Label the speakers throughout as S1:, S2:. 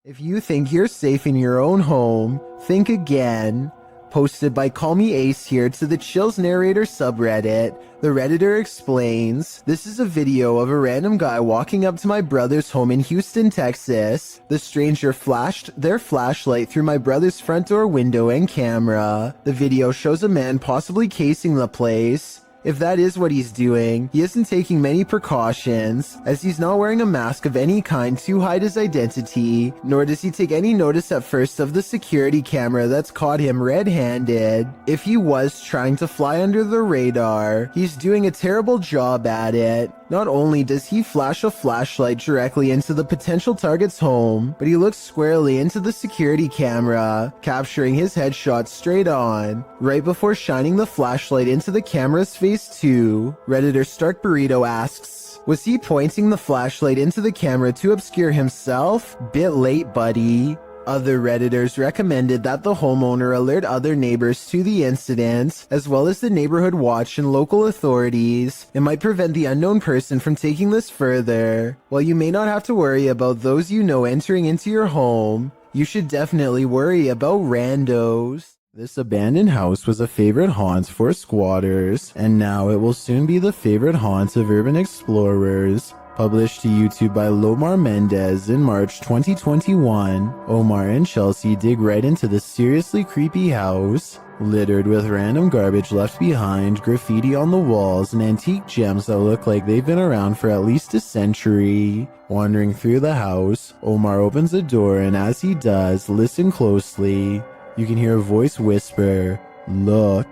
S1: If you think you're safe in your own home, think again. Posted by Call Me Ace here to the Chills Narrator subreddit, the Redditor explains, this is a video of a random guy walking up to my brother's home in Houston, Texas. The stranger flashed their flashlight through my brother's front door window and camera. The video shows a man possibly casing the place. If that is what he's doing, he isn't taking many precautions, as he's not wearing a mask of any kind to hide his identity, nor does he take any notice at first of the security camera that's caught him red-handed. If he was trying to fly under the radar, he's doing a terrible job at it. Not only does he flash a flashlight directly into the potential target's home, but he looks squarely into the security camera, capturing his headshot straight on, right before shining the flashlight into the camera's face too. Redditor Stark Burrito asks, was he pointing the flashlight into the camera to obscure himself? Bit late, buddy. Other Redditors recommended that the homeowner alert other neighbors to the incident, as well as the neighborhood watch and local authorities. It might prevent the unknown person from taking this further. While you may not have to worry about those you know entering into your home, you should definitely worry about randos. This abandoned house was a favorite haunt for squatters, and now it will soon be the favorite haunt of urban explorers. Published to YouTube by Lomar Mendez in March 2021, Omar and Chelsea dig right into the seriously creepy house, littered with random garbage left behind, graffiti on the walls, and antique gems that look like they've been around for at least a century. Wandering through the house, Omar opens a door, and as he does, listen closely. You can hear a voice whisper, "Look."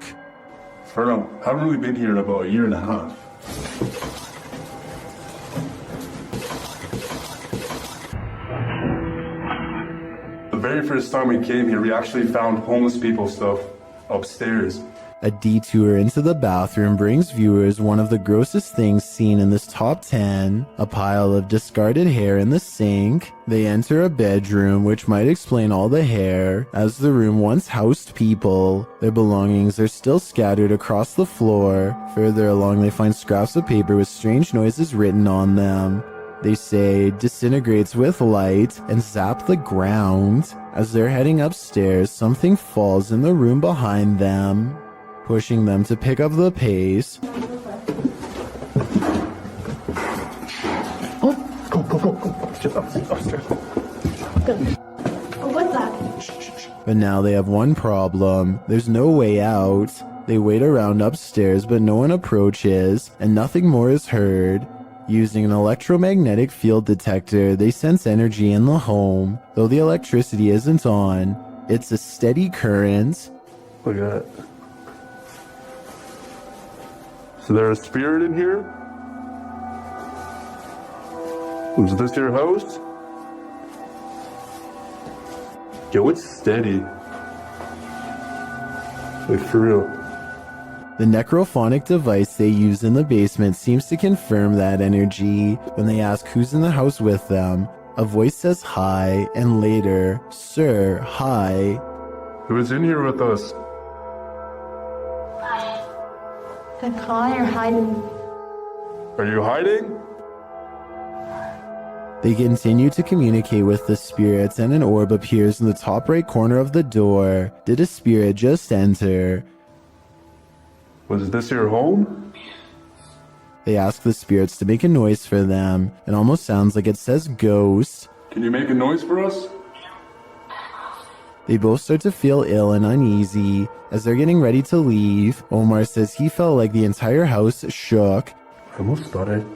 S2: Ferno, I haven't really been here in about a year and a half. The very first time we came here, we actually found homeless people stuff upstairs.
S1: A detour into the bathroom brings viewers one of the grossest things seen in this top 10, a pile of discarded hair in the sink. They enter a bedroom, which might explain all the hair, as the room once housed people. Their belongings are still scattered across the floor. Further along, they find scraps of paper with strange noises written on them. They say disintegrates with light and zap the ground. As they're heading upstairs, something falls in the room behind them, pushing them to pick up the pace.
S2: Go. Upstairs.
S3: What's that?
S1: But now they have one problem. There's no way out. They wait around upstairs, but no one approaches, and nothing more is heard. Using an electromagnetic field detector, they sense energy in the home. Though the electricity isn't on, it's a steady current.
S2: Look at that. So there's a spirit in here? Is this your house? Yo, it's steady. Like, for real.
S1: The necrophonic device they use in the basement seems to confirm that energy. When they ask who's in the house with them, a voice says hi, and later, "Sir, hi."
S2: Who's in here with us?
S3: The car, you're hiding.
S2: Are you hiding?
S1: They continue to communicate with the spirits, and an orb appears in the top right corner of the door. Did a spirit just enter?
S2: Was this your home?
S1: They ask the spirits to make a noise for them. It almost sounds like it says ghost.
S2: Can you make a noise for us?
S1: They both start to feel ill and uneasy. As they're getting ready to leave, Omar says he felt like the entire house shook.
S2: I almost thought it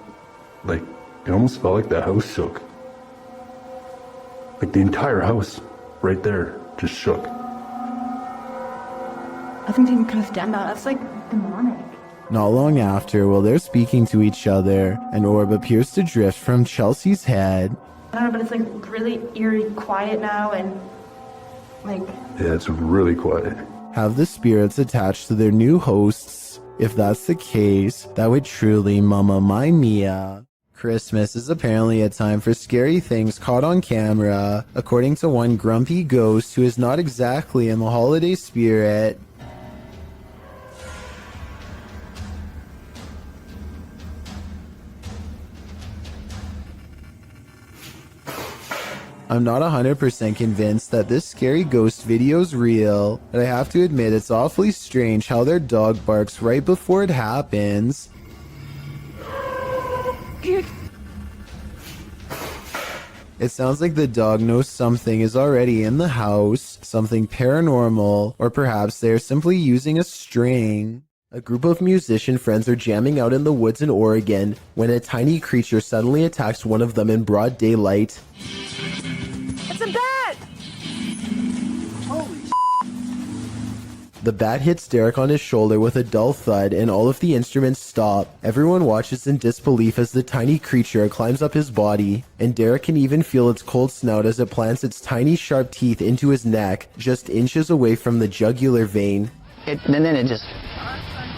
S2: almost felt like the house shook. Like the entire house, right there, just shook.
S3: I think even could have done that. That's like demonic.
S1: Not long after, while they're speaking to each other, an orb appears to drift from Chelsea's head.
S3: I don't know, but it's like really eerie quiet now and like...
S2: Yeah, it's really quiet.
S1: Have the spirits attached to their new hosts? If that's the case, that would truly Mamma Mia. Christmas is apparently a time for scary things caught on camera, according to one grumpy ghost who is not exactly in the holiday spirit. I'm not 100% convinced that this scary ghost video's real, but I have to admit it's awfully strange how their dog barks right before it happens. It sounds like the dog knows something is already in the house, something paranormal, or perhaps they are simply using a string. A group of musician friends are jamming out in the woods in Oregon when a tiny creature suddenly attacks one of them in broad daylight.
S3: It's a bat!
S1: The bat hits Derek on his shoulder with a dull thud and all of the instruments stop. Everyone watches in disbelief as the tiny creature climbs up his body, and Derek can even feel its cold snout as it plants its tiny sharp teeth into his neck, just inches away from the jugular vein.
S4: And then it just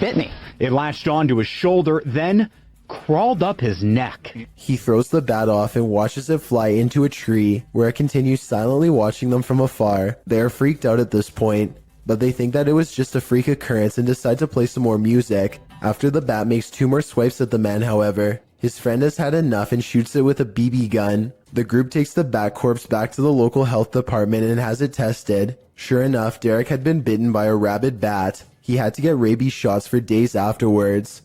S4: bit me.
S5: It latched onto his shoulder, then crawled up his neck.
S1: He throws the bat off and watches it fly into a tree, where it continues silently watching them from afar. They are freaked out at this point, but they think that it was just a freak occurrence and decide to play some more music. After the bat makes 2 more swipes at the man, however, his friend has had enough and shoots it with a BB gun. The group takes the bat corpse back to the local health department and has it tested. Sure enough, Derek had been bitten by a rabid bat. He had to get rabies shots for days afterwards.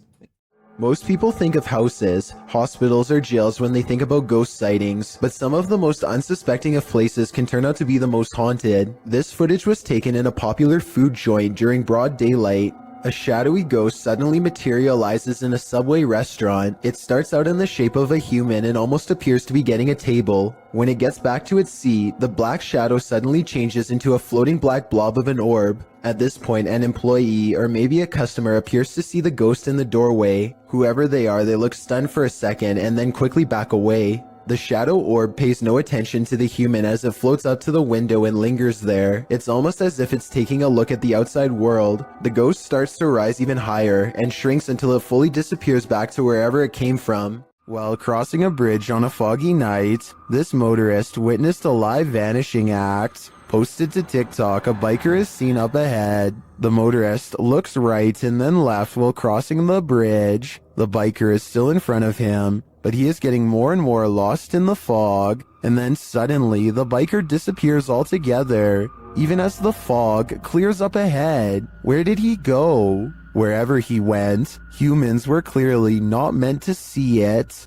S1: Most people think of houses, hospitals, or jails when they think about ghost sightings, but some of the most unsuspecting of places can turn out to be the most haunted. This footage was taken in a popular food joint during broad daylight. A shadowy ghost suddenly materializes in a Subway restaurant. It starts out in the shape of a human and almost appears to be getting a table. When it gets back to its seat, the black shadow suddenly changes into a floating black blob of an orb. At this point, an employee or maybe a customer appears to see the ghost in the doorway. Whoever they are, they look stunned for a second and then quickly back away. The shadow orb pays no attention to the human as it floats up to the window and lingers there. It's almost as if it's taking a look at the outside world. The ghost starts to rise even higher and shrinks until it fully disappears back to wherever it came from. While crossing a bridge on a foggy night, this motorist witnessed a live vanishing act. Posted to TikTok, a biker is seen up ahead. The motorist looks right and then left while crossing the bridge. The biker is still in front of him, but he is getting more and more lost in the fog, and then suddenly the biker disappears altogether, even as the fog clears up ahead. Where did he go? Wherever he went, humans were clearly not meant to see it.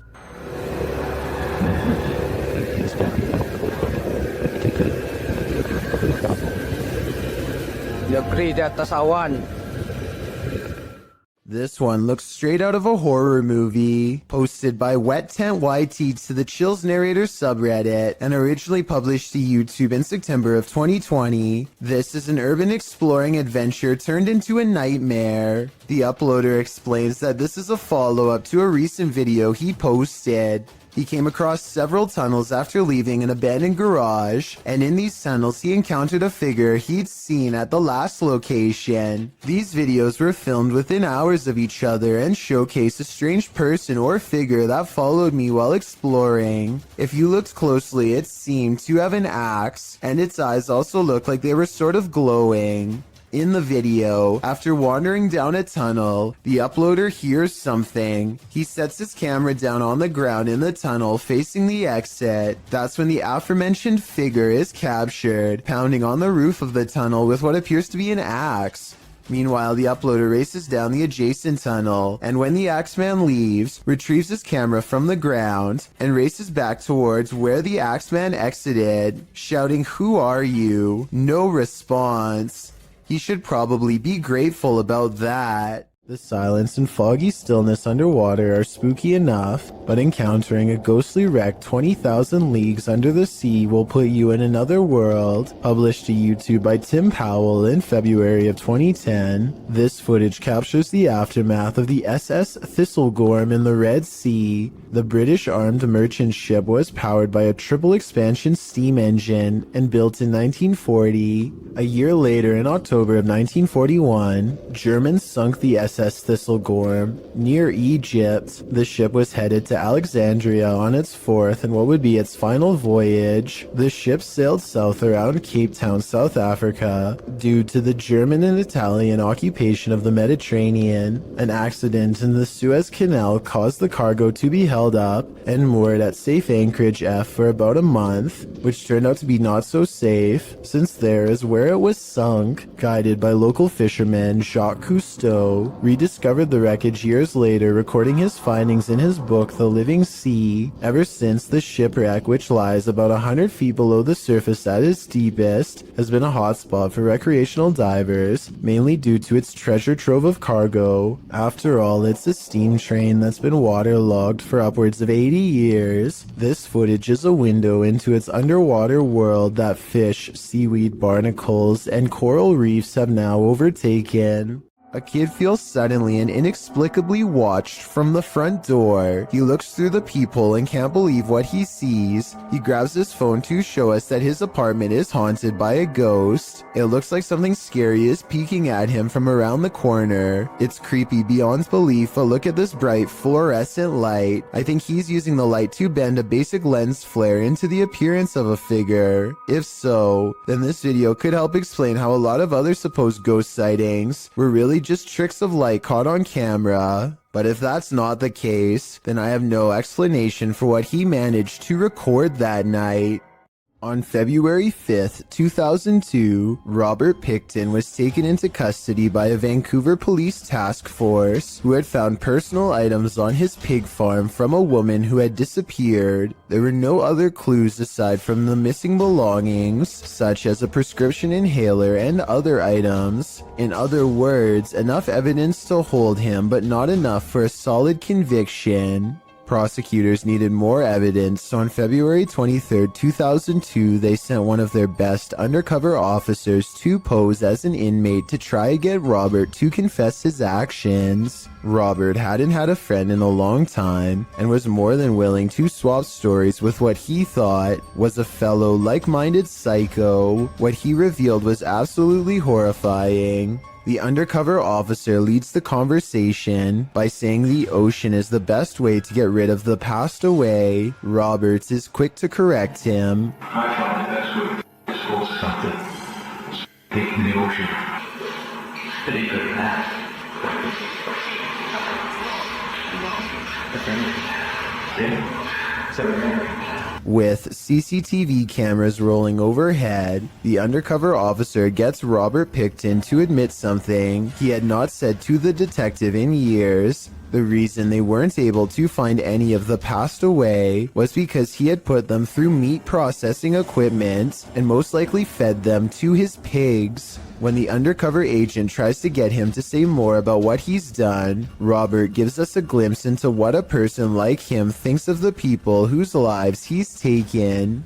S1: This one looks straight out of a horror movie. Posted by Wet Tent YT to the Chills Narrator subreddit and originally published to YouTube in September of 2020. This is an urban exploring adventure turned into a nightmare. The uploader explains that this is a follow-up to a recent video he posted. He came across several tunnels after leaving an abandoned garage, and in these tunnels he encountered a figure he'd seen at the last location. These videos were filmed within hours of each other and showcase a strange person or figure that followed me while exploring. If you looked closely, it seemed to have an axe, and its eyes also looked like they were sort of glowing. In the video, after wandering down a tunnel, the uploader hears something. He sets his camera down on the ground in the tunnel facing the exit. That's when the aforementioned figure is captured, pounding on the roof of the tunnel with what appears to be an axe. Meanwhile, the uploader races down the adjacent tunnel, and when the Axeman leaves, retrieves his camera from the ground, and races back towards where the Axeman exited, shouting, "Who are you?" No response. He should probably be grateful about that. The silence and foggy stillness underwater are spooky enough, but encountering a ghostly wreck 20,000 leagues under the sea will put you in another world. Published to YouTube by Tim Powell in February of 2010, this footage captures the aftermath of the SS Thistlegorm in the Red Sea. The British armed merchant ship was powered by a triple expansion steam engine and built in 1940. A year later, in October of 1941, Germans sunk the USS Thistlegorm. Near Egypt, the ship was headed to Alexandria on its fourth and what would be its final voyage. The ship sailed south around Cape Town, South Africa. Due to the German and Italian occupation of the Mediterranean, an accident in the Suez Canal caused the cargo to be held up and moored at safe anchorage F for about a month, which turned out to be not so safe, since there is where it was sunk. Guided by local fisherman Jacques Cousteau, rediscovered the wreckage years later, recording his findings in his book The Living Sea. Ever since, the shipwreck, which lies about 100 feet below the surface at its deepest, has been a hotspot for recreational divers, mainly due to its treasure trove of cargo. After all, it's a steam train that's been waterlogged for upwards of 80 years. This footage is a window into its underwater world that fish, seaweed, barnacles, and coral reefs have now overtaken. A kid feels suddenly and inexplicably watched from the front door. He looks through the peephole and can't believe what he sees. He grabs his phone to show us that his apartment is haunted by a ghost. It looks like something scary is peeking at him from around the corner. It's creepy beyond belief, but look at this bright fluorescent light. I think he's using the light to bend a basic lens flare into the appearance of a figure. If so, then this video could help explain how a lot of other supposed ghost sightings were really just tricks of light caught on camera. But if that's not the case, then I have no explanation for what he managed to record that night. On February 5th, 2002, Robert Pickton was taken into custody by a Vancouver police task force who had found personal items on his pig farm from a woman who had disappeared. There were no other clues aside from the missing belongings, such as a prescription inhaler and other items. In other words, enough evidence to hold him, but not enough for a solid conviction. Prosecutors needed more evidence, so on February 23, 2002, they sent one of their best undercover officers to pose as an inmate to try to get Robert to confess his actions. Robert hadn't had a friend in a long time and was more than willing to swap stories with what he thought was a fellow like-minded psycho. What he revealed was absolutely horrifying. The undercover officer leads the conversation by saying the ocean is the best way to get rid of the passed away. Roberts is quick to correct him.
S6: I found the best way to dispose of something. Take in the ocean. Any better than that.
S1: With CCTV cameras rolling overhead, the undercover officer gets Robert Pickton to admit something he had not said to the detective in years. The reason they weren't able to find any of the passed away was because he had put them through meat processing equipment and most likely fed them to his pigs. When the undercover agent tries to get him to say more about what he's done, Robert gives us a glimpse into what a person like him thinks of the people whose lives he's taken.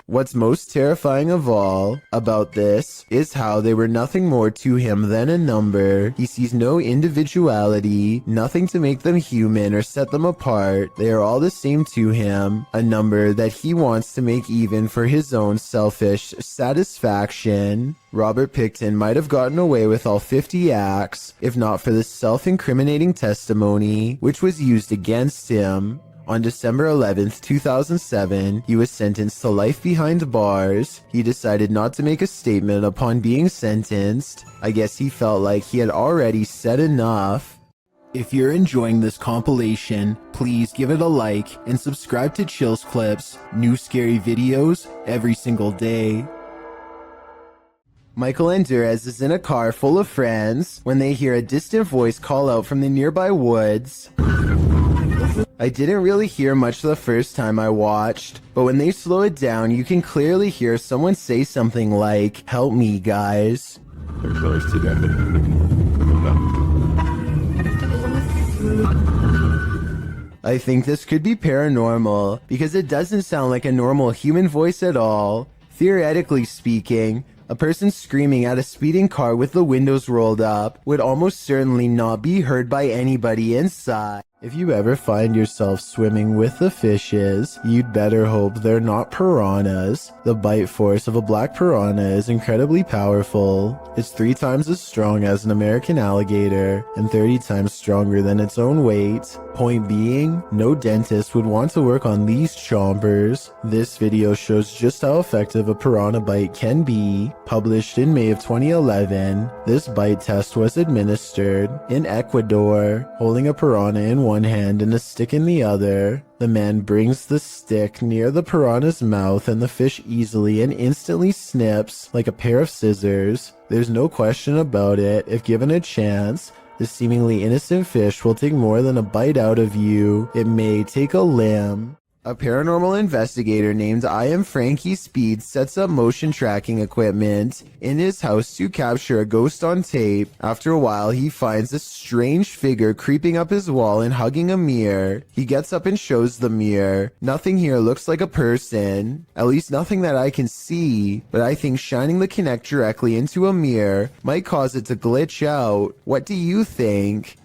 S1: What's most terrifying of all about this is how they were nothing more to him than a number. He sees no individuality, nothing to make them human or set them apart. They are all the same to him, a number that he wants to make even for his own selfish satisfaction. Robert Pickton might have gotten away with all 50 acts, if not for the self-incriminating testimony, which was used against him. On December 11th, 2007, he was sentenced to life behind bars. He decided not to make a statement upon being sentenced. I guess he felt like he had already said enough. If you're enjoying this compilation, please give it a like and subscribe to Chills Clips, new scary videos every single day. Michael and Durez is in a car full of friends when they hear a distant voice call out from the nearby woods. I didn't really hear much the first time I watched, but when they slow it down, you can clearly hear someone say something like, "Help me, guys." I think this could be paranormal, because it doesn't sound like a normal human voice at all. Theoretically speaking, a person screaming at a speeding car with the windows rolled up would almost certainly not be heard by anybody inside. If you ever find yourself swimming with the fishes, you'd better hope they're not piranhas. The bite force of a black piranha is incredibly powerful. It's 3 times as strong as an American alligator and 30 times stronger than its own weight. Point being, no dentist would want to work on these chompers. This video shows just how effective a piranha bite can be. Published in May of 2011, this bite test was administered in Ecuador, holding a piranha in one hand and a stick in the other. The man brings the stick near the piranha's mouth and the fish easily and instantly snips like a pair of scissors. There's no question about it. If given a chance, this seemingly innocent fish will take more than a bite out of you. It may take a limb. A paranormal investigator named I Am Frankie Speed sets up motion tracking equipment in his house to capture a ghost on tape. After a while, he finds a strange figure creeping up his wall and hugging a mirror. He gets up and shows the mirror. Nothing here looks like a person, at least nothing that I can see, but I think shining the Kinect directly into a mirror might cause it to glitch out. What do you think?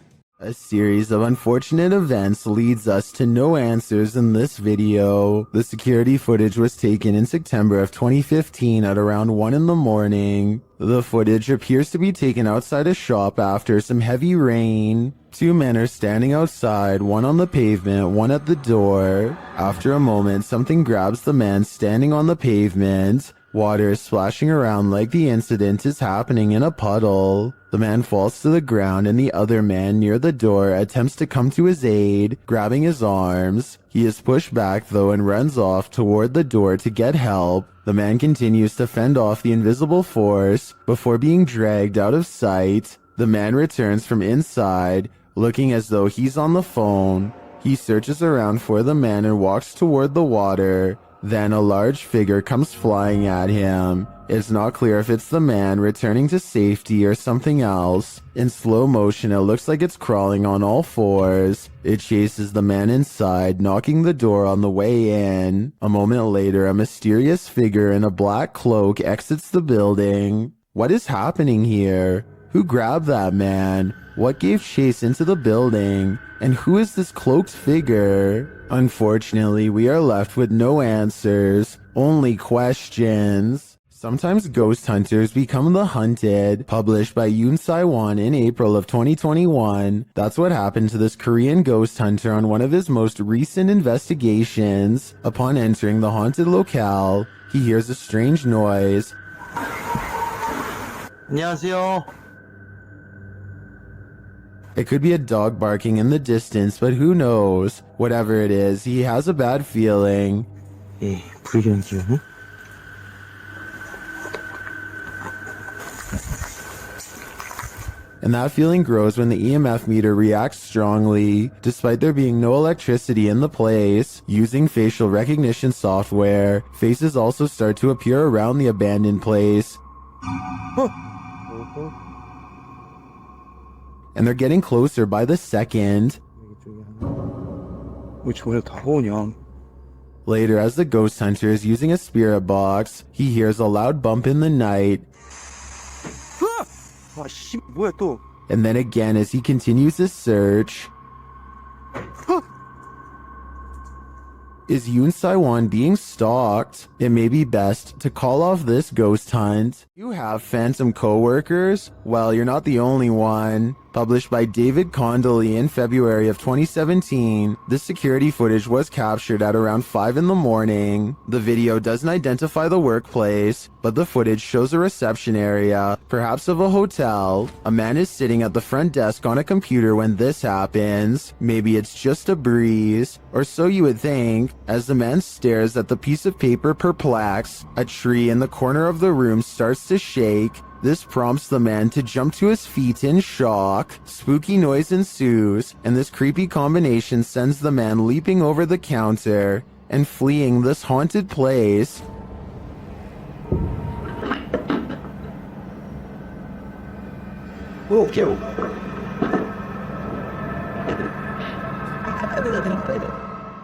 S1: A series of unfortunate events leads us to no answers in this video. The security footage was taken in September of 2015 at around 1 in the morning. The footage appears to be taken outside a shop after some heavy rain. 2 men are standing outside, one on the pavement, one at the door. After a moment, something grabs the man standing on the pavement. Water is splashing around like the incident is happening in a puddle. The man falls to the ground and the other man near the door attempts to come to his aid, grabbing his arms. He is pushed back though and runs off toward the door to get help. The man continues to fend off the invisible force before being dragged out of sight. The man returns from inside, looking as though he's on the phone. He searches around for the man and walks toward the water. Then a large figure comes flying at him. It's not clear if it's the man returning to safety or something else. In slow motion, it looks like it's crawling on all 4s. It chases the man inside, knocking the door on the way in. A moment later, a mysterious figure in a black cloak exits the building. What is happening here? Who grabbed that man? What gave chase into the building? And who is this cloaked figure? Unfortunately, we are left with no answers, only questions. Sometimes ghost hunters become the hunted. Published by Yoon Sai-won in April of 2021. That's what happened to this Korean ghost hunter on one of his most recent investigations. Upon entering the haunted locale, he hears a strange noise.
S7: 안녕하세요.
S1: It could be a dog barking in the distance, but who knows? Whatever it is, he has a bad feeling.
S7: 예, 불경기요.
S1: And that feeling grows when the EMF meter reacts strongly, despite there being no electricity in the place. Using facial recognition software, faces also start to appear around the abandoned place. And they're getting closer by the second.
S7: 왜 저래 다가오냐?
S1: Later, as the ghost hunter is using a spirit box, he hears a loud bump in the night.
S7: 아, 씨, 뭐야 또?
S1: And then again as he continues his search. Is Yoon Sai-won being stalked? It may be best to call off this ghost hunt. You have phantom co-workers? Well, you're not the only one. Published by David Condolly in February of 2017, this security footage was captured at around 5 in the morning. The video doesn't identify the workplace, but the footage shows a reception area, perhaps of a hotel. A man is sitting at the front desk on a computer when this happens. Maybe it's just a breeze, or so you would think. As the man stares at the piece of paper perplexed, a tree in the corner of the room starts to shake. This prompts the man to jump to his feet in shock. Spooky noise ensues, and this creepy combination sends the man leaping over the counter and fleeing this haunted place.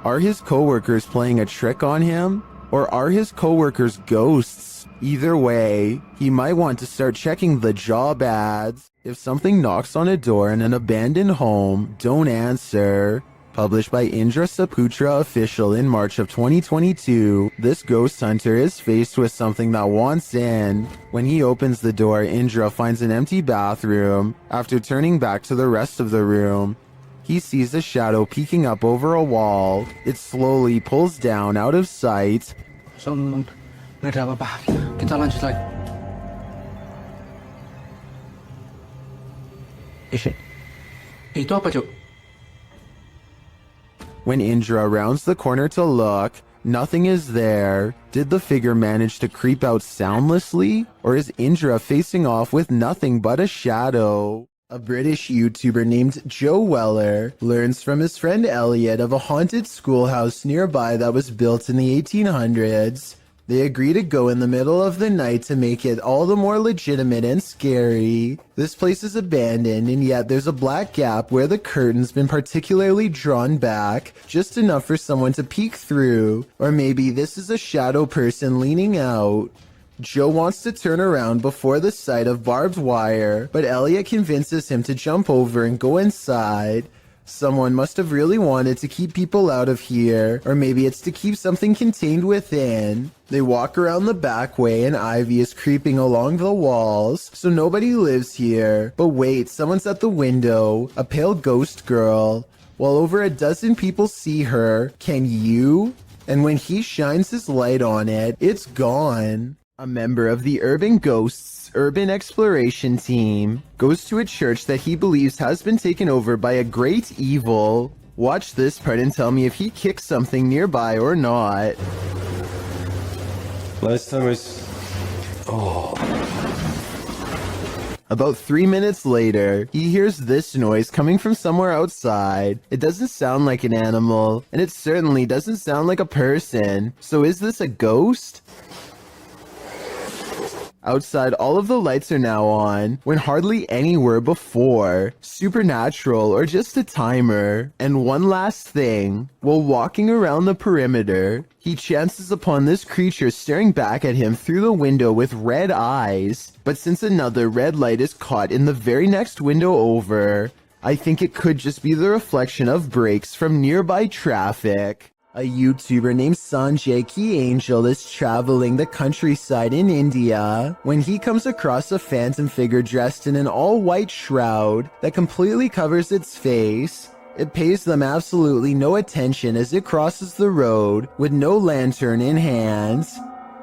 S1: Are his coworkers playing a trick on him? Or are his coworkers ghosts? Either way, he might want to start checking the job ads. If something knocks on a door in an abandoned home, don't answer. Published by Indra Saputra Official in March of 2022, this ghost hunter is faced with something that wants in. When he opens the door, Indra finds an empty bathroom. After turning back to the rest of the room, he sees a shadow peeking up over a wall. It slowly pulls down out of sight.
S8: Nggak ada apa-apa. Kita lanjut lagi. Itu apa, Cuk?
S1: When Indra rounds the corner to look, nothing is there. Did the figure manage to creep out soundlessly? Or is Indra facing off with nothing but a shadow? A British YouTuber named Joe Weller learns from his friend Elliot of a haunted schoolhouse nearby that was built in the 1800s. They agree to go in the middle of the night to make it all the more legitimate and scary. This place is abandoned, and yet there's a black gap where the curtain's been particularly drawn back, just enough for someone to peek through. Or maybe this is a shadow person leaning out. Joe wants to turn around before the sight of barbed wire, but Elliot convinces him to jump over and go inside. Someone must have really wanted to keep people out of here, or maybe it's to keep something contained within. They walk around the back way and ivy is creeping along the walls, so nobody lives here. But wait, someone's at the window, a pale ghost girl. While over a dozen people see her, can you? And when he shines his light on it, it's gone. A member of the Urban Ghosts Urban Exploration Team goes to a church that he believes has been taken over by a great evil. Watch this part and tell me if he kicks something nearby or not.
S2: Last time
S1: About 3 minutes later, he hears this noise coming from somewhere outside. It doesn't sound like an animal, and it certainly doesn't sound like a person. So is this a ghost? Outside, all of the lights are now on, when hardly any were before. Supernatural or just a timer. And one last thing, while walking around the perimeter, he chances upon this creature staring back at him through the window with red eyes. But since another red light is caught in the very next window over, I think it could just be the reflection of brakes from nearby traffic. A YouTuber named Sanjay Key Angel is traveling the countryside in India when he comes across a phantom figure dressed in an all-white shroud that completely covers its face. It pays them absolutely no attention as it crosses the road with no lantern in hand.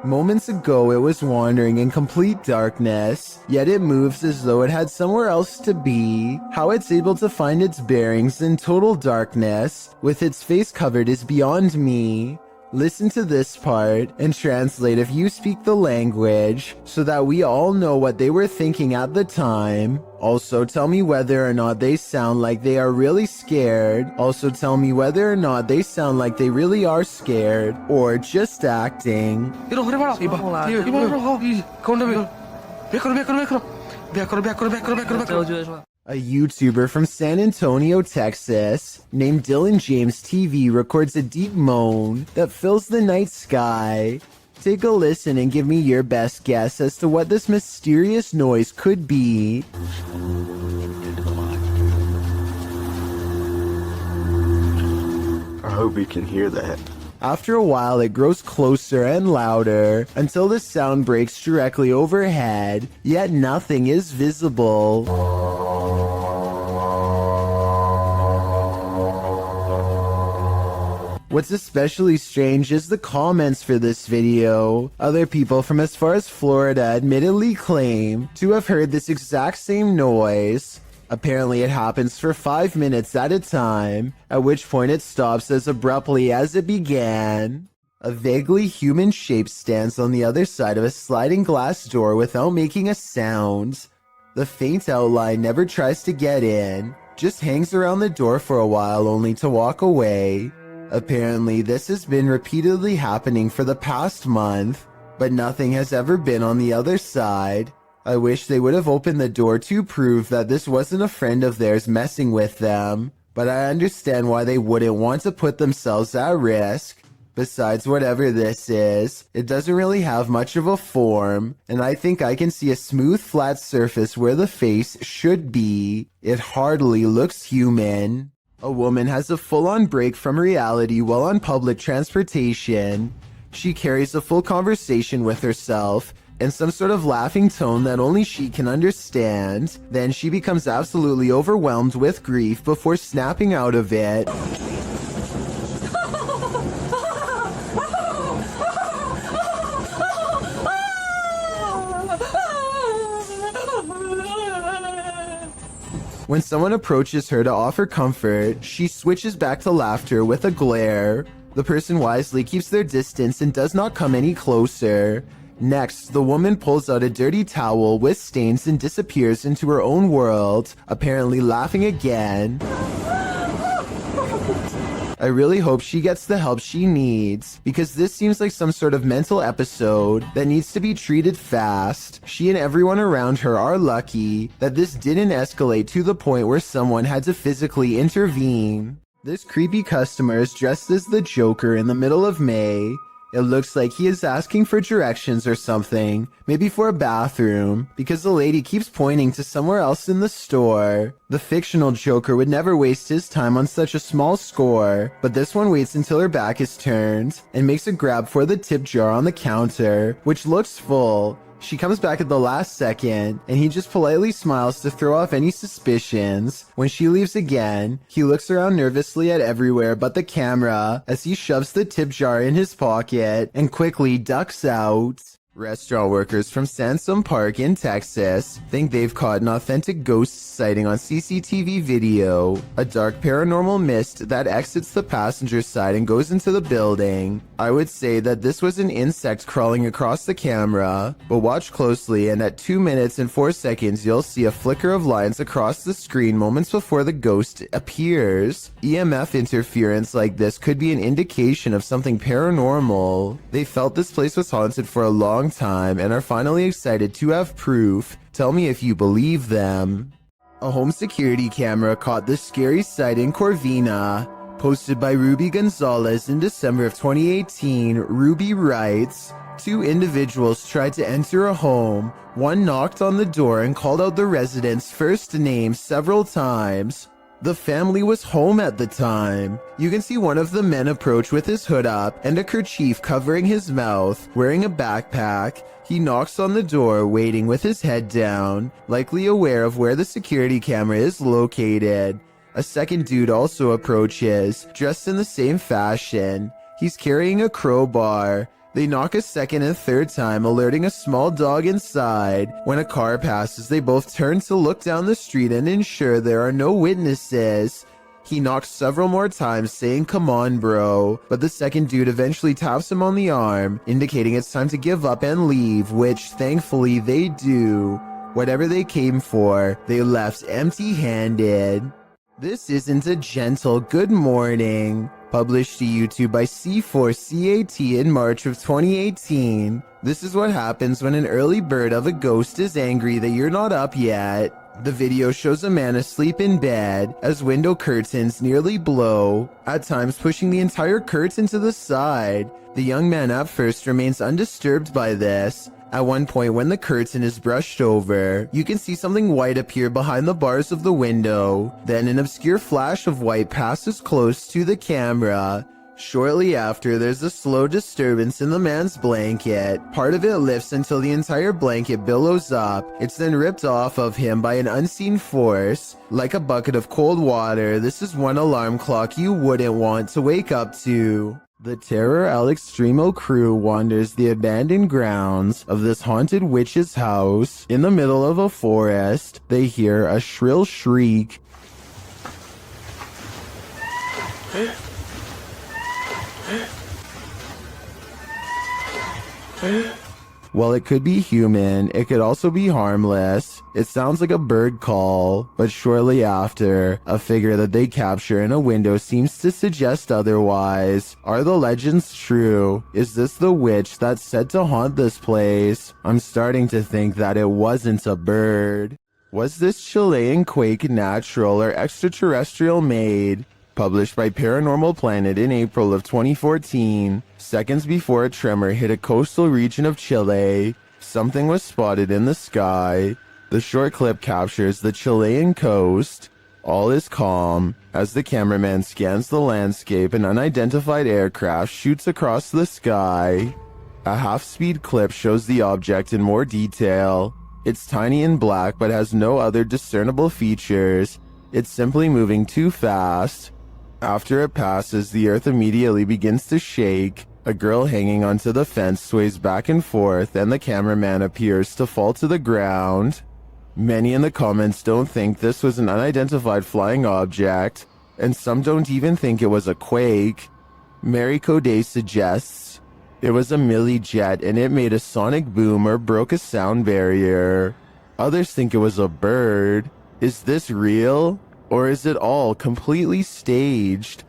S1: Moments ago it was wandering in complete darkness, yet it moves as though it had somewhere else to be. How it's able to find its bearings in total darkness, with its face covered, is beyond me. Listen to this part and translate if you speak the language, so that we all know what they were thinking at the time. Also, tell me whether or not they sound like they are really scared. Also, tell me whether or not they sound like they really are scared, or just acting. A YouTuber from San Antonio, Texas, named Dylan James TV records a deep moan that fills the night sky. Take a listen and give me your best guess as to what this mysterious noise could be.
S7: I hope you can hear that.
S1: After a while, it grows closer and louder until the sound breaks directly overhead, yet nothing is visible. What's especially strange is the comments for this video. Other people from as far as Florida admittedly claim to have heard this exact same noise. Apparently it happens for 5 minutes at a time, at which point it stops as abruptly as it began. A vaguely human shape stands on the other side of a sliding glass door without making a sound. The faint outline never tries to get in, just hangs around the door for a while only to walk away. Apparently this has been repeatedly happening for the past month, but nothing has ever been on the other side. I wish they would have opened the door to prove that this wasn't a friend of theirs messing with them, but I understand why they wouldn't want to put themselves at risk. Besides whatever this is, it doesn't really have much of a form, and I think I can see a smooth flat surface where the face should be. It hardly looks human. A woman has a full-on break from reality while on public transportation. She carries a full conversation with herself in some sort of laughing tone that only she can understand. Then she becomes absolutely overwhelmed with grief before snapping out of it. When someone approaches her to offer comfort, she switches back to laughter with a glare. The person wisely keeps their distance and does not come any closer. Next, the woman pulls out a dirty towel with stains and disappears into her own world, apparently laughing again. I really hope she gets the help she needs, because this seems like some sort of mental episode that needs to be treated fast. She and everyone around her are lucky that this didn't escalate to the point where someone had to physically intervene. This creepy customer is dressed as the Joker in the middle of May. It looks like he is asking for directions or something, maybe for a bathroom, because the lady keeps pointing to somewhere else in the store. The fictional Joker would never waste his time on such a small score, but this one waits until her back is turned and makes a grab for the tip jar on the counter, which looks full. She comes back at the last second, and he just politely smiles to throw off any suspicions. When she leaves again, he looks around nervously at everywhere but the camera as he shoves the tip jar in his pocket and quickly ducks out. Restaurant workers from Sansom Park in Texas think they've caught an authentic ghost sighting on CCTV video. A dark paranormal mist that exits the passenger side and goes into the building. I would say that this was an insect crawling across the camera, but watch closely and at 2 minutes and 4 seconds you'll see a flicker of lines across the screen moments before the ghost appears. EMF interference like this could be an indication of something paranormal. They felt this place was haunted for a long time and are finally excited to have proof. Tell me if you believe them. A home security camera caught this scary sight in Corvina. Posted by Ruby Gonzalez in December of 2018, Ruby writes, 2 individuals tried to enter a home. One knocked on the door and called out the resident's first name several times. The family was home at the time. You can see one of the men approach with his hood up and a kerchief covering his mouth, wearing a backpack. He knocks on the door, waiting with his head down, likely aware of where the security camera is located. A second dude also approaches, dressed in the same fashion. He's carrying a crowbar. They knock a second and third time, alerting a small dog inside. When a car passes, they both turn to look down the street and ensure there are no witnesses. He knocks several more times, saying, "Come on, bro." But the second dude eventually taps him on the arm, indicating it's time to give up and leave, which thankfully they do. Whatever they came for, they left empty-handed. This isn't a gentle good morning. Published to YouTube by C4CAT in March of 2018. This is what happens when an early bird of a ghost is angry that you're not up yet. The video shows a man asleep in bed as window curtains nearly blow, at times pushing the entire curtain to the side. The young man at first remains undisturbed by this. At one point, when the curtain is brushed over, you can see something white appear behind the bars of the window. Then an obscure flash of white passes close to the camera. Shortly after, there's a slow disturbance in the man's blanket. Part of it lifts until the entire blanket billows up. It's then ripped off of him by an unseen force. Like a bucket of cold water, this is one alarm clock you wouldn't want to wake up to. The Terror Al Extremo crew wanders the abandoned grounds of this haunted witch's house. In the middle of a forest, they hear a shrill shriek. While it could be human, it could also be harmless. It sounds like a bird call, but shortly after, a figure that they capture in a window seems to suggest otherwise. Are the legends true? Is this the witch that's said to haunt this place? I'm starting to think that it wasn't a bird. Was this Chilean quake natural or extraterrestrial made? Published by Paranormal Planet in April of 2014, seconds before a tremor hit a coastal region of Chile, something was spotted in the sky. The short clip captures the Chilean coast. All is calm as the cameraman scans the landscape. An unidentified aircraft shoots across the sky. A half-speed clip shows the object in more detail. It's tiny and black but has no other discernible features. It's simply moving too fast. After it passes, the earth immediately begins to shake. A girl hanging onto the fence sways back and forth, and the cameraman appears to fall to the ground. Many in the comments don't think this was an unidentified flying object, and some don't even think it was a quake. Mary Code suggests it was a milli jet and it made a sonic boom or broke a sound barrier. Others think it was a bird. Is this real? Or is it all completely staged?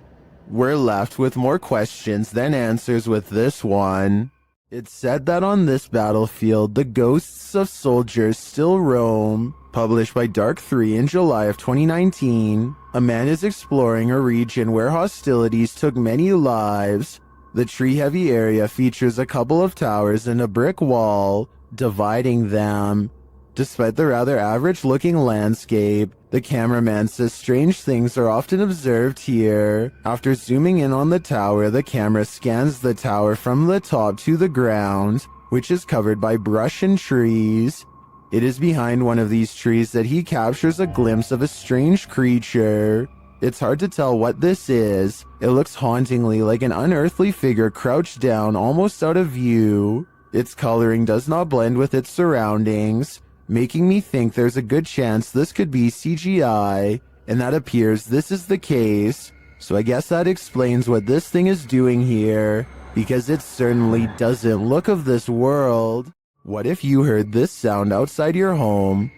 S1: We're left with more questions than answers with this one. It's said that on this battlefield, the ghosts of soldiers still roam. Published by Dark 3 in July of 2019, a man is exploring a region where hostilities took many lives. The tree-heavy area features a couple of towers and a brick wall dividing them. Despite the rather average-looking landscape, the cameraman says strange things are often observed here. After zooming in on the tower, the camera scans the tower from the top to the ground, which is covered by brush and trees. It is behind one of these trees that he captures a glimpse of a strange creature. It's hard to tell what this is. It looks hauntingly like an unearthly figure crouched down, almost out of view. Its coloring does not blend with its surroundings, making me think there's a good chance this could be CGI, and that appears this is the case. So I guess that explains what this thing is doing here, because it certainly doesn't look of this world. What if you heard this sound outside your home?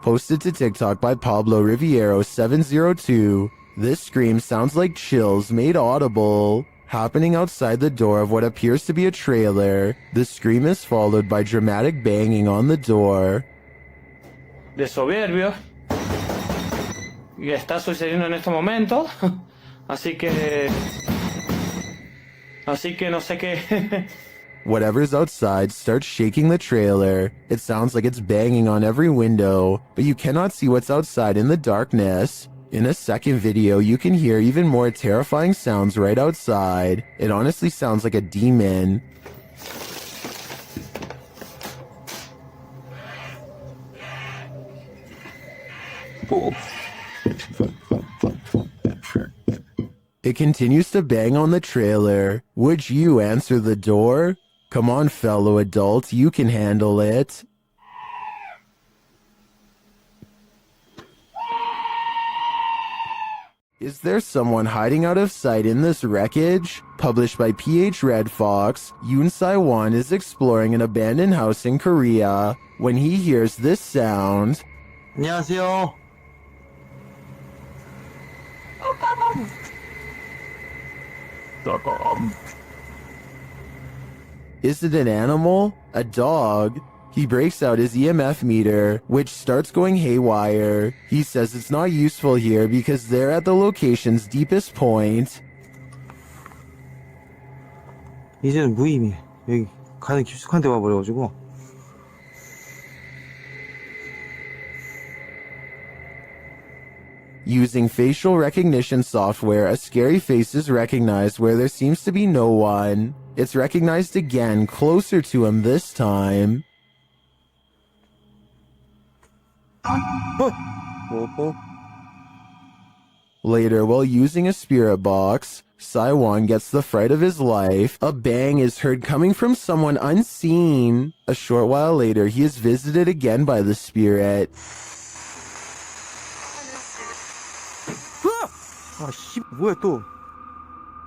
S1: Posted to TikTok by Pablo Riviero 702, this scream sounds like chills made audible. Happening outside the door of what appears to be a trailer, the scream is followed by dramatic banging on the door.
S9: De soberbio. Y está sucediendo en este momento. Así que no sé qué.
S1: Whatever's outside starts shaking the trailer. It sounds like it's banging on every window, but you cannot see what's outside in the darkness. In a second video, you can hear even more terrifying sounds right outside. It honestly sounds like a demon. It continues to bang on the trailer. Would you answer the door? Come on, fellow adult, you can handle it. Is there someone hiding out of sight in this wreckage? Published by PH Red Fox, Yoon Sai-won is exploring an abandoned house in Korea when he hears this sound.
S7: 안녕하세요.
S1: Is it an animal? A dog? He breaks out his EMF meter, which starts going haywire. He says it's not useful here because they're at the location's deepest point.
S7: 이제는 무의미. 여기 가는 깊숙한 데 와버려가지고.
S1: Using facial recognition software, a scary face is recognized where there seems to be no one. It's recognized again, closer to him this time. Later, while using a spirit box, Sai-won gets the fright of his life. A bang is heard coming from someone unseen. A short while later, he is visited again by the spirit.
S7: 뭐야 또?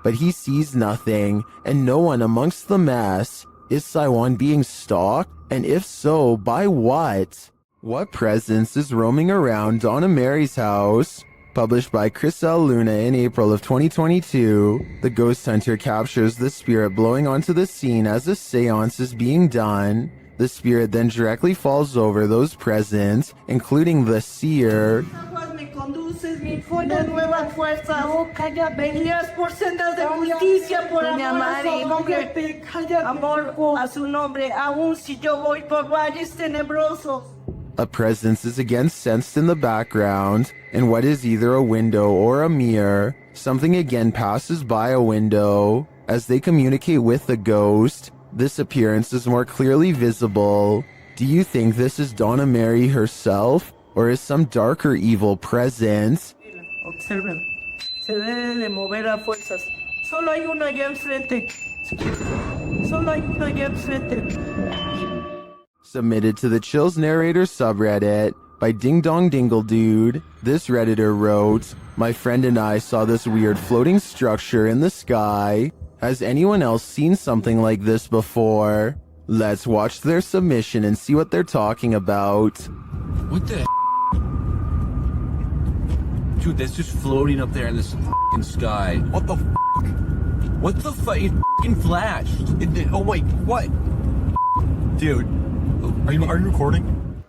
S1: But he sees nothing, and no one amongst the mess. Is Sai-won being stalked? And if so, by what? What presence is roaming around Donna Mary's house? Published by Chris L. Luna in April of 2022, the ghost hunter captures the spirit blowing onto the scene as a seance is being done. The spirit then directly falls over those present, including the seer.
S10: Me conduces mi fuerza, nuevas fuerzas. Venías por sendas de justicia, por amor a su nombre. Amor a su nombre, aun si yo voy por valles tenebrosos.
S1: A presence is again sensed in the background, and what is either a window or a mirror, something again passes by a window. As they communicate with the ghost, this appearance is more clearly visible. Do you think this is Donna Mary herself, or is some darker evil present?
S10: Observen, se debe de mover a fuerzas. Solo hay uno allá enfrente. Solo hay uno allá enfrente.
S1: Submitted to the Chills Narrator subreddit by Ding Dong Dingle Dude. This Redditor wrote, "My friend and I saw this weird floating structure in the sky. Has anyone else seen something like this before?" Let's watch their submission and see what they're talking about.
S11: What the Dude, that's just floating up there in this f***ing sky. What the f***? What the fuck? It f***ing flashed. Oh wait, what? Dude, are you recording?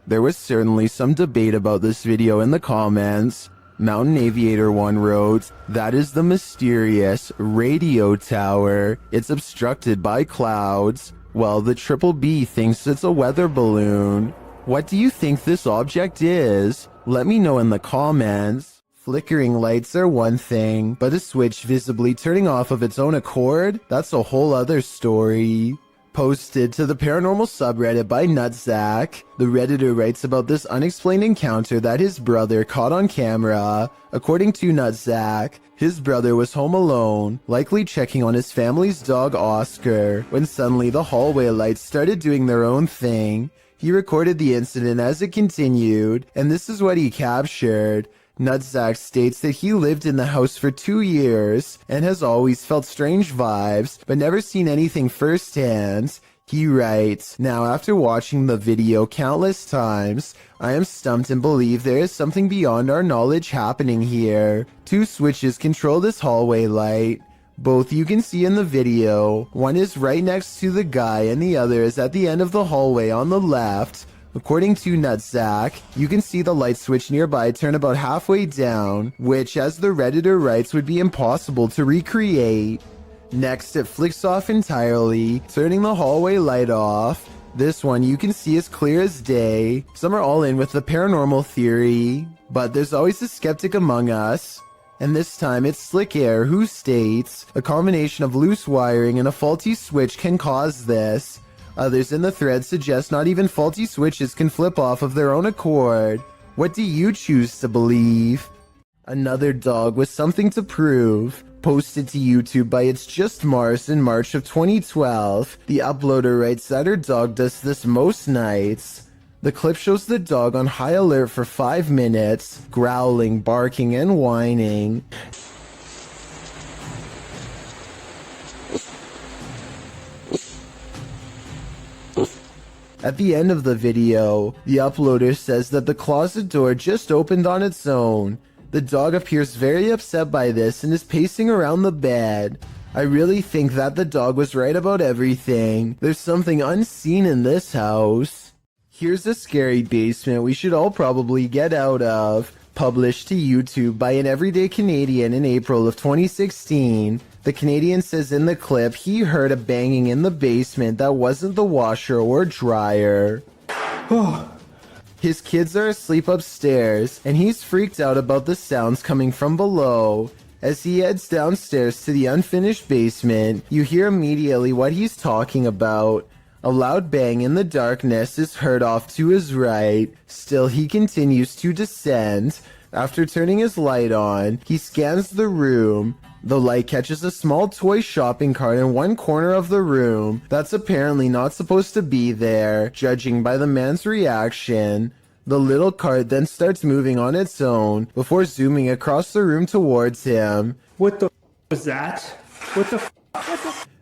S1: There was certainly some debate about this video in the comments. Mountain Aviator 1 wrote, "That is the mysterious radio tower. It's obstructed by clouds." Well, the Triple B thinks it's a weather balloon. What do you think this object is? Let me know in the comments. Flickering lights are one thing, but a switch visibly turning off of its own accord? That's a whole other story. Posted to the paranormal subreddit by Nutsack, the Redditor writes about this unexplained encounter that his brother caught on camera. According to Nutsack, his brother was home alone, likely checking on his family's dog Oscar, when suddenly the hallway lights started doing their own thing. He recorded the incident as it continued, and this is what he captured. Nutsack states that he lived in the house for 2 years and has always felt strange vibes, but never seen anything firsthand. He writes, "Now after watching the video countless times, I am stumped and believe there is something beyond our knowledge happening here. 2 switches control this hallway light. Both you can see in the video. One is right next to the guy and the other is at the end of the hallway on the left. According to Nutsack, you can see the light switch nearby turn about halfway down, which, as the Redditor writes, would be impossible to recreate. Next, it flicks off entirely, turning the hallway light off. This one you can see as clear as day. Some are all in with the paranormal theory, but there's always a skeptic among us. And this time it's Slick Air who states, a combination of loose wiring and a faulty switch can cause this. Others in the thread suggest not even faulty switches can flip off of their own accord. What do you choose to believe?" Another dog with something to prove. Posted to YouTube by It's Just Mars in March of 2012. The uploader writes that her dog does this most nights. The clip shows the dog on high alert for 5 minutes, growling, barking, and whining. At the end of the video, the uploader says that the closet door just opened on its own. The dog appears very upset by this and is pacing around the bed. I really think that the dog was right about everything. There's something unseen in this house. Here's a scary basement we should all probably get out of. Published to YouTube by an everyday Canadian in April of 2016. The Canadian says in the clip he heard a banging in the basement that wasn't the washer or dryer. His kids are asleep upstairs, and he's freaked out about the sounds coming from below. As he heads downstairs to the unfinished basement, you hear immediately what he's talking about. A loud bang in the darkness is heard off to his right. Still, he continues to descend. After turning his light on, he scans the room. The light catches a small toy shopping cart in one corner of the room that's apparently not supposed to be there, judging by the man's reaction. The little cart then starts moving on its own before zooming across the room towards him.
S9: What the was that? What the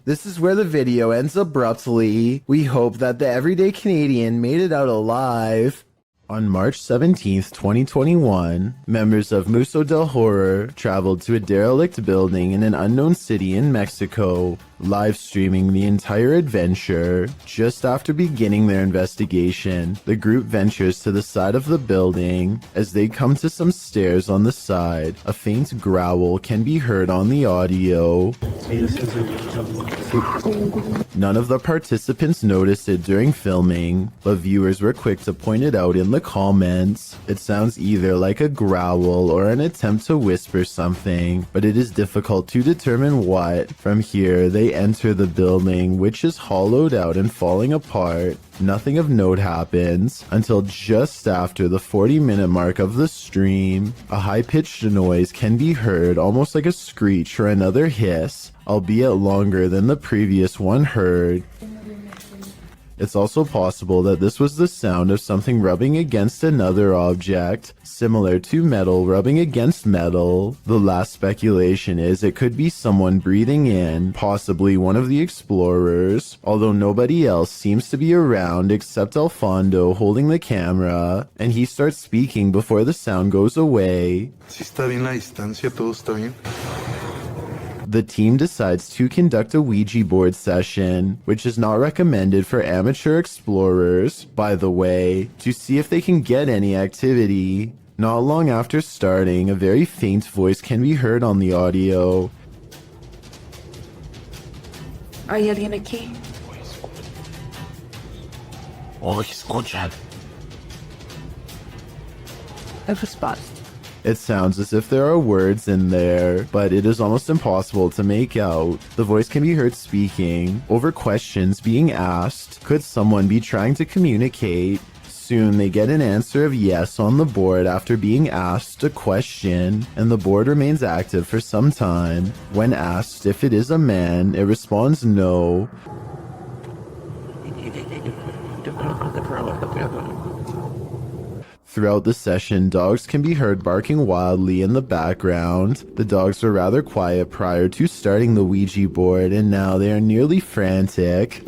S1: This is where the video ends abruptly. We hope that the everyday Canadian made it out alive. On March 17th, 2021, members of Museo del Horror traveled to a derelict building in an unknown city in Mexico, live streaming the entire adventure. Just after beginning their investigation, the group ventures to the side of the building. As they come to some stairs on the side, a faint growl can be heard on the audio. None of the participants noticed it during filming, but viewers were quick to point it out in the comments. It sounds either like a growl or an attempt to whisper something, but it is difficult to determine what. From here, they enter the building, which is hollowed out and falling apart. Nothing of note happens until just after the 40-minute mark of the stream. A high-pitched noise can be heard, almost like a screech or another hiss, albeit longer than the previous one heard. It's also possible that this was the sound of something rubbing against another object, similar to metal rubbing against metal. The last speculation is it could be someone breathing in, possibly one of the explorers, although nobody else seems to be around except Alfondo holding the camera, and he starts speaking before the sound goes away.
S7: Si está bien la distancia, todo está bien.
S1: The team decides to conduct a Ouija board session, which is not recommended for amateur explorers, by the way, to see if they can get any activity. Not long after starting, a very faint voice can be heard on the audio.
S10: ¿Hay alguien aquí?
S6: Oh, escucha.
S10: No response.
S1: It sounds as if there are words in there, but it is almost impossible to make out. The voice can be heard speaking over questions being asked. Could someone be trying to communicate? Soon they get an answer of yes on the board after being asked a question, and the board remains active for some time. When asked if it is a man, it responds no. Throughout the session, dogs can be heard barking wildly in the background. The dogs were rather quiet prior to starting the Ouija board, and now they are nearly frantic.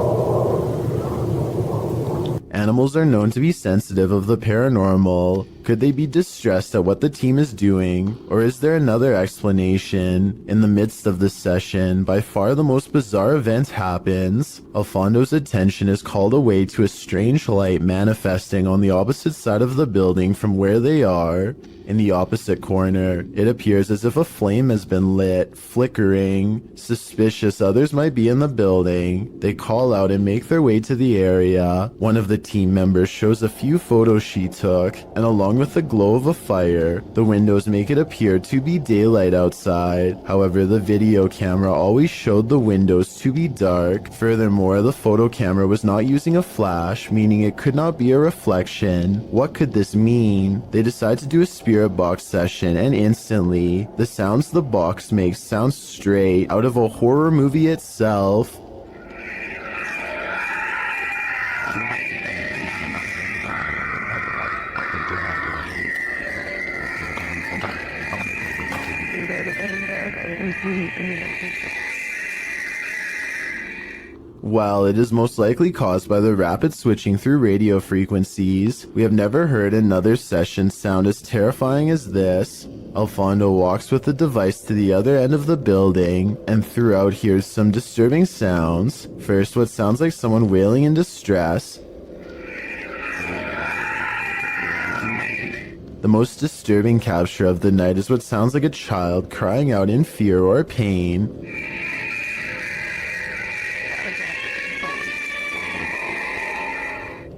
S1: Animals are known to be sensitive of the paranormal. Could they be distressed at what the team is doing? Or is there another explanation? In the midst of the session, by far the most bizarre event happens. Alfondo's attention is called away to a strange light manifesting on the opposite side of the building from where they are. In the opposite corner, it appears as if a flame has been lit, flickering. Suspicious others might be in the building. They call out and make their way to the area. One of the team members shows a few photos she took, and along with the glow of a fire, the windows make it appear to be daylight outside. However, the video camera always showed the windows to be dark. Furthermore, the photo camera was not using a flash, meaning it could not be a reflection. What could this mean? They decide to do a spirit box session, and instantly, the sounds the box makes sound straight out of a horror movie itself. While it is most likely caused by the rapid switching through radio frequencies, we have never heard another session sound as terrifying as this. Alfondo walks with the device to the other end of the building, and throughout hears some disturbing sounds. First, what sounds like someone wailing in distress. The most disturbing capture of the night is what sounds like a child crying out in fear or pain.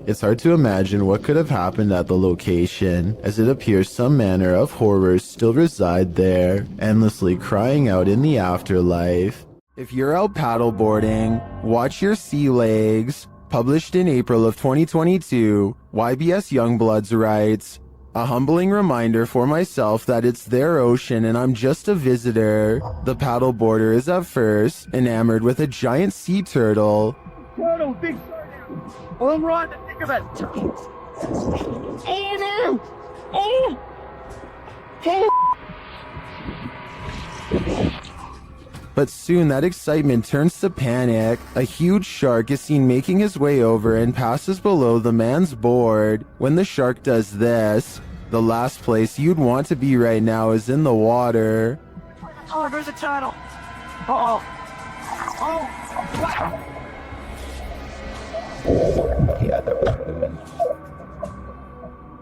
S1: It's hard to imagine what could have happened at the location, as it appears some manner of horrors still reside there, endlessly crying out in the afterlife. If you're out paddleboarding, watch your sea legs. Published in April of 2022, YBS Youngbloods writes, "A humbling reminder for myself that it's their ocean and I'm just a visitor. The paddleboarder is at first enamored with a giant sea turtle.
S10: Turtle, big turtle. All right, think of it. Oh no! Oh!
S1: But soon that excitement turns to panic. A huge shark is seen making his way over and passes below the man's board. When the shark does this, the last place you'd want to be right now is in the water.
S10: Oh, there's a tunnel. Oh.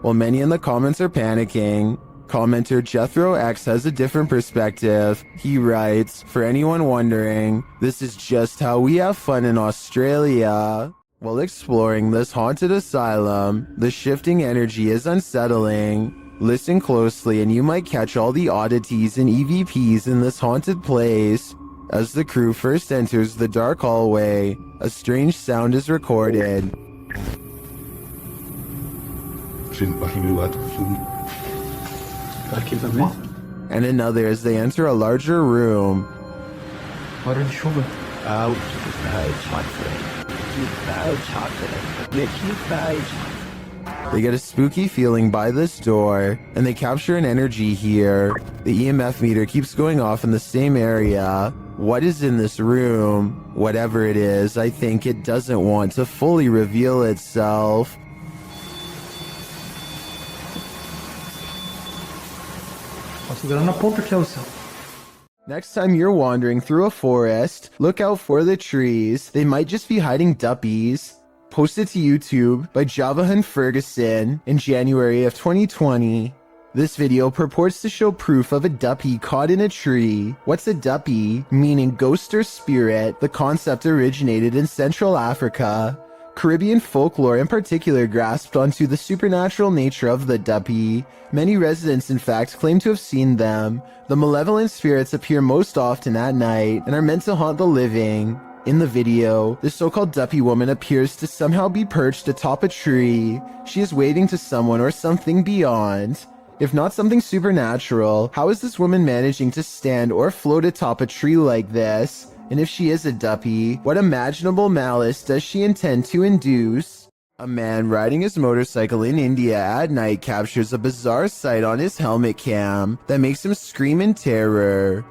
S1: While many in the comments are panicking, commenter Jethro X has a different perspective. He writes, "For anyone wondering, this is just how we have fun in Australia." While exploring this haunted asylum, the shifting energy is unsettling. Listen closely and you might catch all the oddities and EVPs in this haunted place. As the crew first enters the dark hallway, a strange sound is recorded. And another as they enter a larger room.
S6: Out of the pouch, my friend.
S1: They get a spooky feeling by this door, and they capture an energy here. The EMF meter keeps going off in the same area. What is in this room? Whatever it is, I think it doesn't want to fully reveal itself. Next time you're wandering through a forest, look out for the trees. They might just be hiding duppies. Posted to YouTube by Javahan Ferguson in January of 2020. This video purports to show proof of a duppy caught in a tree. What's a duppy? Meaning ghost or spirit. The concept originated in Central Africa. Caribbean folklore in particular grasped onto the supernatural nature of the duppy. Many residents, in fact, claim to have seen them. The malevolent spirits appear most often at night and are meant to haunt the living. In the video, the so-called duppy woman appears to somehow be perched atop a tree. She is waving to someone or something beyond. If not something supernatural, how is this woman managing to stand or float atop a tree like this? And if she is a duppy, what imaginable malice does she intend to induce? A man riding his motorcycle in India at night captures a bizarre sight on his helmet cam that makes him scream in terror.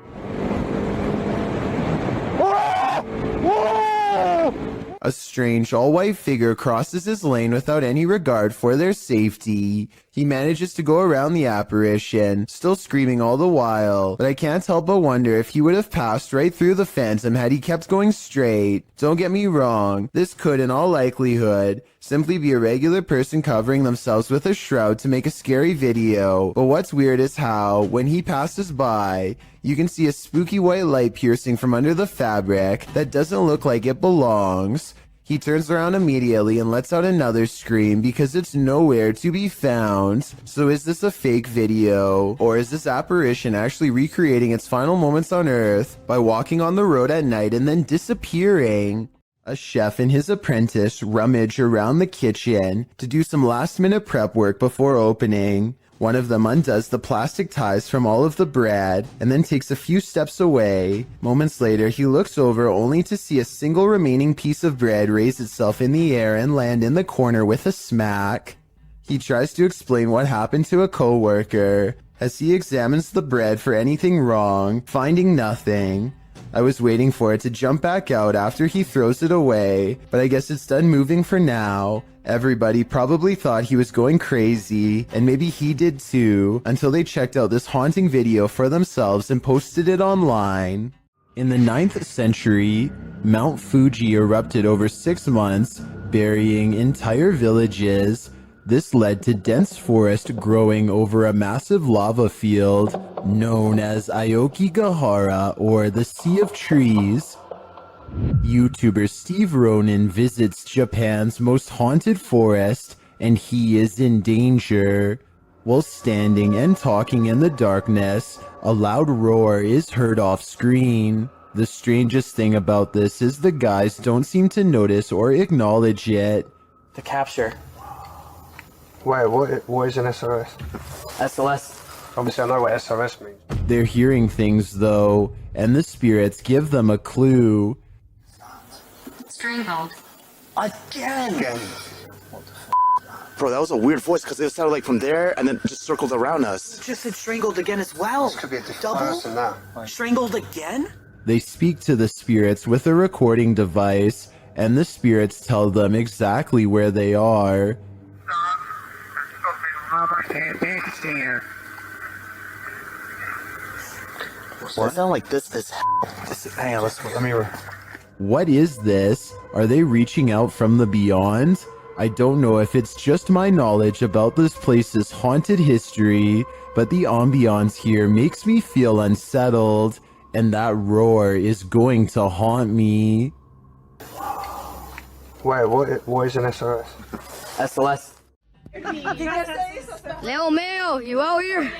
S1: A strange all-white figure crosses his lane without any regard for their safety. He manages to go around the apparition, still screaming all the while, but I can't help but wonder if he would have passed right through the phantom had he kept going straight. Don't get me wrong, this could in all likelihood simply be a regular person covering themselves with a shroud to make a scary video, but what's weird is how, when he passes by, you can see a spooky white light piercing from under the fabric that doesn't look like it belongs. He turns around immediately and lets out another scream because it's nowhere to be found. So is this a fake video? Or is this apparition actually recreating its final moments on Earth by walking on the road at night and then disappearing? A chef and his apprentice rummage around the kitchen to do some last-minute prep work before opening. One of them undoes the plastic ties from all of the bread and then takes a few steps away. Moments later, he looks over only to see a single remaining piece of bread raise itself in the air and land in the corner with a smack. He tries to explain what happened to a coworker as he examines the bread for anything wrong, finding nothing. I was waiting for it to jump back out after he throws it away, but I guess it's done moving for now. Everybody probably thought he was going crazy, and maybe he did too, until they checked out this haunting video for themselves and posted it online. In the 9th century, Mount Fuji erupted over 6 months, burying entire villages. This led to dense forest growing over a massive lava field known as Aokigahara, or the Sea of Trees. YouTuber Steve Ronan visits Japan's most haunted forest, and he is in danger. While standing and talking in the darkness, a loud roar is heard off screen. The strangest thing about this is the guys don't seem to notice or acknowledge it.
S8: The capture.
S7: Wait, what is an SOS?
S8: SLS.
S7: Obviously I know what SOS means.
S1: They're hearing things though, and the spirits give them a clue.
S12: Strangled.
S7: Again! What the f***? Bro, that was a weird voice because it sounded like from there and then just circled around us.
S10: Just said strangled again as well.
S7: This could be a different person now.
S10: Strangled again?
S1: They speak to the spirits with a recording device, and the spirits tell them exactly where they are.
S7: Well, it sounds like this. Hang on, let me.
S1: What is this? Are they reaching out from the beyond? I don't know if it's just my knowledge about this place's haunted history, but the ambiance here makes me feel unsettled, and that roar is going to haunt me.
S8: Wait, what is an SOS?
S4: SLS.
S12: Leo Mayo, you out here?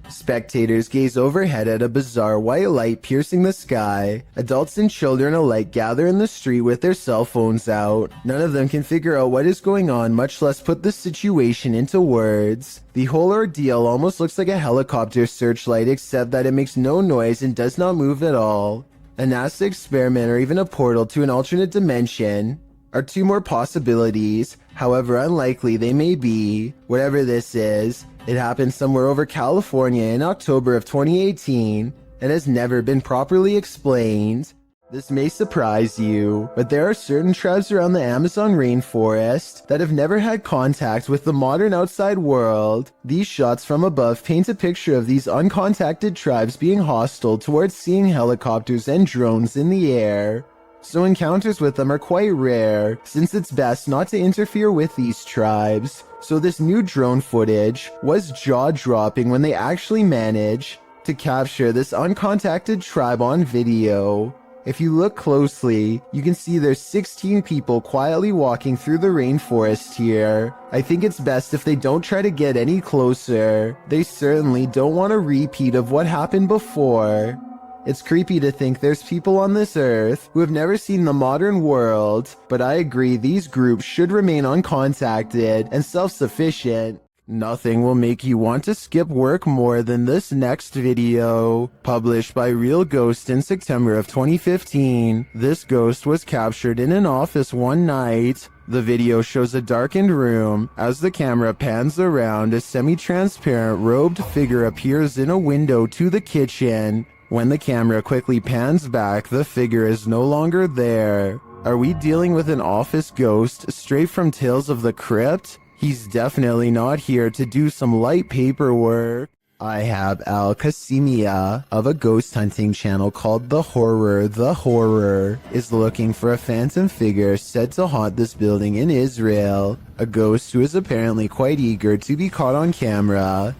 S1: Spectators gaze overhead at a bizarre white light piercing the sky. Adults and children alike gather in the street with their cell phones out. None of them can figure out what is going on, much less put the situation into words. The whole ordeal almost looks like a helicopter searchlight, except that it makes no noise and does not move at all. A NASA experiment or even a portal to an alternate dimension are two more possibilities, however unlikely they may be. Whatever this is, it happened somewhere over California in October of 2018 and has never been properly explained. This may surprise you, but there are certain tribes around the Amazon rainforest that have never had contact with the modern outside world. These shots from above paint a picture of these uncontacted tribes being hostile towards seeing helicopters and drones in the air. So encounters with them are quite rare, since it's best not to interfere with these tribes. So this new drone footage was jaw-dropping when they actually managed to capture this uncontacted tribe on video. If you look closely, you can see there's 16 people quietly walking through the rainforest here. I think it's best if they don't try to get any closer. They certainly don't want a repeat of what happened before. It's creepy to think there's people on this earth who have never seen the modern world, but I agree these groups should remain uncontacted and self-sufficient. Nothing will make you want to skip work more than this next video. Published by Real Ghost in September of 2015, this ghost was captured in an office one night. The video shows a darkened room. As the camera pans around, a semi-transparent robed figure appears in a window to the kitchen. When the camera quickly pans back, the figure is no longer there. Are we dealing with an office ghost straight from Tales of the Crypt? He's definitely not here to do some light paperwork. I have Al Qasimia of a ghost hunting channel called The Horror is looking for a phantom figure said to haunt this building in Israel. A ghost who is apparently quite eager to be caught on camera.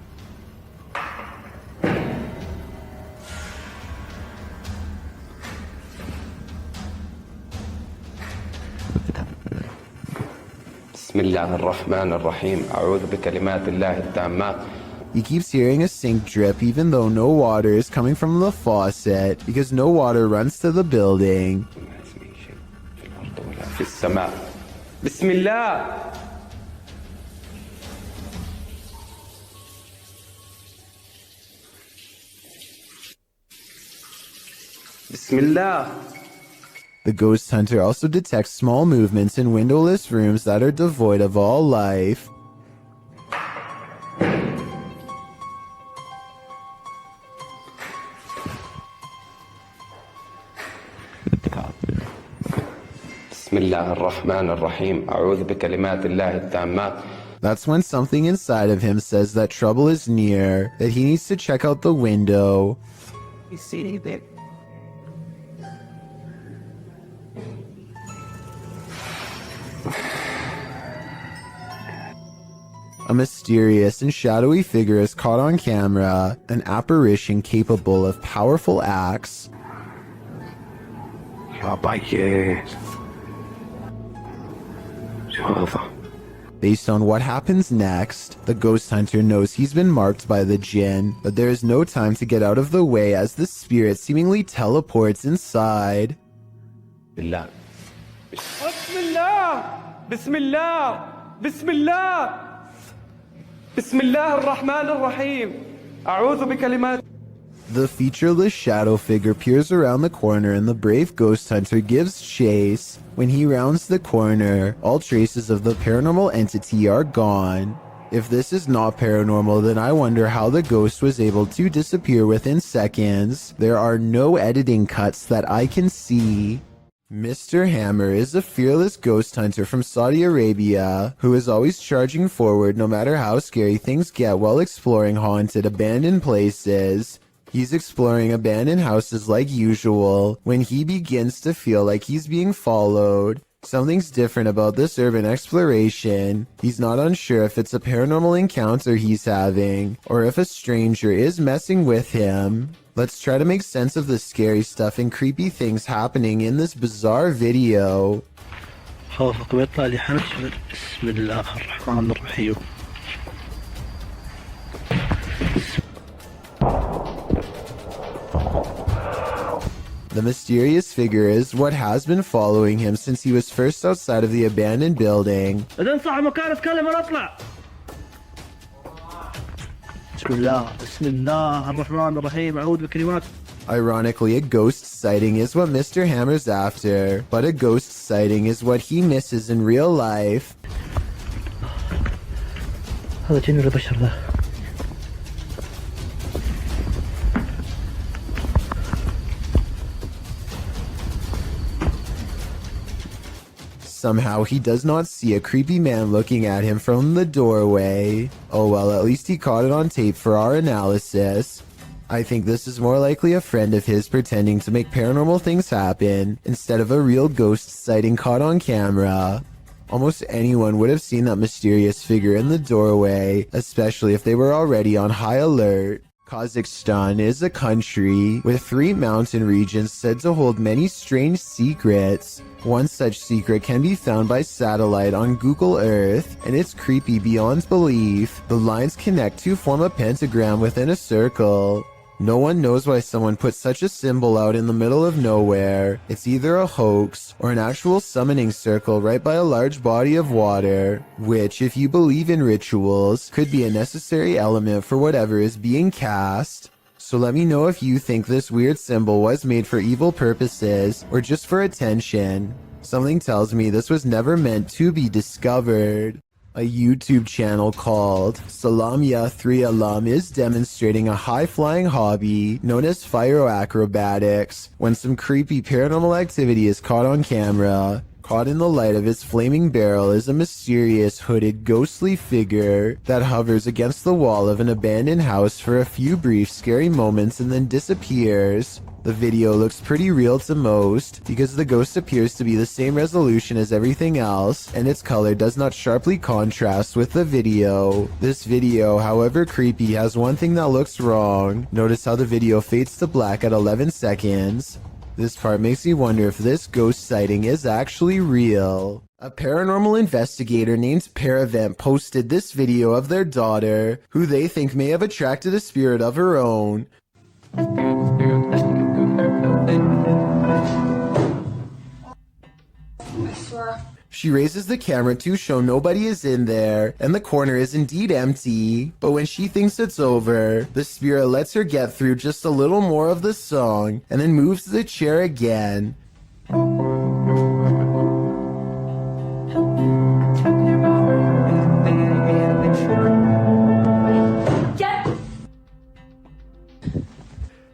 S13: بسم الله الرحمن الرحيم أعوذ بكلمات الله التامات.
S1: He keeps hearing a sink drip even though no water is coming from the faucet because no water runs to the building.
S13: في السماء. بسم الله. بسم الله.
S1: The ghost hunter also detects small movements in windowless rooms that are devoid of all life.
S13: بسم الله الرحمن الرحيم أعوذ بكلمات الله التامات.
S1: That's when something inside of him says that trouble is near, that he needs to check out the window.
S10: You see anything?
S1: A mysterious and shadowy figure is caught on camera, an apparition capable of powerful acts. Based on what happens next, the ghost hunter knows he's been marked by the jinn, but there is no time to get out of the way as the spirit seemingly teleports inside.
S13: بالله.
S9: بسم الله بسم الله بسم الله بسم الله الرحمن الرحيم أعوذ بكلمات.
S1: The featureless shadow figure peers around the corner and the brave ghost hunter gives chase. When he rounds the corner, all traces of the paranormal entity are gone. If this is not paranormal, then I wonder how the ghost was able to disappear within seconds. There are no editing cuts that I can see. Mr. Hammer is a fearless ghost hunter from Saudi Arabia who is always charging forward no matter how scary things get while exploring haunted, abandoned places. He's exploring abandoned houses like usual when he begins to feel like he's being followed. Something's different about this urban exploration. He's not unsure if it's a paranormal encounter he's having, or if a stranger is messing with him. Let's try to make sense of the scary stuff and creepy things happening in this bizarre video.
S6: خوفكم يطلع لي حنش. بسم الله الرحمن الرحيم.
S1: The mysterious figure is what has been following him since he was first outside of the abandoned building.
S6: إذا صح مكان اتكلم ولا اطلع. بسم الله الرحمن الرحيم أعوذ بكلمات.
S1: Ironically, a ghost sighting is what Mr. Hammer's after, but a ghost sighting is what he misses in real life.
S6: هذا جن ولا بشر ذا؟
S1: Somehow he does not see a creepy man looking at him from the doorway. Oh well, at least he caught it on tape for our analysis. I think this is more likely a friend of his pretending to make paranormal things happen instead of a real ghost sighting caught on camera. Almost anyone would have seen that mysterious figure in the doorway, especially if they were already on high alert. Kazakhstan is a country with 3 mountain regions said to hold many strange secrets. One such secret can be found by satellite on Google Earth, and it's creepy beyond belief. The lines connect to form a pentagram within a circle. No one knows why someone put such a symbol out in the middle of nowhere. It's either a hoax or an actual summoning circle right by a large body of water, which, if you believe in rituals, could be a necessary element for whatever is being cast. So let me know if you think this weird symbol was made for evil purposes or just for attention. Something tells me this was never meant to be discovered. A YouTube channel called Salamya 3 Alam is demonstrating a high-flying hobby known as pyroacrobatics when some creepy paranormal activity is caught on camera. Caught in the light of his flaming barrel is a mysterious hooded ghostly figure that hovers against the wall of an abandoned house for a few brief scary moments and then disappears. The video looks pretty real to most because the ghost appears to be the same resolution as everything else and its color does not sharply contrast with the video. This video, however creepy, has one thing that looks wrong. Notice how the video fades to black at 11 seconds. This part makes me wonder if this ghost sighting is actually real. A paranormal investigator named Paravent posted this video of their daughter, who they think may have attracted a spirit of her own. She raises the camera to show nobody is in there, and the corner is indeed empty. But when she thinks it's over, the spirit lets her get through just a little more of the song, and then moves the chair again.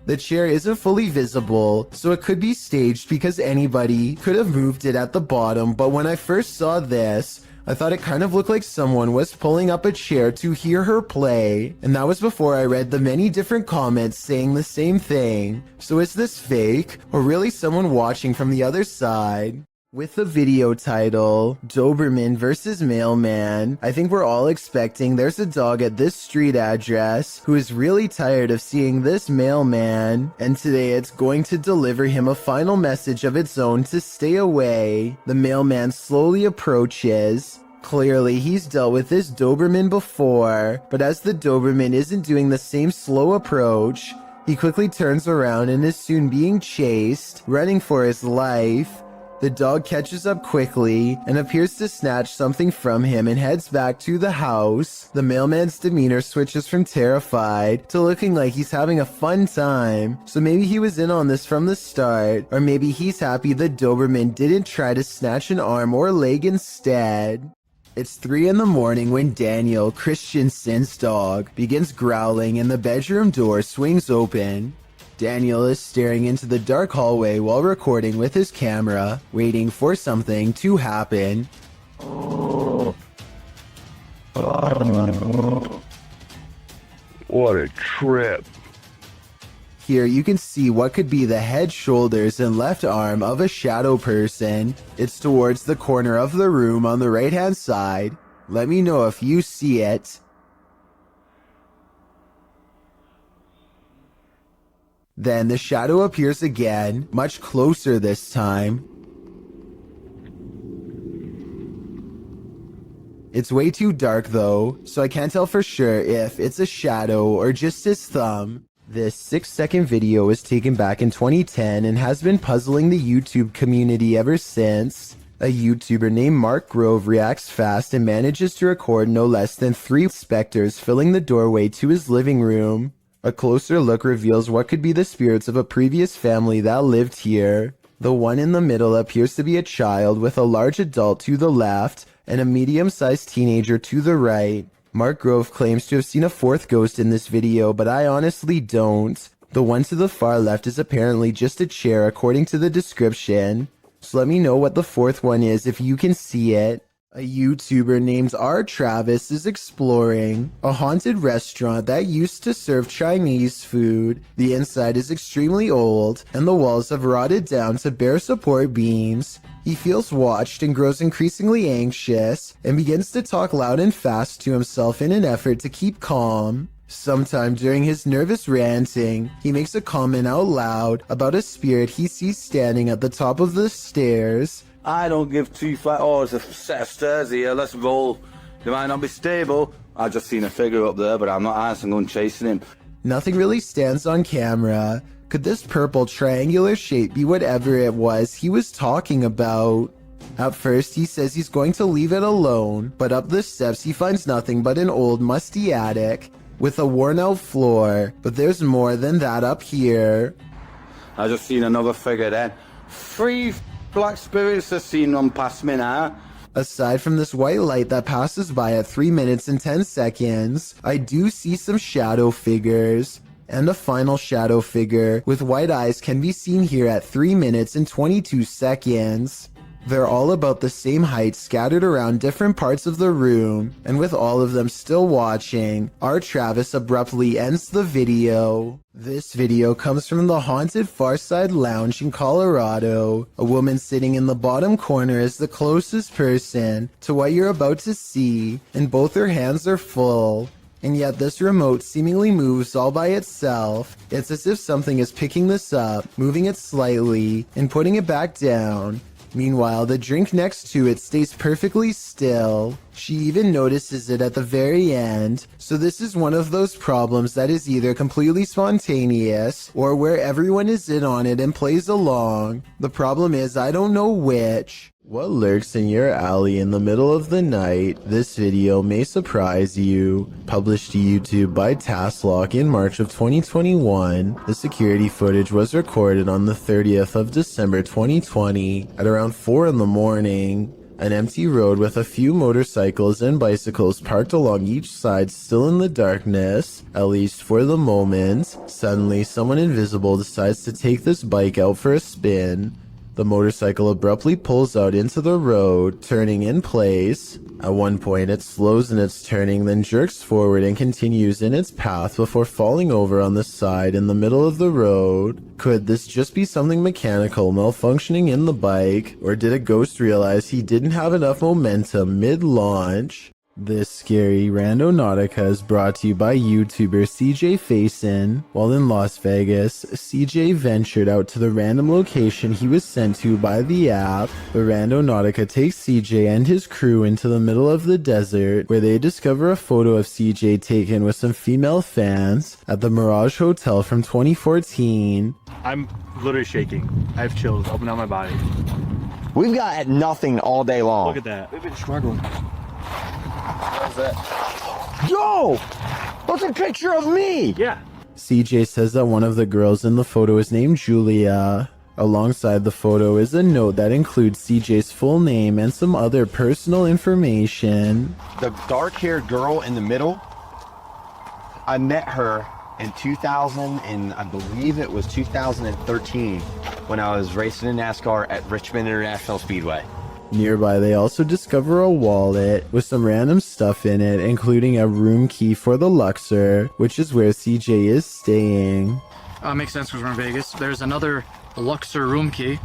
S1: The chair isn't fully visible, so it could be staged because anybody could have moved it at the bottom, but when I first saw this, I thought it kind of looked like someone was pulling up a chair to hear her play, and that was before I read the many different comments saying the same thing. So is this fake, or really someone watching from the other side? With the video title, Doberman vs. Mailman, I think we're all expecting there's a dog at this street address who is really tired of seeing this mailman, and today it's going to deliver him a final message of its own to stay away. The mailman slowly approaches. Clearly, he's dealt with this Doberman before, but as the Doberman isn't doing the same slow approach, he quickly turns around and is soon being chased, running for his life. The dog catches up quickly and appears to snatch something from him and heads back to the house. The mailman's demeanor switches from terrified to looking like he's having a fun time. So maybe he was in on this from the start, or maybe he's happy the Doberman didn't try to snatch an arm or leg instead. It's 3 in the morning when Daniel, Christensen's dog, begins growling and the bedroom door swings open. Daniel is staring into the dark hallway while recording with his camera, waiting for something to happen.
S6: What a trip.
S1: Here you can see what could be the head, shoulders, and left arm of a shadow person. It's towards the corner of the room on the right hand side. Let me know if you see it. Then the shadow appears again, much closer this time. It's way too dark though, so I can't tell for sure if it's a shadow or just his thumb. This 6-second video was taken back in 2010 and has been puzzling the YouTube community ever since. A YouTuber named Mark Grove reacts fast and manages to record no less than 3 specters filling the doorway to his living room. A closer look reveals what could be the spirits of a previous family that lived here. The one in the middle appears to be a child with a large adult to the left and a medium-sized teenager to the right. Mark Grove claims to have seen a 4th ghost in this video, but I honestly don't. The one to the far left is apparently just a chair according to the description. So let me know what the 4th one is if you can see it. A YouTuber named R. Travis is exploring a haunted restaurant that used to serve Chinese food. The inside is extremely old, and the walls have rotted down to bare support beams. He feels watched and grows increasingly anxious, and begins to talk loud and fast to himself in an effort to keep calm. Sometime during his nervous ranting, he makes a comment out loud about a spirit he sees standing at the top of the stairs.
S14: I don't give 2 flat. Oh, there's a set of stairs here. Let's roll. They might not be stable. I just seen a figure up there, but I'm not asking on chasing him.
S1: Nothing really stands on camera. Could this purple triangular shape be whatever it was he was talking about? At first, he says he's going to leave it alone, but up the steps he finds nothing but an old musty attic with a worn-out floor. But there's more than that up here.
S14: I just seen another figure then. 3 black spirits have seen them past me now.
S1: Aside from this white light that passes by at 3 minutes and 10 seconds, I do see some shadow figures. And a final shadow figure with white eyes can be seen here at 3 minutes and 22 seconds. They're all about the same height, scattered around different parts of the room, and with all of them still watching, R. Travis abruptly ends the video. This video comes from the haunted Farside Lounge in Colorado. A woman sitting in the bottom corner is the closest person to what you're about to see, and both her hands are full. And yet this remote seemingly moves all by itself. It's as if something is picking this up, moving it slightly, and putting it back down. Meanwhile, the drink next to it stays perfectly still. She even notices it at the very end. So this is one of those problems that is either completely spontaneous or where everyone is in on it and plays along. The problem is I don't know which. What lurks in your alley in the middle of the night? This video may surprise you. Published to YouTube by Tasklock in March of 2021, the security footage was recorded on the 30th of December 2020 at around 4 in the morning. An empty road with a few motorcycles and bicycles parked along each side still in the darkness, at least for the moment. Suddenly, someone invisible decides to take this bike out for a spin. The motorcycle abruptly pulls out into the road, turning in place. At one point, it slows in its turning, then jerks forward and continues in its path before falling over on the side in the middle of the road. Could this just be something mechanical malfunctioning in the bike, or did a ghost realize he didn't have enough momentum mid-launch? This scary Randonautica is brought to you by YouTuber CJ Faison. While in Las Vegas, CJ ventured out to the random location he was sent to by the app. The Randonautica takes CJ and his crew into the middle of the desert, where they discover a photo of CJ taken with some female fans at the Mirage Hotel from 2014.
S15: I'm literally shaking. I have chills up and down my body.
S7: We've got nothing all day long.
S15: Look at that. We've been struggling.
S7: What is that? Yo! That's a picture of me!
S15: Yeah.
S1: CJ says that one of the girls in the photo is named Julia. Alongside the photo is a note that includes CJ's full name and some other personal information.
S16: The dark-haired girl in the middle, I met her in 2000, and I believe it was 2013 when I was racing in NASCAR at Richmond International Speedway.
S1: Nearby, they also discover a wallet with some random stuff in it, including a room key for the Luxor, which is where CJ is staying.
S8: Makes sense because we're in Vegas. There's another Luxor room key.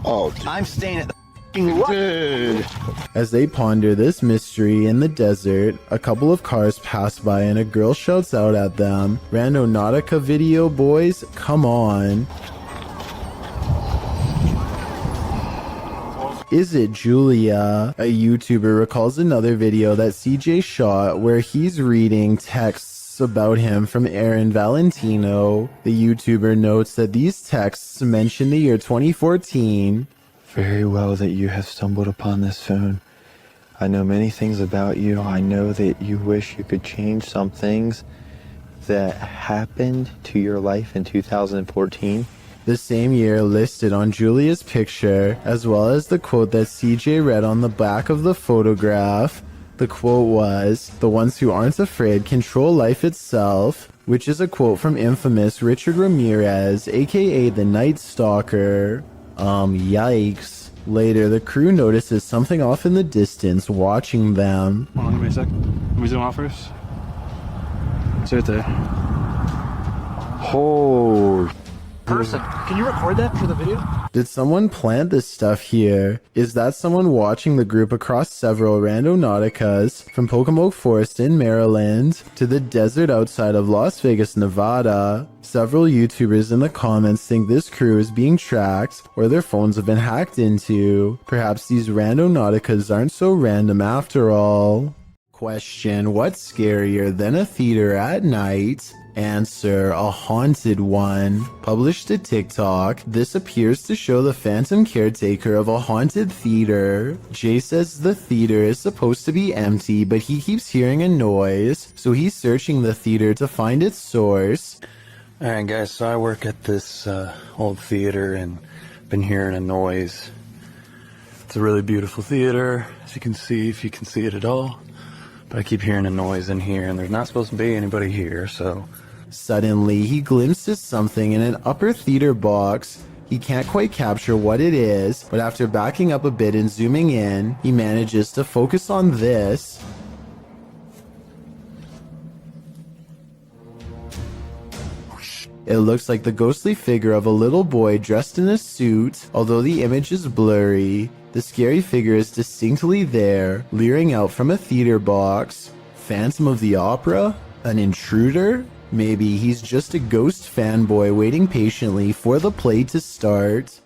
S16: Oh, dude. I'm staying at the dude.
S1: As they ponder this mystery in the desert, a couple of cars pass by and a girl shouts out at them, "Randonautica video boys, come on." Is it Julia? A YouTuber recalls another video that CJ shot where he's reading texts about him from Aaron Valentino. The YouTuber notes that these texts mention the year 2014.
S17: Very well that you have stumbled upon this phone. I know many things about you. I know that you wish you could change some things that happened to your life in 2014.
S1: The same year listed on Julia's picture, as well as the quote that CJ read on the back of the photograph. The quote was, "The ones who aren't afraid control life itself," which is a quote from infamous Richard Ramirez, aka the Night Stalker. Yikes. Later, the crew notices something off in the distance watching them.
S15: Hold on, give me a sec. Let me zoom out first. It's right there.
S1: Oh.
S8: Person, can you record that for the video?
S1: Did someone plant this stuff here? Is that someone watching the group across several Randonauticas, from Pocomoke Forest in Maryland to the desert outside of Las Vegas, Nevada? Several YouTubers in the comments think this crew is being tracked or their phones have been hacked into. Perhaps these Randonauticas aren't so random after all. Question: what's scarier than a theater at night? Answer: a haunted one. Published to TikTok, this appears to show the phantom caretaker of a haunted theater. Jay says the theater is supposed to be empty, but he keeps hearing a noise, so he's searching the theater to find its source.
S17: Alright guys, so I work at this old theater and been hearing a noise. It's a really beautiful theater, as you can see, if you can see it at all. But I keep hearing a noise in here and there's not supposed to be anybody here, so...
S1: Suddenly, he glimpses something in an upper theater box. He can't quite capture what it is, but after backing up a bit and zooming in, he manages to focus on this. It looks like the ghostly figure of a little boy dressed in a suit, although the image is blurry. The scary figure is distinctly there, leering out from a theater box. Phantom of the Opera? An intruder? Maybe he's just a ghost fanboy waiting patiently for the play to start.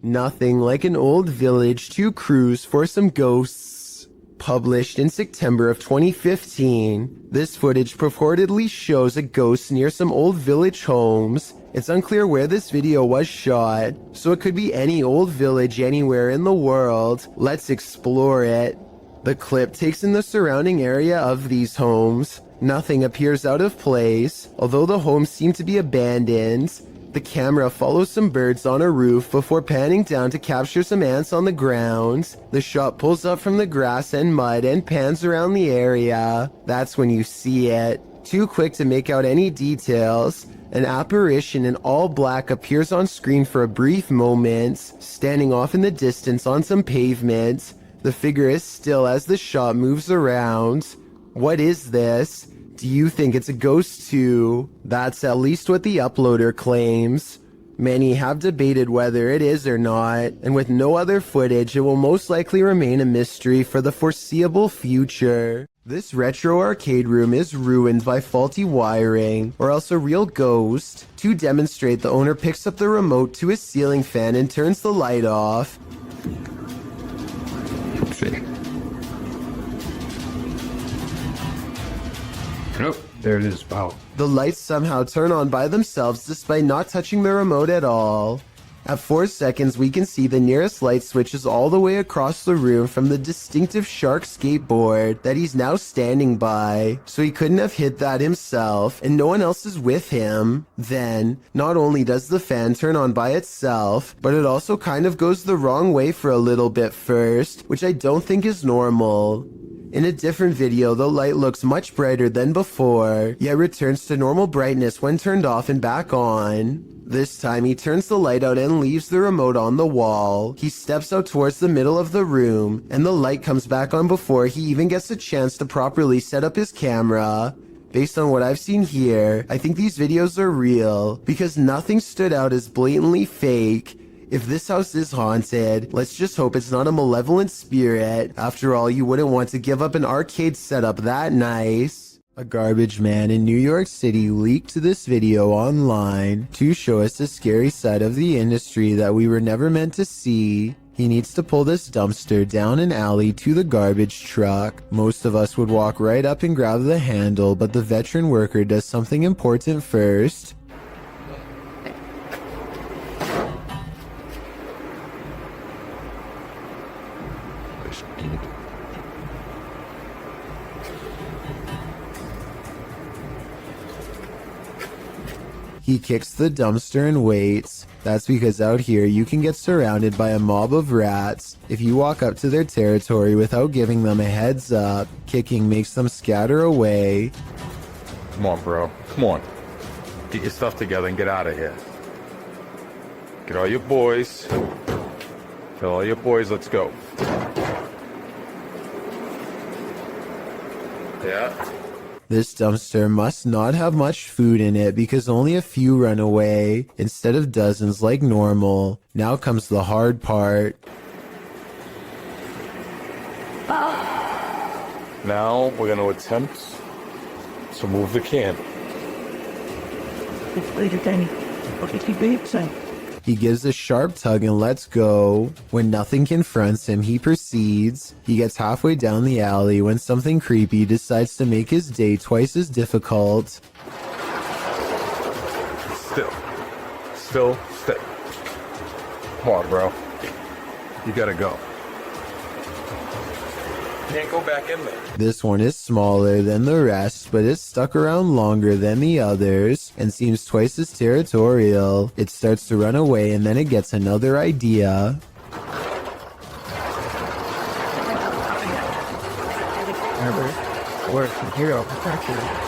S1: Nothing like an old village to cruise for some ghosts. Published in September of 2015, this footage purportedly shows a ghost near some old village homes. It's unclear where this video was shot, so it could be any old village anywhere in the world. Let's explore it. The clip takes in the surrounding area of these homes. Nothing appears out of place, although the homes seem to be abandoned. The camera follows some birds on a roof before panning down to capture some ants on the ground. The shot pulls up from the grass and mud and pans around the area. That's when you see it. Too quick to make out any details. An apparition in all black appears on screen for a brief moment, standing off in the distance on some pavement. The figure is still as the shot moves around. What is this? Do you think it's a ghost too? That's at least what the uploader claims. Many have debated whether it is or not, and with no other footage, it will most likely remain a mystery for the foreseeable future. This retro arcade room is ruined by faulty wiring, or else a real ghost. To demonstrate, the owner picks up the remote to his ceiling fan and turns the light off.
S11: Oh, there it is. Wow.
S1: The lights somehow turn on by themselves despite not touching the remote at all. At 4 seconds, we can see the nearest light switches all the way across the room from the distinctive shark skateboard that he's now standing by. So he couldn't have hit that himself, and no one else is with him. Then, not only does the fan turn on by itself, but it also kind of goes the wrong way for a little bit first, which I don't think is normal. In a different video, the light looks much brighter than before, yet returns to normal brightness when turned off and back on. This time, he turns the light out and leaves the remote on the wall. He steps out towards the middle of the room, and the light comes back on before he even gets a chance to properly set up his camera. Based on what I've seen here, I think these videos are real, because nothing stood out as blatantly fake. If this house is haunted, let's just hope it's not a malevolent spirit. After all, you wouldn't want to give up an arcade setup that nice. A garbage man in New York City leaked this video online to show us a scary side of the industry that we were never meant to see. He needs to pull this dumpster down an alley to the garbage truck. Most of us would walk right up and grab the handle, but the veteran worker does something important first. He kicks the dumpster and waits. That's because out here you can get surrounded by a mob of rats. If you walk up to their territory without giving them a heads up, kicking makes them scatter away.
S18: Come on, bro. Come on. Get your stuff together and get out of here. Get all your boys. Tell all your boys, let's go. Yeah.
S1: This dumpster must not have much food in it because only a few run away, instead of dozens like normal. Now comes the hard part.
S18: Now we're going to attempt to move the can.
S1: He gives a sharp tug and lets go. When nothing confronts him, he proceeds. He gets halfway down the alley when something creepy decides to make his day twice as difficult.
S18: Still. Come on, bro. You gotta go. Can't go back in there.
S1: This one is smaller than the rest, but it's stuck around longer than the others and seems twice as territorial. It starts to run away and then it gets another idea.
S8: Work, hero, protector.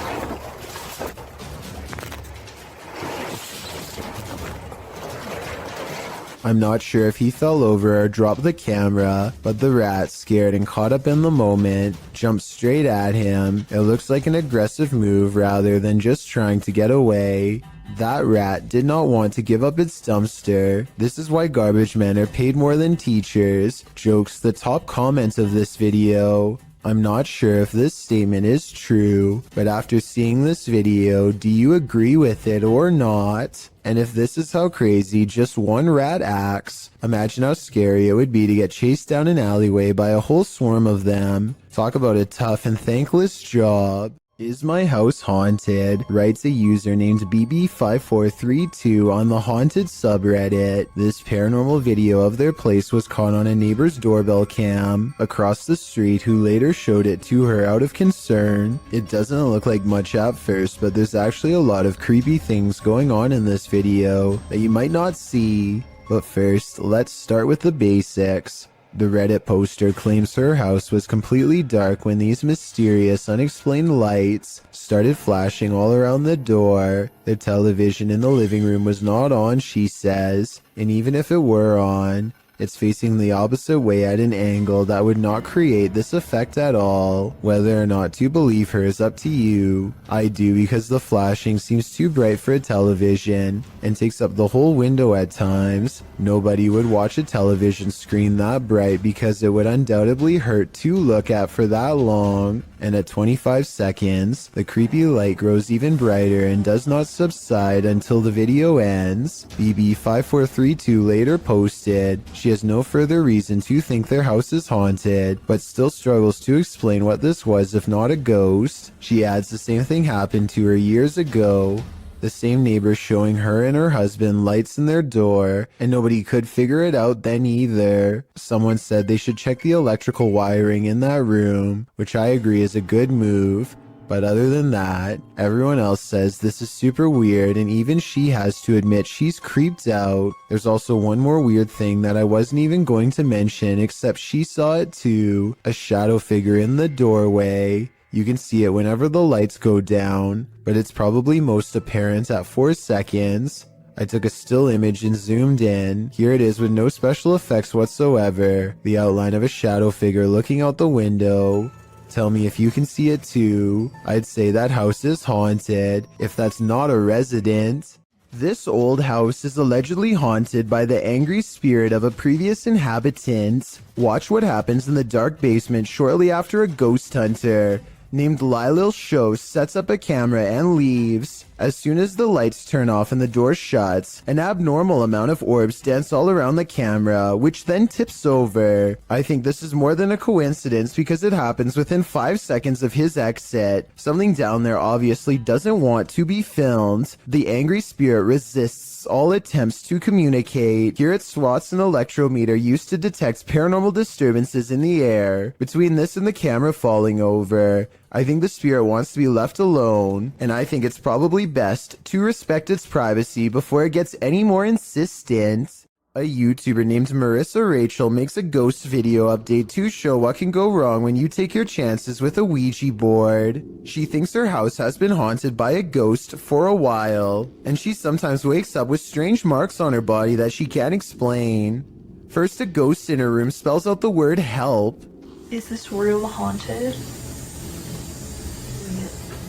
S1: I'm not sure if he fell over or dropped the camera, but the rat, scared and caught up in the moment, jumped straight at him. It looks like an aggressive move rather than just trying to get away. That rat did not want to give up its dumpster. This is why garbage men are paid more than teachers. Jokes the top comment of this video. I'm not sure if this statement is true, but after seeing this video, do you agree with it or not? And if this is how crazy just one rat acts, imagine how scary it would be to get chased down an alleyway by a whole swarm of them. Talk about a tough and thankless job. Is my house haunted? Writes a user named BB5432 on the haunted subreddit. This paranormal video of their place was caught on a neighbor's doorbell cam across the street, who later showed it to her out of concern. It doesn't look like much at first, but there's actually a lot of creepy things going on in this video that you might not see. But first, let's start with the basics. The Reddit poster claims her house was completely dark when these mysterious, unexplained lights started flashing all around the door. The television in the living room was not on, she says, and even if it were on, it's facing the opposite way at an angle that would not create this effect at all. Whether or not to believe her is up to you. I do, because the flashing seems too bright for a television and takes up the whole window at times. Nobody would watch a television screen that bright because it would undoubtedly hurt to look at for that long. And at 25 seconds, the creepy light grows even brighter and does not subside until the video ends. BB5432 later posted, she has no further reason to think their house is haunted, but still struggles to explain what this was if not a ghost. She adds the same thing happened to her years ago. The same neighbor showing her and her husband lights in their door, and nobody could figure it out then either. Someone said they should check the electrical wiring in that room, which I agree is a good move. But other than that, everyone else says this is super weird, and even she has to admit she's creeped out. There's also one more weird thing that I wasn't even going to mention, except she saw it too. A shadow figure in the doorway. You can see it whenever the lights go down, but it's probably most apparent at 4 seconds. I took a still image and zoomed in. Here it is with no special effects whatsoever. The outline of a shadow figure looking out the window. Tell me if you can see it too. I'd say that house is haunted, if that's not a resident. This old house is allegedly haunted by the angry spirit of a previous inhabitant. Watch what happens in the dark basement shortly after a ghost hunter named Lylil Show sets up a camera and leaves. As soon as the lights turn off and the door shuts, an abnormal amount of orbs dance all around the camera, which then tips over. I think this is more than a coincidence because it happens within 5 seconds of his exit. Something down there obviously doesn't want to be filmed. The angry spirit resists all attempts to communicate. Here it swats an electrometer used to detect paranormal disturbances in the air. Between this and the camera falling over, I think the spirit wants to be left alone, and I think it's probably best to respect its privacy before it gets any more insistent. A YouTuber named Marissa Rachel makes a ghost video update to show what can go wrong when you take your chances with a Ouija board. She thinks her house has been haunted by a ghost for a while, and she sometimes wakes up with strange marks on her body that she can't explain. First, a ghost in her room spells out the word help.
S3: Is this room haunted?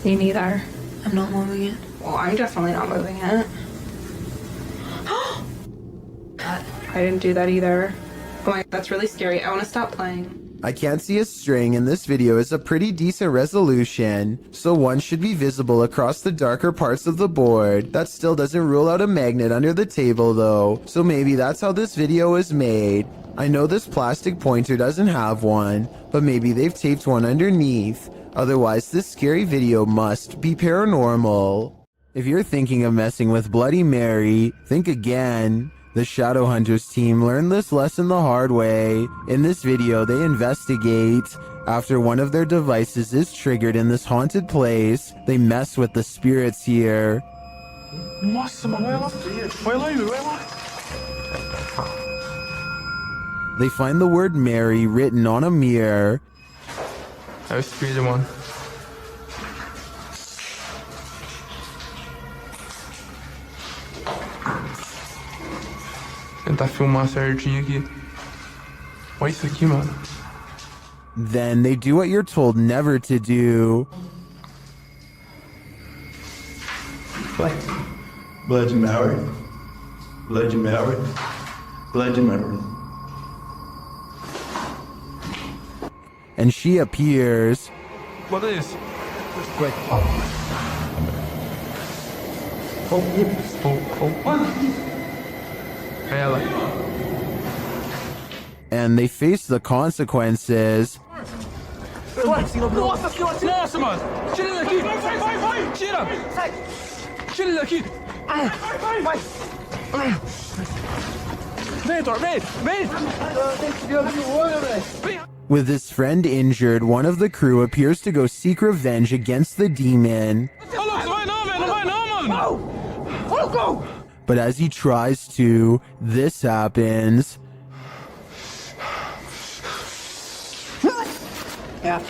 S19: Me neither.
S3: I'm not moving it.
S19: Well, I'm definitely not moving it. I didn't do that either. Oh my, that's really scary. I want to stop playing.
S1: I can't see a string, and this video is a pretty decent resolution, so one should be visible across the darker parts of the board. That still doesn't rule out a magnet under the table though, so maybe that's how this video is made. I know this plastic pointer doesn't have one, but maybe they've taped one underneath. Otherwise, this scary video must be paranormal. If you're thinking of messing with Bloody Mary, think again. The Shadowhunters team learned this lesson the hard way. In this video, they investigate. After one of their devices is triggered in this haunted place, they mess with the spirits here. They find the word Mary written on a mirror.
S9: Eu espelho, mano. Tentar filmar certinho aqui. Olha isso aqui, mano.
S1: Then they do what you're told never to do.
S6: Bloody Mary. Bloody Mary. Bloody Mary.
S1: And she appears.
S9: What is?
S6: Quick.
S1: And they face the consequences.
S9: Nossa senhora! Nossa, mano! Tira ele daqui! Vai! Tira! Sai! Tira ele daqui! Vai! Vem, Heitor! Vem! Vem!
S1: With his friend injured, one of the crew appears to go seek revenge against the demon. But as he tries to, this happens.
S19: Yeah.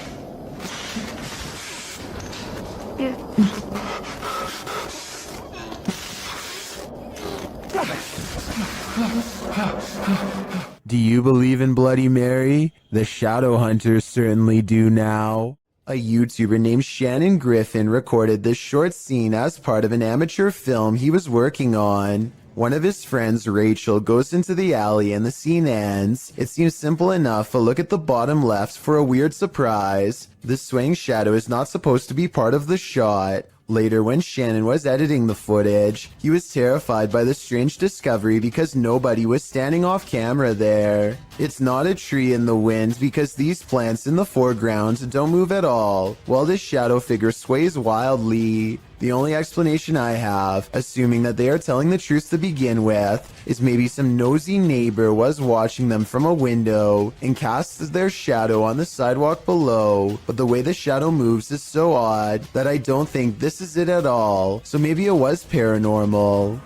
S1: Do you believe in Bloody Mary? The Shadowhunters certainly do now. A YouTuber named Shannon Griffin recorded this short scene as part of an amateur film he was working on. One of his friends, Rachel, goes into the alley and the scene ends. It seems simple enough, but look at the bottom left for a weird surprise. This swaying shadow is not supposed to be part of the shot. Later, when Shannon was editing the footage, he was terrified by the strange discovery because nobody was standing off camera there. It's not a tree in the wind because these plants in the foreground don't move at all, while this shadow figure sways wildly. The only explanation I have, assuming that they are telling the truth to begin with, is maybe some nosy neighbor was watching them from a window and cast their shadow on the sidewalk below, but the way the shadow moves is so odd that I don't think this is it at all, so maybe it was paranormal.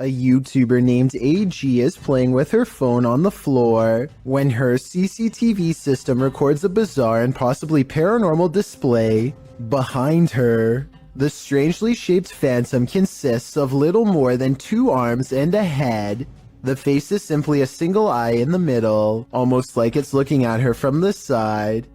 S1: A YouTuber named AG is playing with her phone on the floor when her CCTV system records a bizarre and possibly paranormal display behind her. The strangely shaped phantom consists of little more than 2 arms and a head. The face is simply a single eye in the middle, almost like it's looking at her from the side.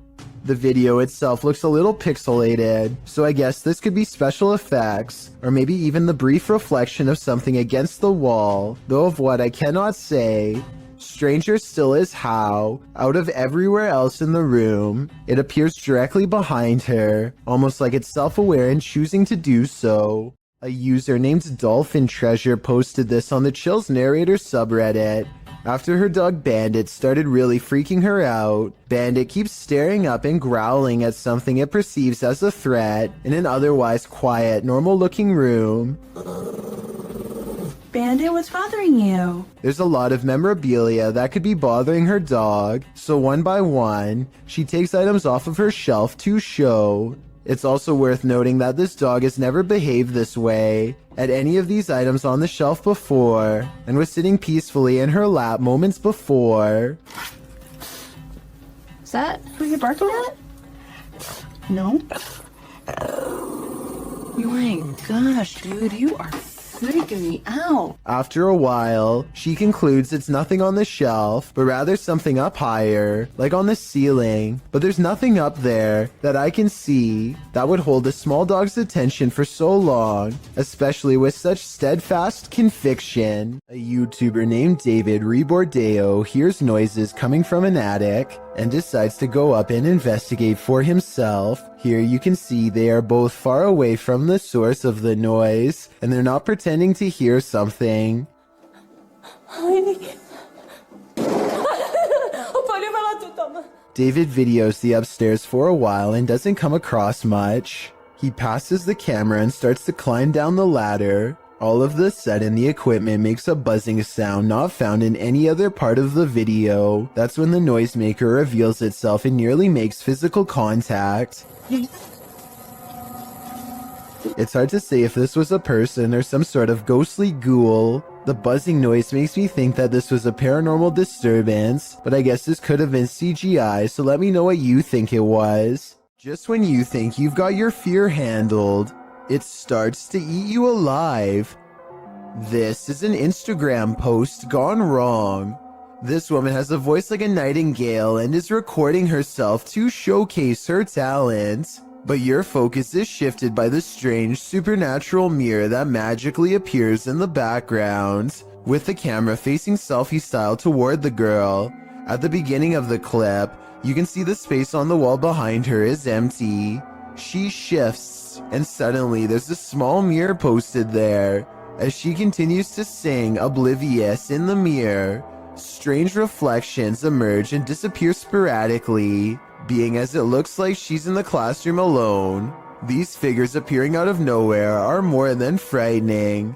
S1: The video itself looks a little pixelated, so I guess this could be special effects, or maybe even the brief reflection of something against the wall, though of what I cannot say. Stranger still is how, out of everywhere else in the room, it appears directly behind her, almost like it's self-aware and choosing to do so. A user named Dolphin Treasure posted this on the Chills Narrator subreddit. After her dog Bandit started really freaking her out, Bandit keeps staring up and growling at something it perceives as a threat in an otherwise quiet, normal-looking room.
S10: Bandit, what's bothering you?
S1: There's a lot of memorabilia that could be bothering her dog, so one by one, she takes items off of her shelf to show. It's also worth noting that this dog has never behaved this way at any of these items on the shelf before, and was sitting peacefully in her lap moments before.
S10: Is that who you're barking at? No. Oh my gosh, dude, you are freaking me out.
S1: After a while, she concludes it's nothing on the shelf, but rather something up higher, like on the ceiling. But there's nothing up there that I can see that would hold a small dog's attention for so long, especially with such steadfast conviction. A YouTuber named David Rebordeo hears noises coming from an attic and decides to go up and investigate for himself. Here you can see they are both far away from the source of the noise, and they're not pretending to hear something. David videos the upstairs for a while and doesn't come across much. He passes the camera and starts to climb down the ladder. All of a sudden, the equipment makes a buzzing sound not found in any other part of the video. That's when the noisemaker reveals itself and nearly makes physical contact. It's hard to say if this was a person or some sort of ghostly ghoul. The buzzing noise makes me think that this was a paranormal disturbance, but I guess this could have been CGI, so let me know what you think it was. Just when you think you've got your fear handled, it starts to eat you alive. This is an Instagram post gone wrong. This woman has a voice like a nightingale and is recording herself to showcase her talent. But your focus is shifted by the strange supernatural mirror that magically appears in the background, with the camera facing selfie style toward the girl. At the beginning of the clip, you can see the space on the wall behind her is empty. She shifts, and suddenly there's a small mirror posted there. As she continues to sing, oblivious in the mirror, strange reflections emerge and disappear sporadically, being as it looks like she's in the classroom alone. These figures appearing out of nowhere are more than frightening.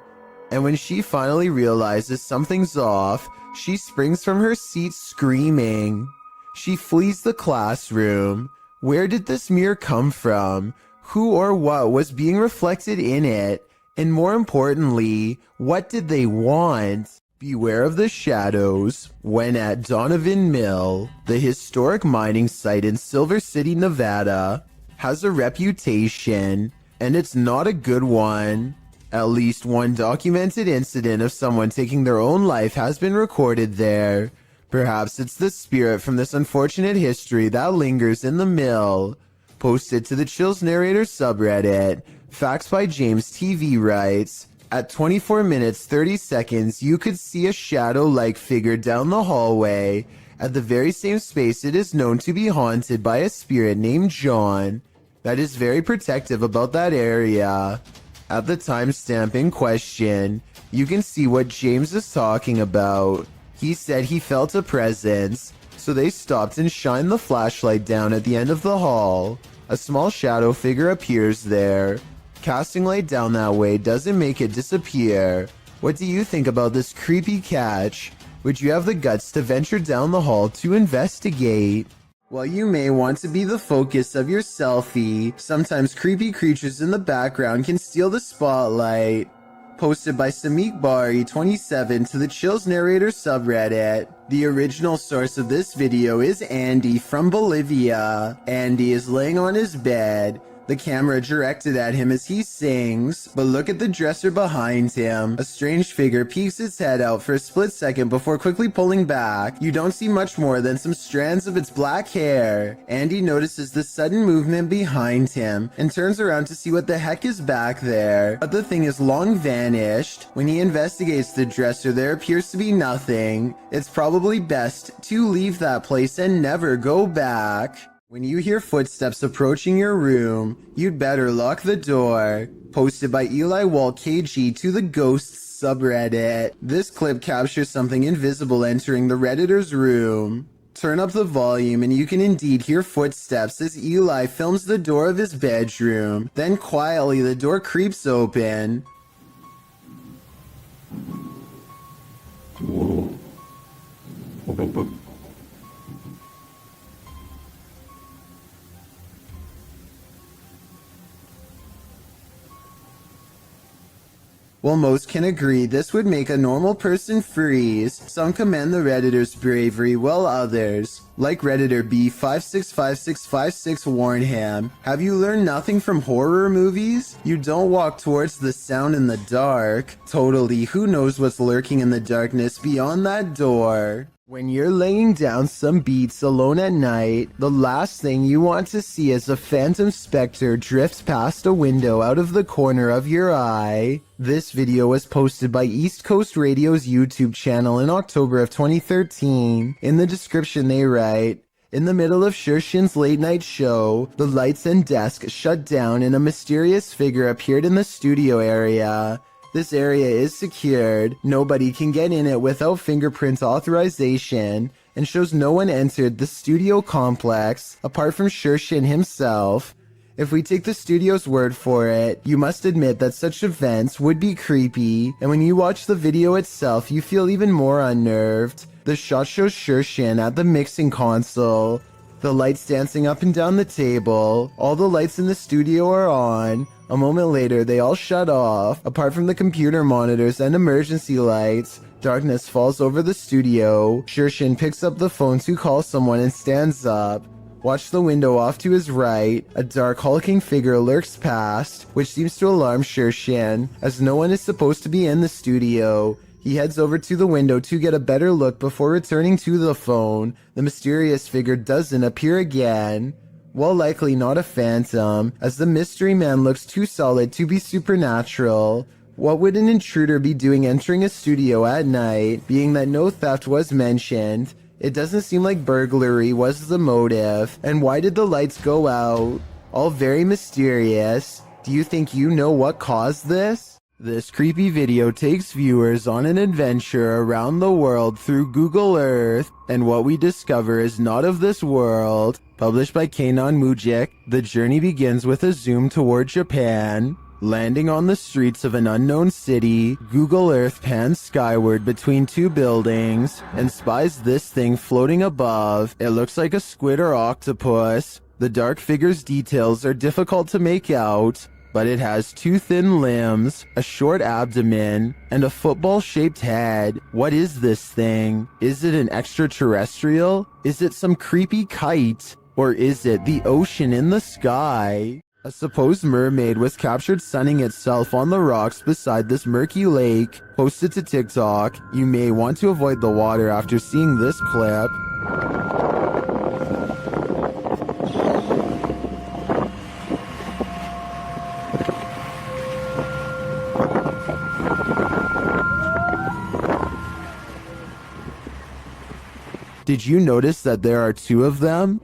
S1: And when she finally realizes something's off, she springs from her seat screaming. She flees the classroom. Where did this mirror come from? Who or what was being reflected in it? And more importantly, what did they want? Beware of the shadows. When at Donovan Mill, the historic mining site in Silver City, Nevada, has a reputation, and it's not a good one. At least one documented incident of someone taking their own life has been recorded there. Perhaps it's the spirit from this unfortunate history that lingers in the mill. Posted to the Chills Narrator subreddit, Facts by James TV writes, at 24 minutes 30 seconds, you could see a shadow-like figure down the hallway at the very same space it is known to be haunted by a spirit named John that is very protective about that area. At the timestamp in question, you can see what James is talking about. He said he felt a presence, so they stopped and shined the flashlight down at the end of the hall. A small shadow figure appears there. Casting light down that way doesn't make it disappear. What do you think about this creepy catch? Would you have the guts to venture down the hall to investigate? While you may want to be the focus of your selfie, sometimes creepy creatures in the background can steal the spotlight. Posted by Samik Bari 27 to the Chills Narrator subreddit. The original source of this video is Andy from Bolivia. Andy is laying on his bed. The camera directed at him as he sings, but look at the dresser behind him. A strange figure peeks its head out for a split second before quickly pulling back. You don't see much more than some strands of its black hair. Andy notices the sudden movement behind him and turns around to see what the heck is back there. But the thing is long vanished. When he investigates the dresser, there appears to be nothing. It's probably best to leave that place and never go back. When you hear footsteps approaching your room, you'd better lock the door. Posted by Eli Walt KG to the Ghosts subreddit. This clip captures something invisible entering the Redditor's room. Turn up the volume and you can indeed hear footsteps as Eli films the door of his bedroom. Then quietly the door creeps open.
S6: Whoa.
S1: While most can agree this would make a normal person freeze, some commend the Redditor's bravery while others, like Redditor B565656 warn him, have you learned nothing from horror movies? You don't walk towards the sound in the dark. Totally, who knows what's lurking in the darkness beyond that door? When you're laying down some beats alone at night, the last thing you want to see is a phantom specter drift past a window out of the corner of your eye. This video was posted by East Coast Radio's YouTube channel in October of 2013. In the description they write, "In the middle of Shershin's late night show, the lights and desk shut down and a mysterious figure appeared in the studio area. This area is secured, nobody can get in it without fingerprint authorization, and shows no one entered the studio complex apart from Shershin himself. If we take the studio's word for it, you must admit that such events would be creepy, and when you watch the video itself you feel even more unnerved. The shot shows Shershin at the mixing console, the lights dancing up and down the table, all the lights in the studio are on. A moment later, they all shut off. Apart from the computer monitors and emergency lights, darkness falls over the studio. Shershin picks up the phone to call someone and stands up. Watch the window off to his right. A dark hulking figure lurks past, which seems to alarm Shershin, as no one is supposed to be in the studio. He heads over to the window to get a better look before returning to the phone. The mysterious figure doesn't appear again. While likely not a phantom, as the mystery man looks too solid to be supernatural. What would an intruder be doing entering a studio at night, being that no theft was mentioned? It doesn't seem like burglary was the motive, and why did the lights go out? All very mysterious. Do you think you know what caused this? This creepy video takes viewers on an adventure around the world through Google Earth, and what we discover is not of this world. Published by Keinon Mujik, the journey begins with a zoom toward Japan. Landing on the streets of an unknown city, Google Earth pans skyward between two buildings and spies this thing floating above. It looks like a squid or octopus. The dark figure's details are difficult to make out, but it has two thin limbs, a short abdomen, and a football-shaped head. What is this thing? Is it an extraterrestrial? Is it some creepy kite? Or is it the ocean in the sky? A supposed mermaid was captured sunning itself on the rocks beside this murky lake. Posted to TikTok. You may want to avoid the water after seeing this clip. Did you notice that there are two of them?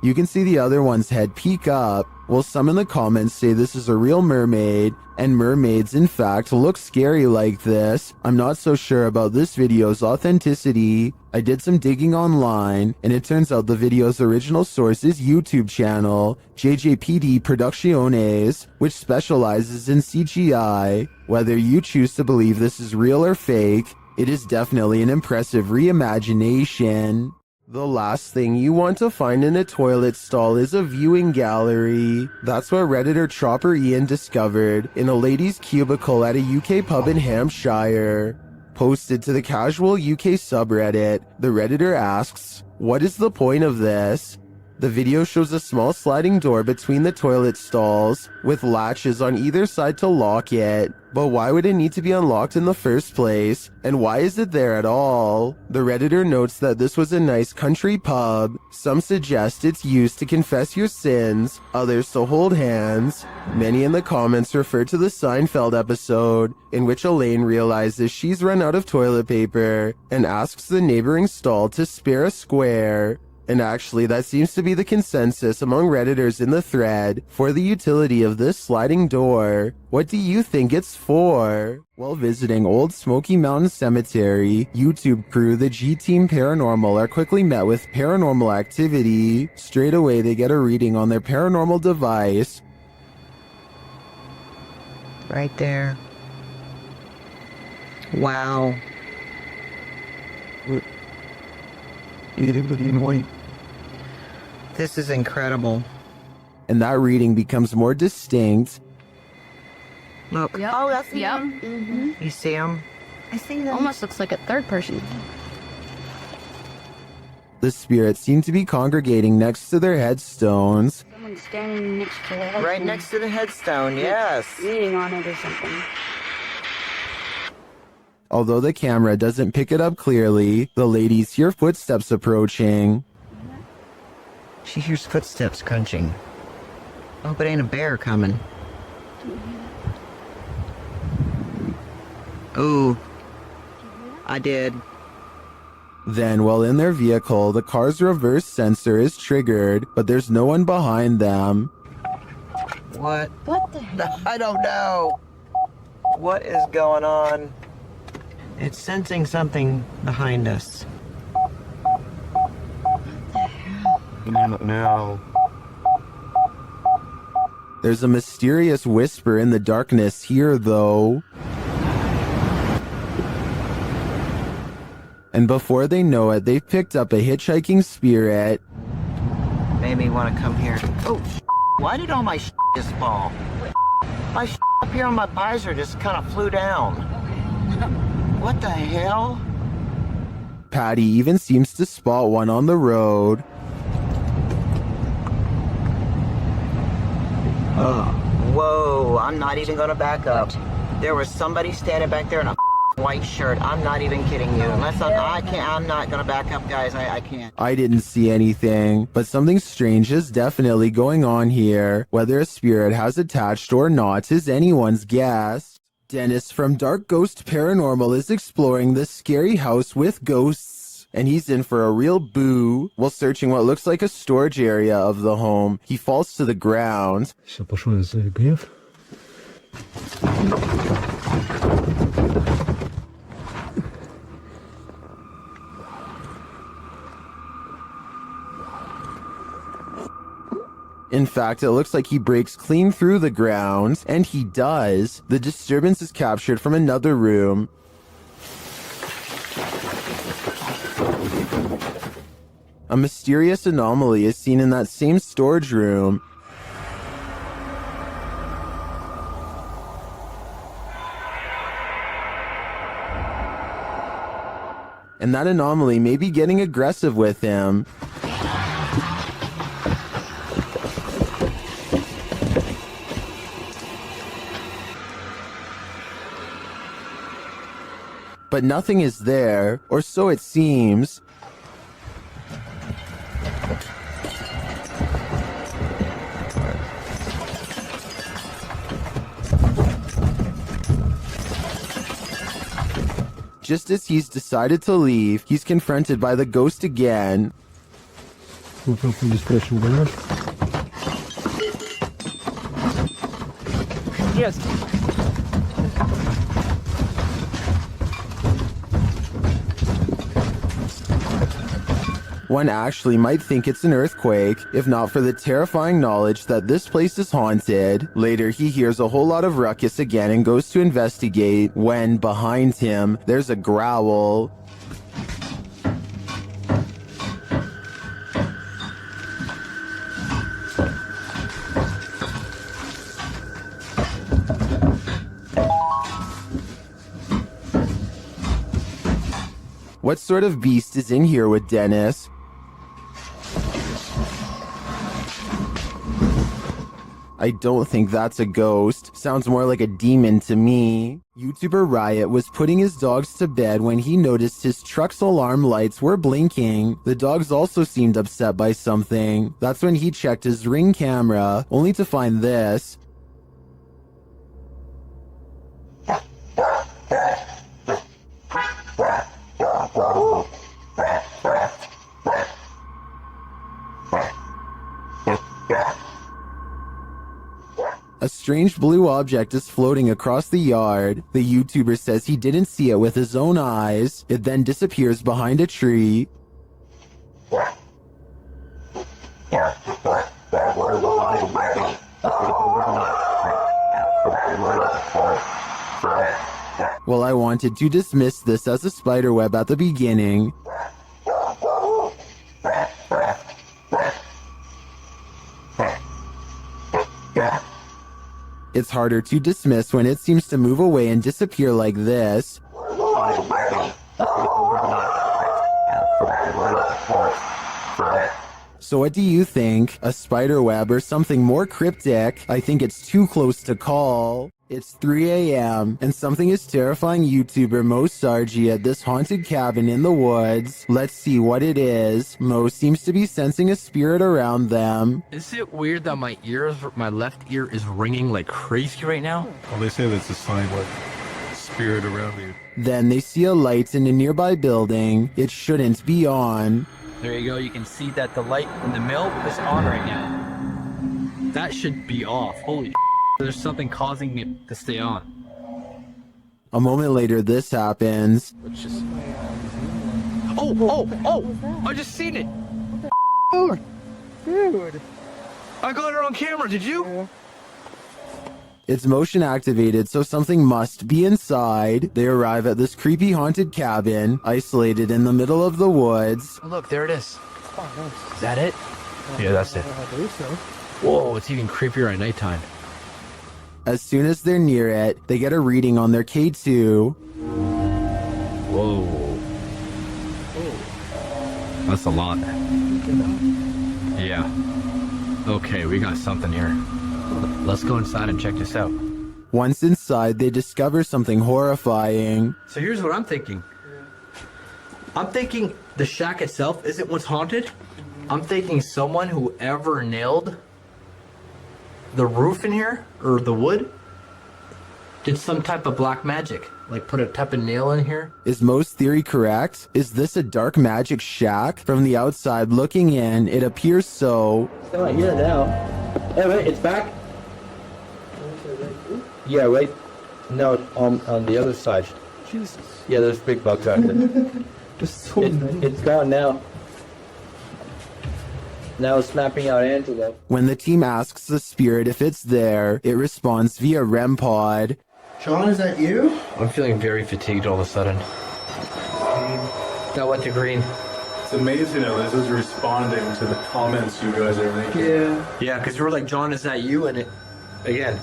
S1: You can see the other one's head peek up. while some in the comments say this is a real mermaid, and mermaids in fact look scary like this. I'm not so sure about this video's authenticity. I did some digging online, and it turns out the video's original source is YouTube channel, JJPD Producciones, which specializes in CGI. Whether you choose to believe this is real or fake, it is definitely an impressive reimagination. The last thing you want to find in a toilet stall is a viewing gallery. That's what Redditor Chopper Ian discovered in a lady's cubicle at a UK pub in Hampshire. Posted to the casual UK subreddit, the Redditor asks, "What is the point of this?" The video shows a small sliding door between the toilet stalls, with latches on either side to lock it. But why would it need to be unlocked in the first place? And why is it there at all? The Redditor notes that this was a nice country pub. Some suggest it's used to confess your sins, others to hold hands. Many in the comments refer to the Seinfeld episode, in which Elaine realizes she's run out of toilet paper and asks the neighboring stall to spare a square. And actually, that seems to be the consensus among Redditors in the thread for the utility of this sliding door. What do you think it's for? While visiting Old Smoky Mountain Cemetery, YouTube crew the G-Team Paranormal are quickly met with paranormal activity. Straight away, they get a reading on their paranormal device.
S20: Right there. Wow. This is incredible.
S1: And that reading becomes more distinct.
S20: Look.
S12: Yep.
S10: Oh, that's
S12: yep.
S10: Mm-hmm.
S20: You see him?
S10: I see that.
S12: Almost looks like a third person.
S1: The spirits seem to be congregating next to their headstones.
S12: Someone's standing next to it.
S20: Right next to the headstone, yes.
S12: Reading on it or something.
S1: Although the camera doesn't pick it up clearly, the ladies hear footsteps approaching.
S20: She hears footsteps crunching. I hope it ain't a bear coming. Ooh. I did.
S1: Then, while in their vehicle, the car's reverse sensor is triggered, but there's no one behind them.
S20: What?
S12: What the hell?
S20: I don't know. What is going on? It's sensing something behind us.
S16: No.
S1: There's a mysterious whisper in the darkness here, though. And before they know it, they've picked up a hitchhiking spirit.
S20: Made me want to come here. Oh, why did all my just fall? My up here on my visor just kind of flew down. What the hell?
S1: Patty even seems to spot one on the road.
S20: Whoa, I'm not even gonna back up. There was somebody standing back there in a white shirt. I'm not even kidding you. Unless I'm not gonna back up, guys. I can't.
S1: I didn't see anything, but something strange is definitely going on here. Whether a spirit has attached or not is anyone's guess. Dennis from Dark Ghost Paranormal is exploring this scary house with ghosts, and he's in for a real boo. While searching what looks like a storage area of the home, he falls to the ground. In fact, it looks like he breaks clean through the ground, and he does. The disturbance is captured from another room. A mysterious anomaly is seen in that same storage room. And that anomaly may be getting aggressive with him. But nothing is there, or so it seems. Just as he's decided to leave, he's confronted by the ghost again.
S9: Yes.
S1: One actually might think it's an earthquake, if not for the terrifying knowledge that this place is haunted. Later, he hears a whole lot of ruckus again and goes to investigate when, behind him, there's a growl. What sort of beast is in here with Dennis? I don't think that's a ghost. Sounds more like a demon to me. YouTuber Riot was putting his dogs to bed when he noticed his truck's alarm lights were blinking. The dogs also seemed upset by something. That's when he checked his Ring camera, only to find this. A strange blue object is floating across the yard. The YouTuber says he didn't see it with his own eyes. It then disappears behind a tree. Well, I wanted to dismiss this as a spiderweb at the beginning. It's harder to dismiss when it seems to move away and disappear like this. So what do you think? A spider web or something more cryptic? I think it's too close to call. It's 3 a.m. and something is terrifying YouTuber Mo Sargi at this haunted cabin in the woods. Let's see what it is. Mo seems to be sensing a spirit around them.
S9: Is it weird that my left ear is ringing like crazy right now?
S15: Well, they say that's a sign like spirit around you.
S1: Then they see a light in a nearby building. It shouldn't be on.
S9: There you go. You can see that the light in the mill is on right now. That should be off. Holy there's something causing it to stay on.
S1: A moment later, this happens.
S9: Let's just... Oh! I just seen it! Dude! I got it on camera, did you?
S1: It's motion activated, so something must be inside. They arrive at this creepy haunted cabin, isolated in the middle of the woods.
S9: Oh, look, there it is. Is that it? Yeah, that's it. Whoa, it's even creepier at nighttime.
S1: As soon as they're near it, they get a reading on their K2.
S9: Whoa. That's a lot. Yeah. Okay, we got something here. Let's go inside and check this out.
S1: Once inside, they discover something horrifying.
S9: So here's what I'm thinking. I'm thinking the shack itself isn't what's haunted. I'm thinking someone who ever nailed the roof in here, or the wood, did some type of black magic. Like put a type of nail in here.
S1: Is Mo's theory correct? Is this a dark magic shack? From the outside looking in, it appears so.
S21: It's not here now. Oh wait, it's back? Yeah, wait. No, on the other side.
S9: Jesus.
S21: Yeah, there's big bugs out there. It's gone now. Now it's snapping out antelope.
S1: When the team asks the spirit if it's there, it responds via REM pod.
S21: Sean, is that you?
S9: I'm feeling very fatigued all of a sudden. That went to green.
S15: It's amazing how this is responding to the comments you guys are making.
S9: Yeah, because you were like, John, is that you? And it, again.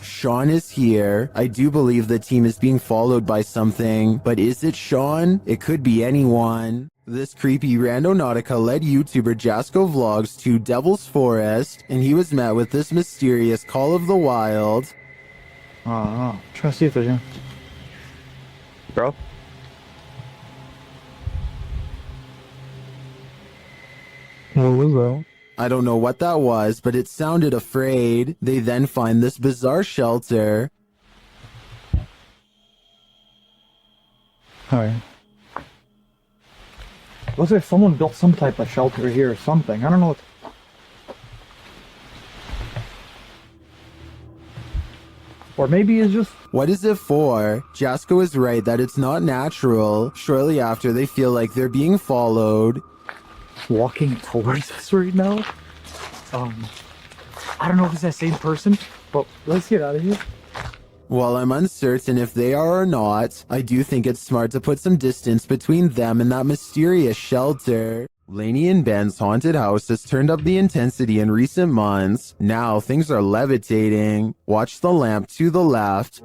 S1: Sean is here. I do believe the team is being followed by something, but is it Sean? It could be anyone. This creepy Randonautica led YouTuber Jasco Vlogs to Devil's Forest, and he was met with this mysterious Call of the Wild.
S22: Trying to see if there's any.
S21: Bro?
S22: What was that?
S1: I don't know what that was, but it sounded afraid. They then find this bizarre shelter.
S22: Alright. Looks like someone built some type of shelter here or something. I don't know what... Or maybe it's just...
S1: What is it for? Jasko is right that it's not natural. Shortly after, they feel like they're being followed.
S22: Walking towards us right now. I don't know if it's that same person, but let's get out of here.
S1: While I'm uncertain if they are or not, I do think it's smart to put some distance between them and that mysterious shelter. Lainey and Ben's haunted house has turned up the intensity in recent months. Now things are levitating. Watch the lamp to the left.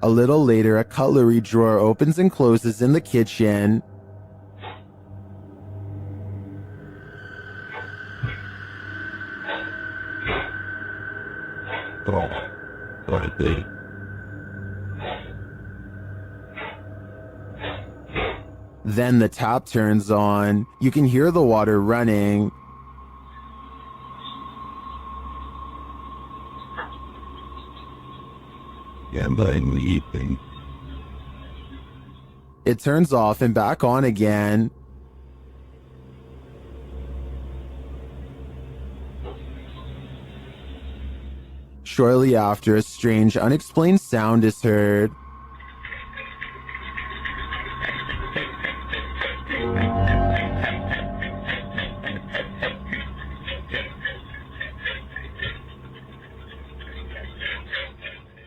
S1: A little later, a cutlery drawer opens and closes in the kitchen. Then the tap turns on. You can hear the water running. It turns off and back on again. Shortly after, a strange, unexplained sound is heard.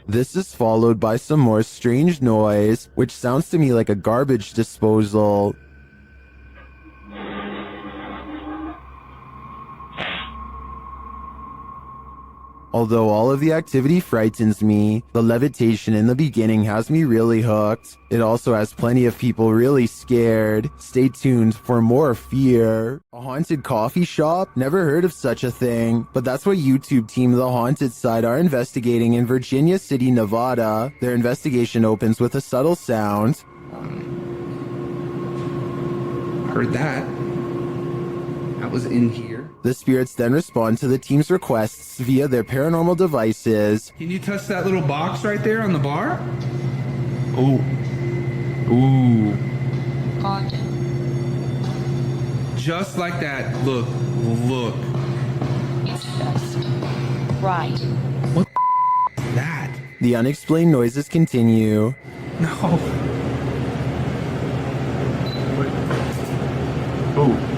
S1: This is followed by some more strange noise, which sounds to me like a garbage disposal. Although all of the activity frightens me, the levitation in the beginning has me really hooked. It also has plenty of people really scared. Stay tuned for more fear. A haunted coffee shop? Never heard of such a thing, but that's what YouTube team The Haunted Side are investigating in Virginia City, Nevada. Their investigation opens with a subtle sound.
S2: Heard that. That was in here.
S1: The spirits then respond to the team's requests via their paranormal devices.
S2: Can you touch that little box right there on the bar? Oh. Ooh.
S12: Haunted.
S2: Just like that. Look. Look.
S12: It's just right.
S2: What the is that?
S1: The unexplained noises continue.
S2: No. Oh.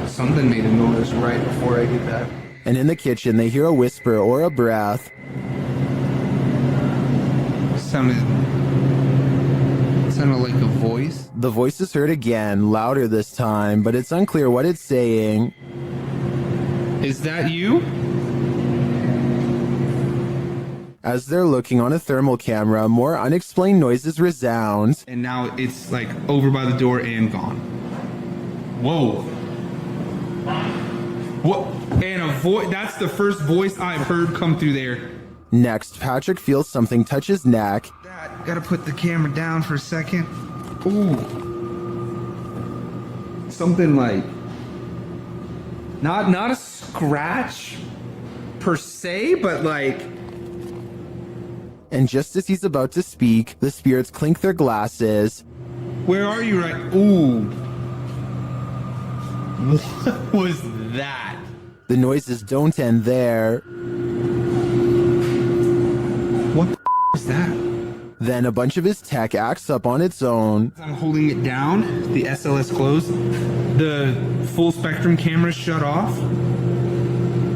S2: Something made a noise right before I did that.
S1: And in the kitchen, they hear a whisper or a breath.
S2: Sounded like a voice.
S1: The voice is heard again, louder this time, but it's unclear what it's saying.
S2: Is that you?
S1: As they're looking on a thermal camera, more unexplained noises resound.
S2: And now it's like over by the door and gone. Whoa. What? And a voice, that's the first voice I've heard come through there.
S1: Next, Patrick feels something touch his neck.
S2: Gotta put the camera down for a second. Ooh. Something like, not a scratch per se, but like.
S1: And just as he's about to speak, the spirits clink their glasses.
S2: Where are you right? Ooh. What was that?
S1: The noises don't end there.
S2: What the is that?
S1: Then a bunch of his tech acts up on its own.
S2: I'm holding it down, the SLS closed, the full spectrum camera shut off.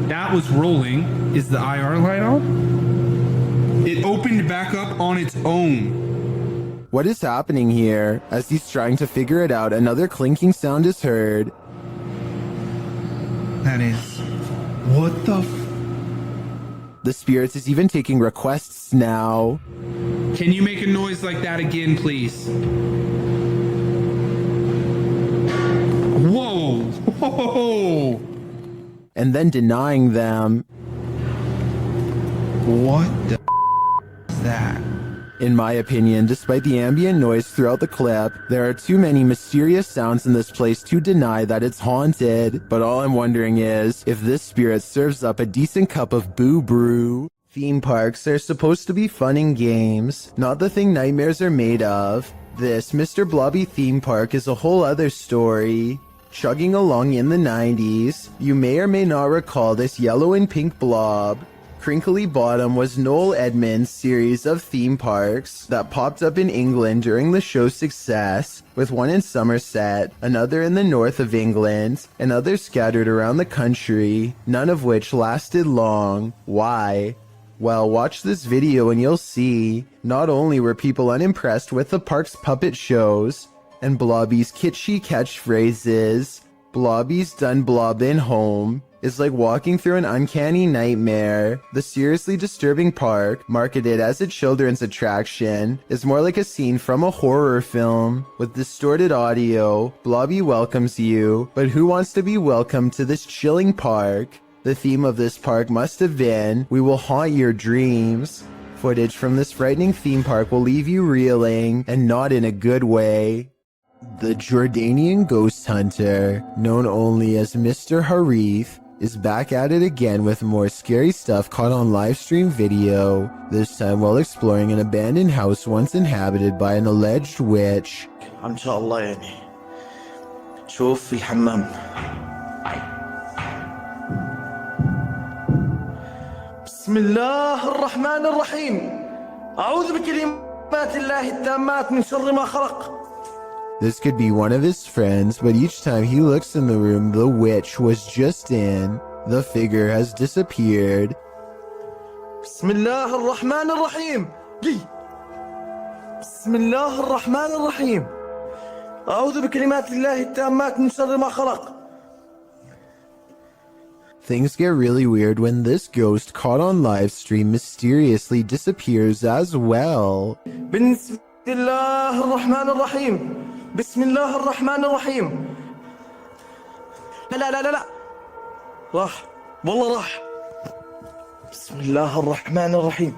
S2: That was rolling. Is the IR light on? It opened back up on its own.
S1: What is happening here? As he's trying to figure it out, another clinking sound is heard.
S2: That is... What the
S1: The spirits is even taking requests now.
S2: Can you make a noise like that again, please? Whoa! Whoa!
S1: And then denying them.
S2: What the is that?
S1: In my opinion, despite the ambient noise throughout the clip, there are too many mysterious sounds in this place to deny that it's haunted. But all I'm wondering is, if this spirit serves up a decent cup of boo brew. Theme parks are supposed to be fun and games, not the thing nightmares are made of. This Mr. Blobby theme park is a whole other story. Chugging along in the 90s, you may or may not recall this yellow and pink blob. Crinkly Bottom was Noel Edmonds' series of theme parks that popped up in England during the show's success, with one in Somerset, another in the north of England, and others scattered around the country, none of which lasted long. Why? Well, watch this video and you'll see. Not only were people unimpressed with the park's puppet shows and Blobby's kitschy catchphrases, Blobby's done blobbin' home is like walking through an uncanny nightmare. The seriously disturbing park, marketed as a children's attraction, is more like a scene from a horror film. With distorted audio, Blobby welcomes you, but who wants to be welcomed to this chilling park? The theme of this park must have been, "We will haunt your dreams." Footage from this frightening theme park will leave you reeling, and not in a good way. The Jordanian ghost hunter, known only as Mr. Harith, is back at it again with more scary stuff caught on livestream video, this time while exploring an abandoned house once inhabited by an alleged witch.
S20: ان شاء الله يعني شوف في الحمام. بسم الله الرحمن الرحيم أعوذ بكلمات الله التامات من شر ما خلق.
S1: This could be one of his friends, but each time he looks in the room the witch was just in, the figure has disappeared.
S20: بسم الله الرحمن الرحيم. بسم الله الرحمن الرحيم أعوذ بكلمات الله التامات من شر ما خلق.
S1: Things get really weird when this ghost caught on live stream mysteriously disappears as well.
S20: بسم الله الرحمن الرحيم. بسم الله الرحمن الرحيم. لا لا لا لا لا راح والله راح. بسم الله الرحمن الرحيم.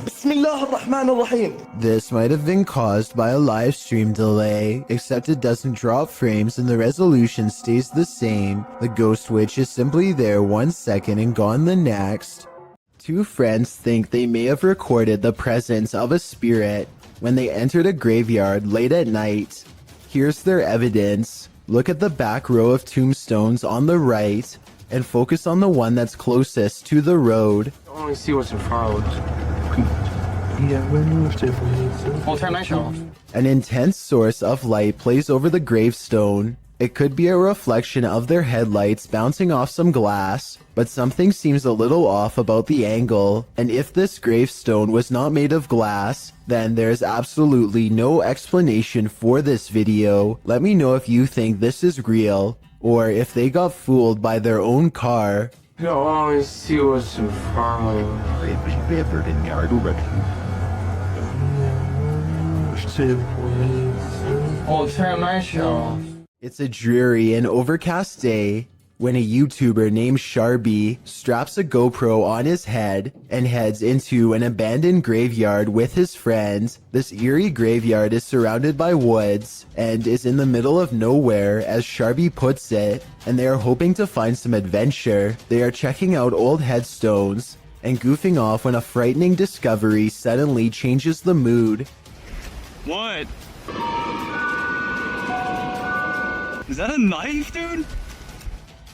S20: بسم الله الرحمن الرحيم.
S1: This might have been caused by a live stream delay, except it doesn't drop frames and the resolution stays the same. The ghost witch is simply there 1 second and gone the next. Two friends think they may have recorded the presence of a spirit when they entered a graveyard late at night. Here's their evidence. Look at the back row of tombstones on the right and focus on the one that's closest to the road.
S8: I want to see what's in front of us. We'll turn that off.
S1: An intense source of light plays over the gravestone. It could be a reflection of their headlights bouncing off some glass, but something seems a little off about the angle, and if this gravestone was not made of glass, then there's absolutely no explanation for this video. Let me know if you think this is real, or if they got fooled by their own car.
S8: I want to see what's in front of us. Oh, turn that shit off.
S1: It's a dreary and overcast day when a YouTuber named Sharby straps a GoPro on his head and heads into an abandoned graveyard with his friends. This eerie graveyard is surrounded by woods and is in the middle of nowhere, as Sharby puts it, and they are hoping to find some adventure. They are checking out old headstones and goofing off when a frightening discovery suddenly changes the mood.
S4: What? Is that a knife, dude?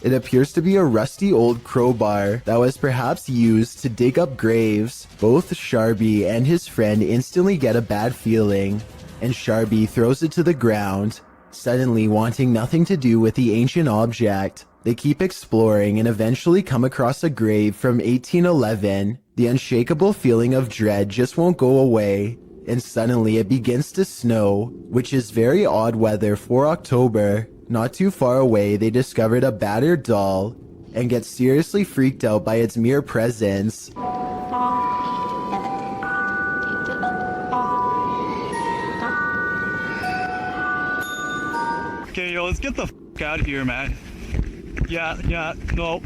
S1: It appears to be a rusty old crowbar that was perhaps used to dig up graves. Both Sharby and his friend instantly get a bad feeling, and Sharby throws it to the ground, suddenly wanting nothing to do with the ancient object. They keep exploring and eventually come across a grave from 1811. The unshakable feeling of dread just won't go away, and suddenly it begins to snow, which is very odd weather for October. Not too far away, they discovered a battered doll and get seriously freaked out by its mere presence.
S4: Okay, yo, let's get the out of here, man. Yeah, no,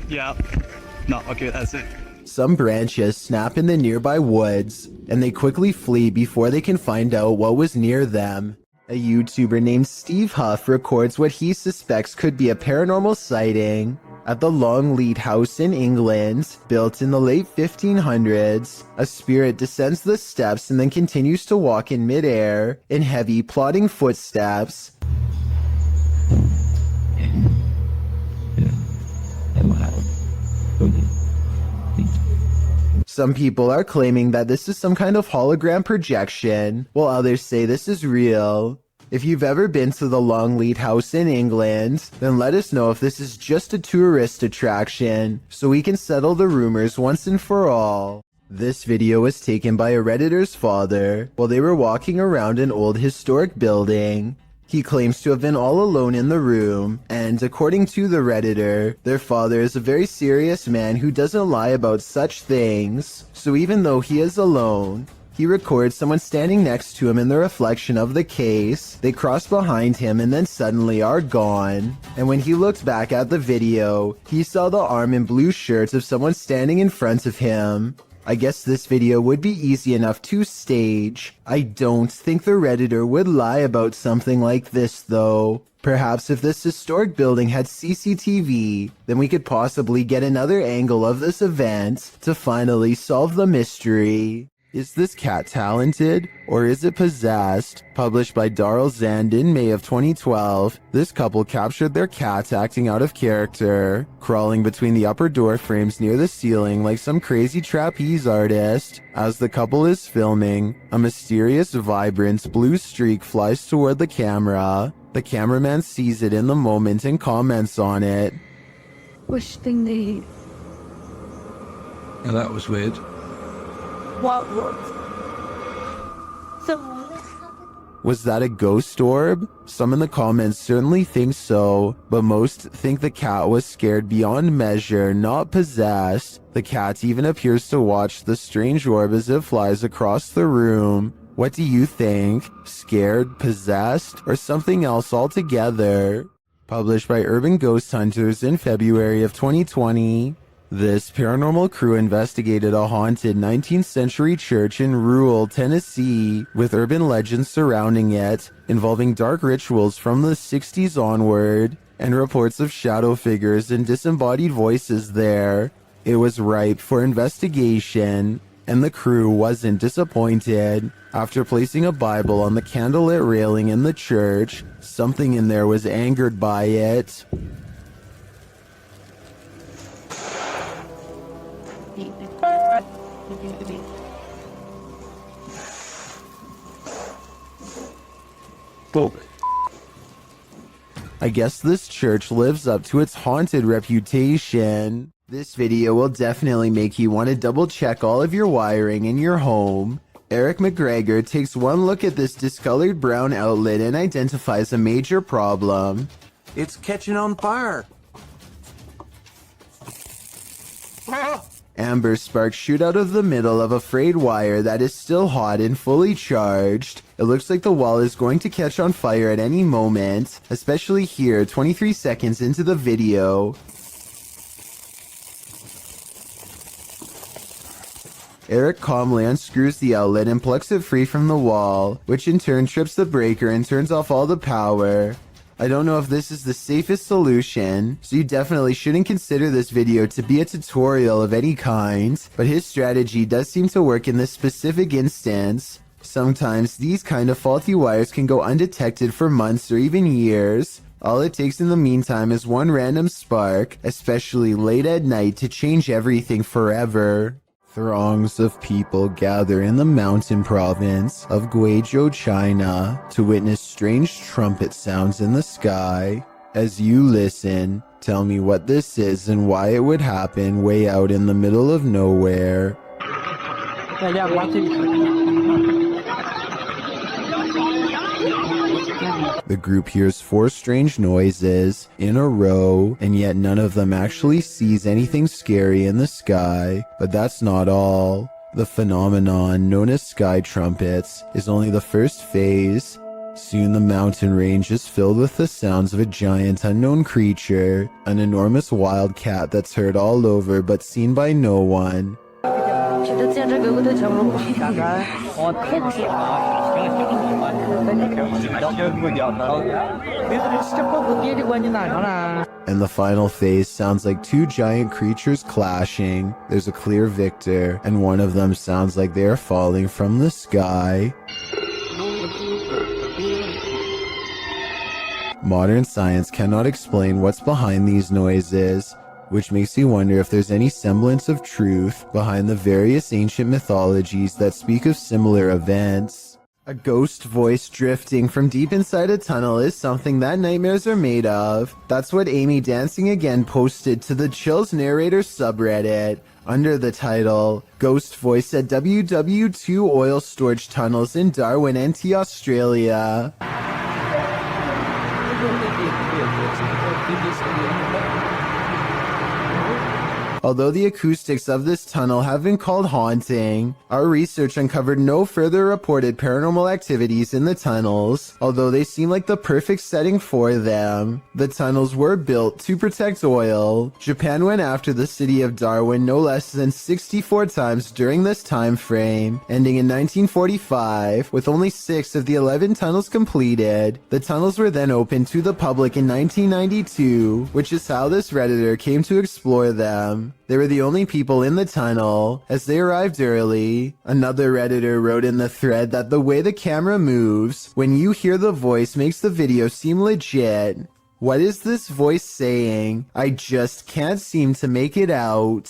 S4: okay, that's it.
S1: Some branches snap in the nearby woods, and they quickly flee before they can find out what was near them. A YouTuber named Steve Huff records what he suspects could be a paranormal sighting. At the Longleat House in England, built in the late 1500s, a spirit descends the steps and then continues to walk in midair in heavy, plodding footsteps. Some people are claiming that this is some kind of hologram projection, while others say this is real. If you've ever been to the Longleat House in England, then let us know if this is just a tourist attraction, so we can settle the rumors once and for all. This video was taken by a Redditor's father while they were walking around an old historic building. He claims to have been all alone in the room, and according to the Redditor, their father is a very serious man who doesn't lie about such things. So even though he is alone, he records someone standing next to him in the reflection of the case. They cross behind him and then suddenly are gone. And when he looked back at the video, he saw the arm and blue shirt of someone standing in front of him. I guess this video would be easy enough to stage. I don't think the Redditor would lie about something like this though. Perhaps if this historic building had CCTV, then we could possibly get another angle of this event to finally solve the mystery. Is this cat talented, or is it possessed? Published by Darrell Zand in May of 2012, this couple captured their cat acting out of character, crawling between the upper door frames near the ceiling like some crazy trapeze artist. As the couple is filming, a mysterious, vibrant blue streak flies toward the camera. The cameraman sees it in the moment and comments on it.
S5: Wish thing they eat.
S11: Yeah, that was weird.
S5: What? So
S1: Was that a ghost orb? Some in the comments certainly think so, but most think the cat was scared beyond measure, not possessed. The cat even appears to watch the strange orb as it flies across the room. What do you think? Scared, possessed, or something else altogether? Published by Urban Ghost Hunters in February of 2020. This paranormal crew investigated a haunted 19th century church in rural Tennessee with urban legends surrounding it, involving dark rituals from the 60s onward, and reports of shadow figures and disembodied voices there. It was ripe for investigation, and the crew wasn't disappointed. After placing a Bible on the candlelit railing in the church, something in there was angered by it. I guess this church lives up to its haunted reputation. This video will definitely make you want to double check all of your wiring in your home. Eric McGregor takes one look at this discolored brown outlet and identifies a major problem.
S7: It's catching on fire.
S1: Amber sparks shoot out of the middle of a frayed wire that is still hot and fully charged. It looks like the wall is going to catch on fire at any moment, especially here 23 seconds into the video. Eric calmly unscrews the outlet and plucks it free from the wall, which in turn trips the breaker and turns off all the power. I don't know if this is the safest solution, so you definitely shouldn't consider this video to be a tutorial of any kind, but his strategy does seem to work in this specific instance. Sometimes these kind of faulty wires can go undetected for months or even years. All it takes in the meantime is one random spark, especially late at night, to change everything forever. Throngs of people gather in the mountain province of Guizhou, China, to witness strange trumpet sounds in the sky. As you listen, tell me what this is and why it would happen way out in the middle of nowhere. The group hears 4 strange noises in a row, and yet none of them actually sees anything scary in the sky. But that's not all. The phenomenon known as sky trumpets is only the first phase. Soon the mountain range is filled with the sounds of a giant unknown creature, an enormous wild cat that's heard all over but seen by no one.
S5: 觉得见这个我都叫我
S1: And the final phase sounds like two giant creatures clashing. There's a clear victor, and one of them sounds like they are falling from the sky. Modern science cannot explain what's behind these noises, which makes you wonder if there's any semblance of truth behind the various ancient mythologies that speak of similar events. A ghost voice drifting from deep inside a tunnel is something that nightmares are made of. That's what Amy Dancing Again posted to the Chills Narrator subreddit under the title, Ghost Voice at WW2 Oil Storage Tunnels in Darwin, NT, Australia. Although the acoustics of this tunnel have been called haunting, our research uncovered no further reported paranormal activities in the tunnels, although they seem like the perfect setting for them. The tunnels were built to protect oil. Japan went after the city of Darwin no less than 64 times during this time frame, ending in 1945, with only 6 of the 11 tunnels completed. The tunnels were then opened to the public in 1992, which is how this Redditor came to explore them. They were the only people in the tunnel, as they arrived early. Another Redditor wrote in the thread that the way the camera moves when you hear the voice makes the video seem legit. What is this voice saying? I just can't seem to make it out.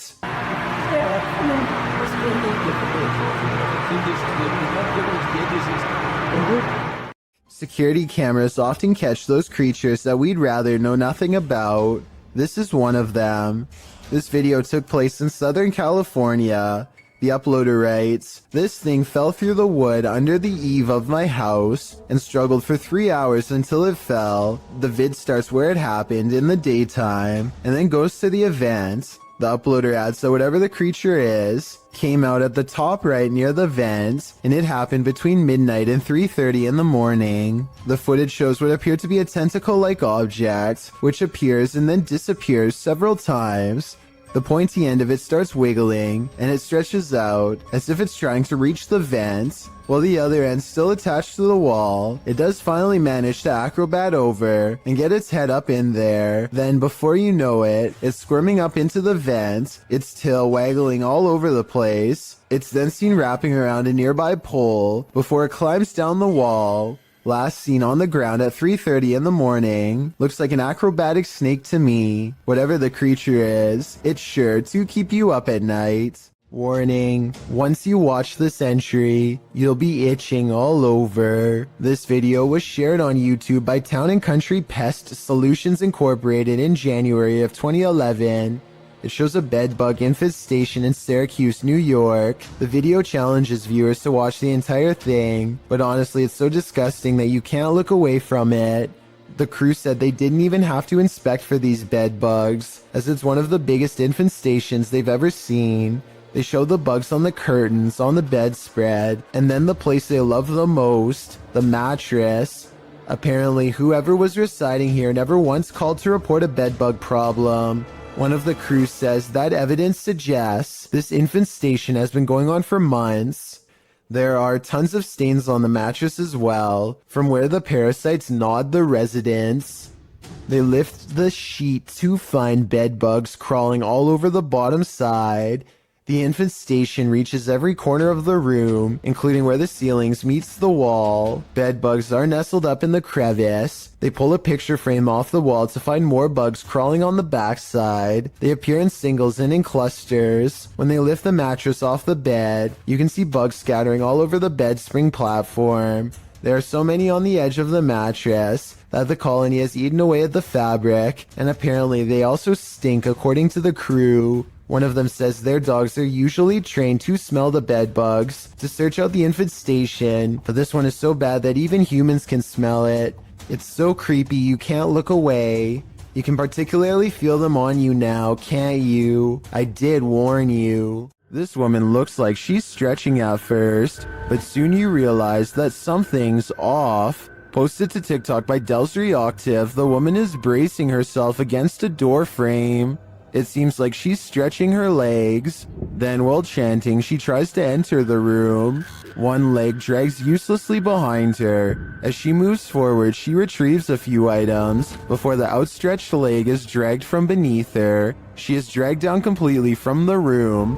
S1: Security cameras often catch those creatures that we'd rather know nothing about. This is one of them. This video took place in Southern California. The uploader writes, "This thing fell through the wood under the eave of my house and struggled for 3 hours until it fell." The vid starts where it happened in the daytime and then goes to the event. The uploader adds that whatever the creature is, came out at the top right near the vent, and it happened between midnight and 3:30 in the morning. The footage shows what appeared to be a tentacle-like object, which appears and then disappears several times. The pointy end of it starts wiggling, and it stretches out, as if it's trying to reach the vent, while the other end still attached to the wall. It does finally manage to acrobat over and get its head up in there. Then, before you know it, it's squirming up into the vent, its tail waggling all over the place. It's then seen wrapping around a nearby pole before it climbs down the wall. Last seen on the ground at 3:30 in the morning. Looks like an acrobatic snake to me. Whatever the creature is, it's sure to keep you up at night. Warning, once you watch this entry, you'll be itching all over. This video was shared on YouTube by Town & Country Pest Solutions Incorporated in January of 2011. It shows a bedbug infestation in Syracuse, New York. The video challenges viewers to watch the entire thing, but honestly it's so disgusting that you can't look away from it. The crew said they didn't even have to inspect for these bedbugs, as it's one of the biggest infestations they've ever seen. They show the bugs on the curtains, on the bedspread, and then the place they love the most, the mattress. Apparently, whoever was residing here never once called to report a bedbug problem. One of the crew says that evidence suggests this infestation has been going on for months. There are tons of stains on the mattress as well, from where the parasites gnawed the residents. They lift the sheet to find bedbugs crawling all over the bottom side. The infestation reaches every corner of the room, including where the ceilings meets the wall. Bed bugs are nestled up in the crevice. They pull a picture frame off the wall to find more bugs crawling on the backside. They appear in singles and in clusters. When they lift the mattress off the bed, you can see bugs scattering all over the bed spring platform. There are so many on the edge of the mattress that the colony has eaten away at the fabric, and apparently they also stink according to the crew. One of them says their dogs are usually trained to smell the bed bugs to search out the infestation, but this one is so bad that even humans can smell it. It's so creepy you can't look away. You can particularly feel them on you now, can't you? I did warn you. This woman looks like she's stretching at first, but soon you realize that something's off. Posted to TikTok by Delsry Octave, the woman is bracing herself against a door frame. It seems like she's stretching her legs. Then, while chanting, she tries to enter the room. One leg drags uselessly behind her. As she moves forward, she retrieves a few items before the outstretched leg is dragged from beneath her. She is dragged down completely from the room.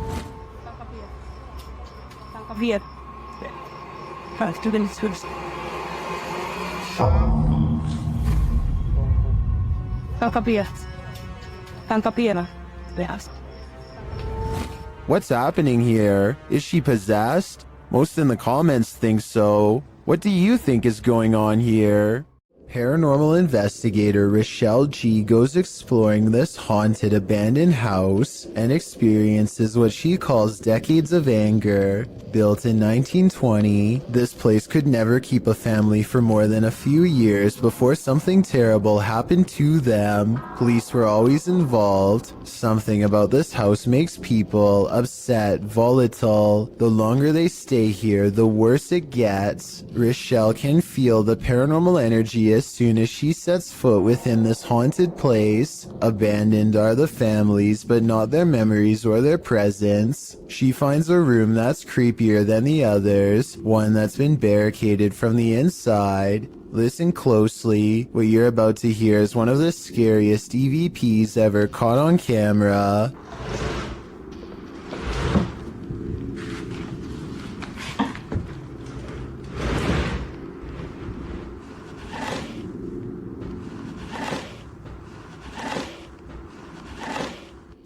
S1: What's happening here? Is she possessed? Most in the comments think so. What do you think is going on here? Paranormal investigator Rochelle G goes exploring this haunted abandoned house and experiences what she calls decades of anger. Built in 1920, this place could never keep a family for more than a few years before something terrible happened to them. Police were always involved. Something about this house makes people upset, volatile. The longer they stay here, the worse it gets. Rochelle can feel the paranormal energy as soon as she sets foot within this haunted place. Abandoned are the families, but not their memories or their presence. She finds a room that's creepier than the others, one that's been barricaded from the inside. Listen closely. What you're about to hear is one of the scariest EVPs ever caught on camera.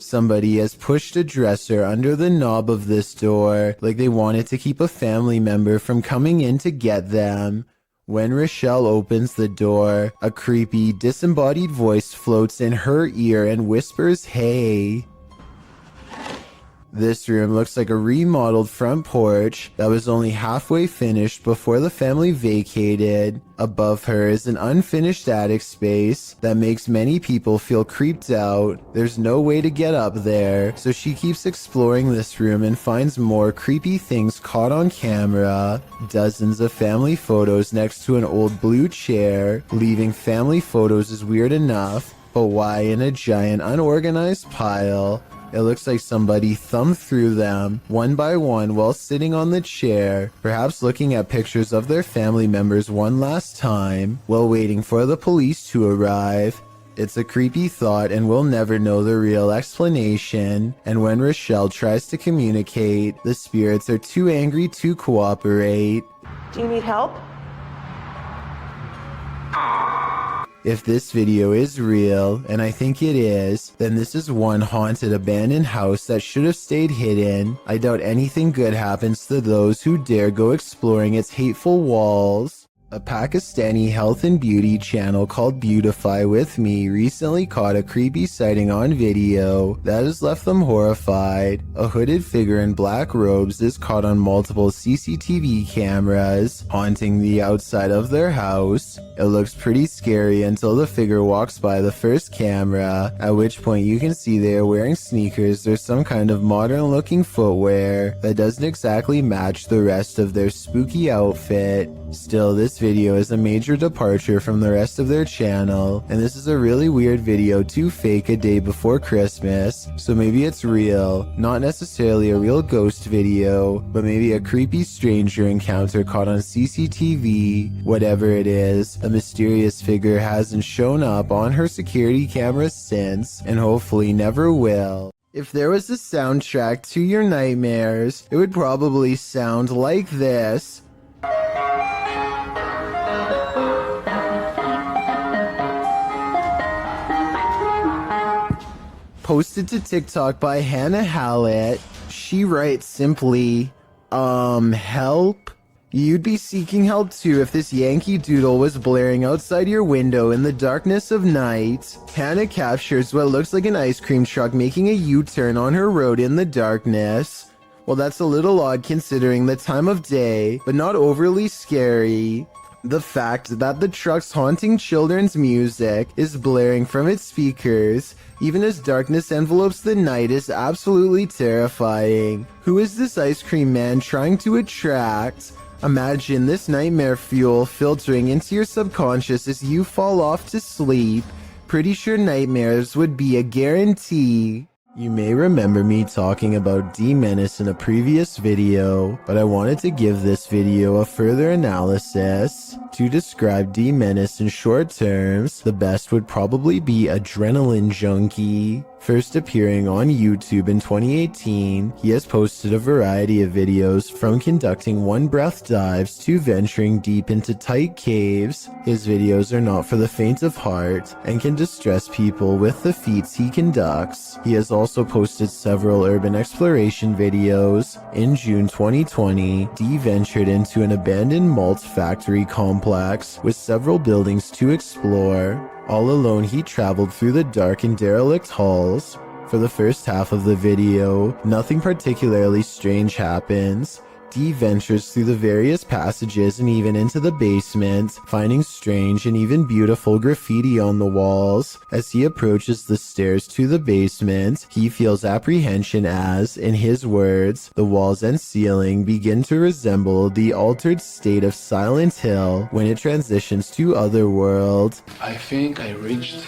S1: Somebody has pushed a dresser under the knob of this door, like they wanted to keep a family member from coming in to get them. When Rochelle opens the door, a creepy, disembodied voice floats in her ear and whispers, "Hey." This room looks like a remodeled front porch that was only halfway finished before the family vacated. Above her is an unfinished attic space that makes many people feel creeped out. There's no way to get up there, so she keeps exploring this room and finds more creepy things caught on camera. Dozens of family photos next to an old blue chair. Leaving family photos is weird enough, but why in a giant unorganized pile? It looks like somebody thumbed through them, one by one, while sitting on the chair, perhaps looking at pictures of their family members one last time, while waiting for the police to arrive. It's a creepy thought and we'll never know the real explanation. And when Rochelle tries to communicate, the spirits are too angry to cooperate.
S10: Do you need help?
S1: If this video is real, and I think it is, then this is one haunted abandoned house that should have stayed hidden. I doubt anything good happens to those who dare go exploring its hateful walls. A Pakistani health and beauty channel called Beautify With Me recently caught a creepy sighting on video that has left them horrified. A hooded figure in black robes is caught on multiple CCTV cameras, haunting the outside of their house. It looks pretty scary until the figure walks by the first camera, at which point you can see they are wearing sneakers or some kind of modern looking footwear that doesn't exactly match the rest of their spooky outfit. Still, this video is a major departure from the rest of their channel, and this is a really weird video to fake a day before Christmas, so maybe it's real. Not necessarily a real ghost video, but maybe a creepy stranger encounter caught on CCTV. Whatever it is, a mysterious figure hasn't shown up on her security cameras since, and hopefully never will. If there was a soundtrack to your nightmares, it would probably sound like this. Posted to TikTok by Hannah Hallett. She writes simply, help? You'd be seeking help too if this Yankee Doodle was blaring outside your window in the darkness of night. Hannah captures what looks like an ice cream truck making a U-turn on her road in the darkness. Well, that's a little odd considering the time of day, but not overly scary. The fact that the truck's haunting children's music is blaring from its speakers, even as darkness envelopes the night, is absolutely terrifying. Who is this ice cream man trying to attract? Imagine this nightmare fuel filtering into your subconscious as you fall off to sleep. Pretty sure nightmares would be a guarantee. You may remember me talking about D-Menace in a previous video, but I wanted to give this video a further analysis. To describe D-Menace in short terms, the best would probably be Adrenaline Junkie. First appearing on YouTube in 2018, he has posted a variety of videos from conducting one-breath dives to venturing deep into tight caves. His videos are not for the faint of heart and can distress people with the feats he conducts. He has also posted several urban exploration videos. In June 2020, D ventured into an abandoned malt factory complex with several buildings to explore. All alone, he traveled through the dark and derelict halls. For the first half of the video, nothing particularly strange happens. D ventures through the various passages and even into the basement, finding strange and even beautiful graffiti on the walls. As he approaches the stairs to the basement, he feels apprehension as, in his words, the walls and ceiling begin to resemble the altered state of Silent Hill when it transitions to Otherworld.
S17: I think I reached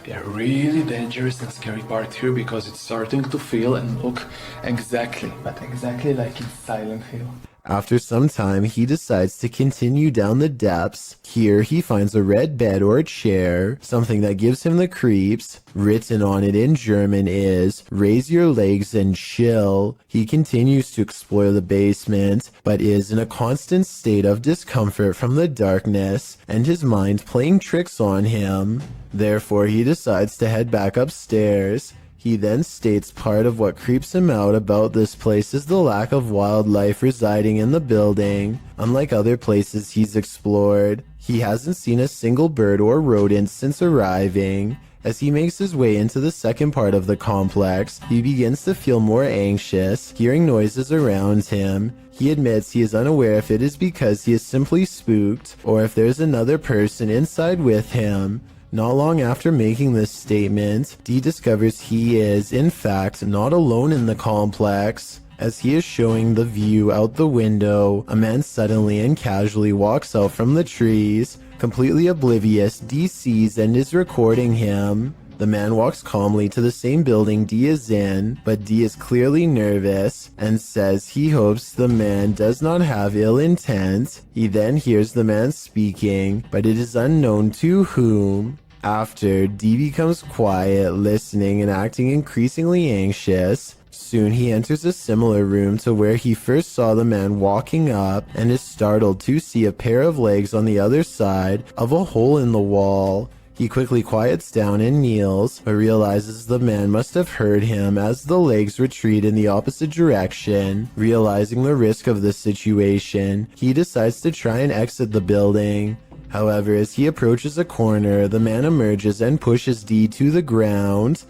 S17: a really dangerous and scary part here because it's starting to feel and look exactly like in Silent Hill.
S1: After some time, he decides to continue down the depths. Here, he finds a red bed or chair, something that gives him the creeps. Written on it in German is, "Raise your legs and chill." He continues to explore the basement, but is in a constant state of discomfort from the darkness and his mind playing tricks on him. Therefore, he decides to head back upstairs. He then states part of what creeps him out about this place is the lack of wildlife residing in the building. Unlike other places he's explored, he hasn't seen a single bird or rodent since arriving. As he makes his way into the second part of the complex, he begins to feel more anxious, hearing noises around him. He admits he is unaware if it is because he is simply spooked or if there's another person inside with him. Not long after making this statement, D discovers he is, in fact, not alone in the complex. As he is showing the view out the window, a man suddenly and casually walks out from the trees. Completely oblivious, D sees and is recording him. The man walks calmly to the same building D is in, but D is clearly nervous and says he hopes the man does not have ill intent. He then hears the man speaking, but it is unknown to whom. After, D becomes quiet, listening and acting increasingly anxious. Soon he enters a similar room to where he first saw the man walking up and is startled to see a pair of legs on the other side of a hole in the wall. He quickly quiets down and kneels, but realizes the man must have heard him as the legs retreat in the opposite direction. Realizing the risk of the situation, he decides to try and exit the building. However, as he approaches a corner, the man emerges and pushes D to the ground.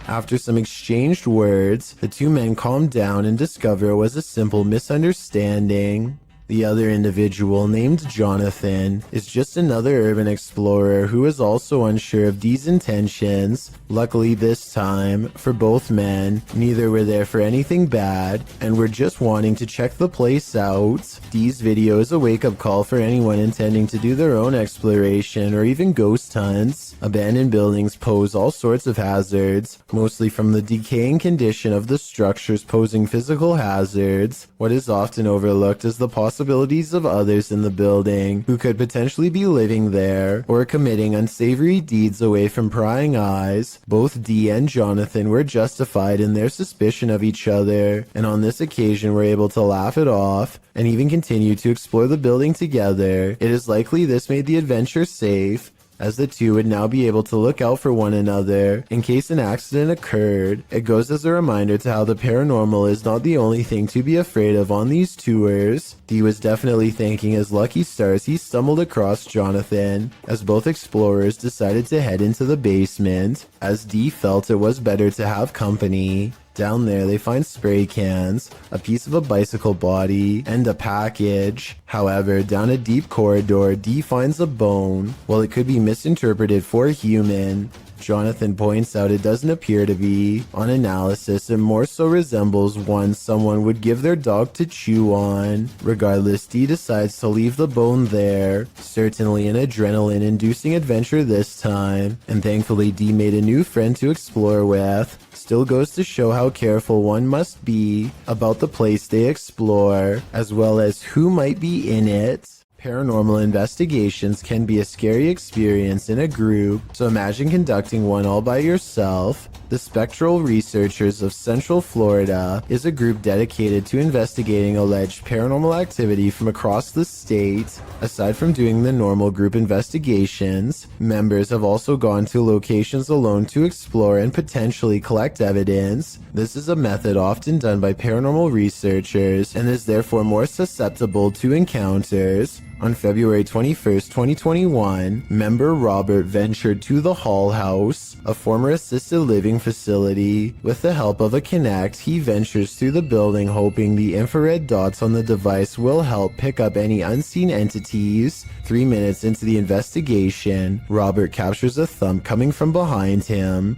S1: After some exchanged words, the two men calm down and discover it was a simple misunderstanding. The other individual, named Jonathan, is just another urban explorer who is also unsure of D's intentions. Luckily this time, for both men, neither were there for anything bad and were just wanting to check the place out. D's video is a wake-up call for anyone intending to do their own exploration or even ghost hunts. Abandoned buildings pose all sorts of hazards, mostly from the decaying condition of the structures posing physical hazards. What is often overlooked is the possibilities of others in the building who could potentially be living there or committing unsavory deeds away from prying eyes. Both D and Jonathan were justified in their suspicion of each other, and on this occasion were able to laugh it off and even continue to explore the building together. It is likely this made the adventure safe, as the two would now be able to look out for one another in case an accident occurred. It goes as a reminder to how the paranormal is not the only thing to be afraid of on these tours. D was definitely thanking his lucky stars he stumbled across Jonathan, as both explorers decided to head into the basement, as D felt it was better to have company. Down there, they find spray cans, a piece of a bicycle body, and a package. However, down a deep corridor, D finds a bone. While it could be misinterpreted for human, Jonathan points out it doesn't appear to be. On analysis, it more so resembles one someone would give their dog to chew on. Regardless, Dee decides to leave the bone there. Certainly an adrenaline-inducing adventure this time, and thankfully Dee made a new friend to explore with. Still goes to show how careful one must be about the place they explore, as well as who might be in it. Paranormal investigations can be a scary experience in a group, so imagine conducting one all by yourself. The Spectral Researchers of Central Florida is a group dedicated to investigating alleged paranormal activity from across the state. Aside from doing the normal group investigations, members have also gone to locations alone to explore and potentially collect evidence. This is a method often done by paranormal researchers and is therefore more susceptible to encounters. On February 21st, 2021, member Robert ventured to the Hall House, a former assisted living facility. With the help of a Kinect, he ventures through the building hoping the infrared dots on the device will help pick up any unseen entities. 3 minutes into the investigation, Robert captures a thump coming from behind him.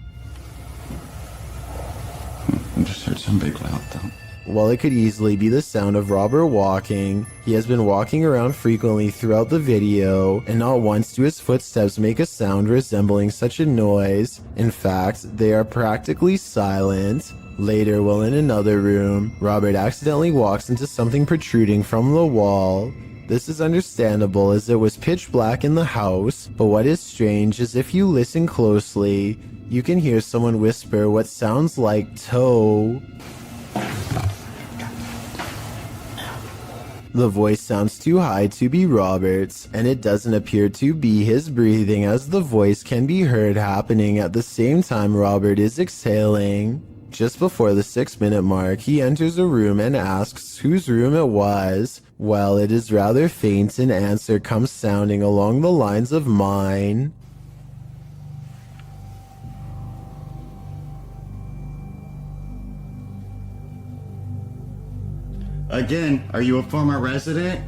S17: I just heard some big loud thump.
S1: While it could easily be the sound of Robert walking, he has been walking around frequently throughout the video, and not once do his footsteps make a sound resembling such a noise. In fact, they are practically silent. Later, while in another room, Robert accidentally walks into something protruding from the wall. This is understandable as it was pitch black in the house, but what is strange is if you listen closely, you can hear someone whisper what sounds like toe. The voice sounds too high to be Robert's, and it doesn't appear to be his breathing as the voice can be heard happening at the same time Robert is exhaling. Just before the 6-minute mark, he enters a room and asks whose room it was. Well, it is rather faint, an answer comes sounding along the lines of mine.
S13: Again, are you a former resident?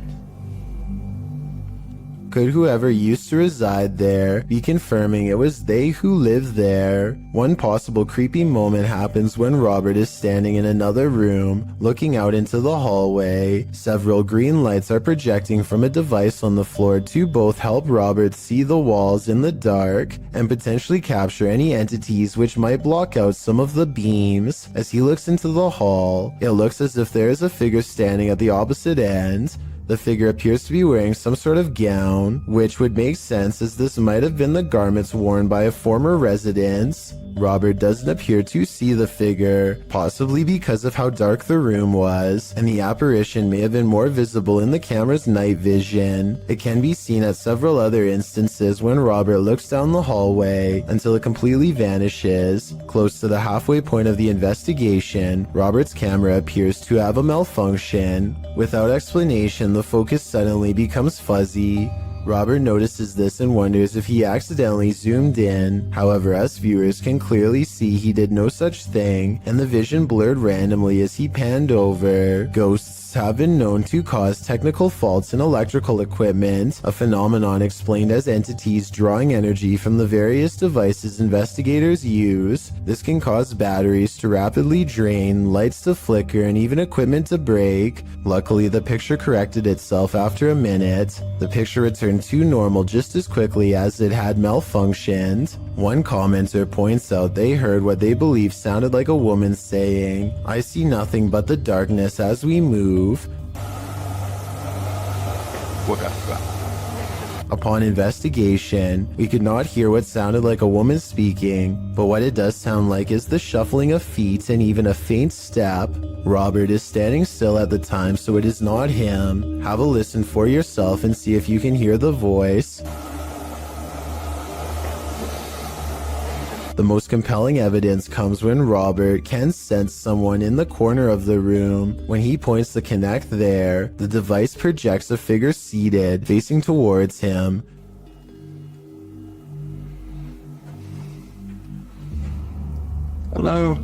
S1: Could whoever used to reside there be confirming it was they who lived there? One possible creepy moment happens when Robert is standing in another room, looking out into the hallway. Several green lights are projecting from a device on the floor to both help Robert see the walls in the dark and potentially capture any entities which might block out some of the beams. As he looks into the hall, it looks as if there is a figure standing at the opposite end. The figure appears to be wearing some sort of gown, which would make sense as this might have been the garments worn by a former resident. Robert doesn't appear to see the figure, possibly because of how dark the room was, and the apparition may have been more visible in the camera's night vision. It can be seen at several other instances when Robert looks down the hallway until it completely vanishes. Close to the halfway point of the investigation, Robert's camera appears to have a malfunction. Without explanation, the focus suddenly becomes fuzzy. Robert notices this and wonders if he accidentally zoomed in. However, us viewers can clearly see he did no such thing, and the vision blurred randomly as he panned over. Ghosts have been known to cause technical faults in electrical equipment, a phenomenon explained as entities drawing energy from the various devices investigators use. This can cause batteries to rapidly drain, lights to flicker, and even equipment to break. Luckily, the picture corrected itself after a minute. The picture returned to normal just as quickly as it had malfunctioned. One commenter points out they heard what they believe sounded like a woman saying, "I see nothing but the darkness as we move." Upon investigation, we could not hear what sounded like a woman speaking, but what it does sound like is the shuffling of feet and even a faint step. Robert is standing still at the time, so it is not him. Have a listen for yourself and see if you can hear the voice. The most compelling evidence comes when Robert can sense someone in the corner of the room. When he points the Kinect there, the device projects a figure seated, facing towards him.
S13: Hello?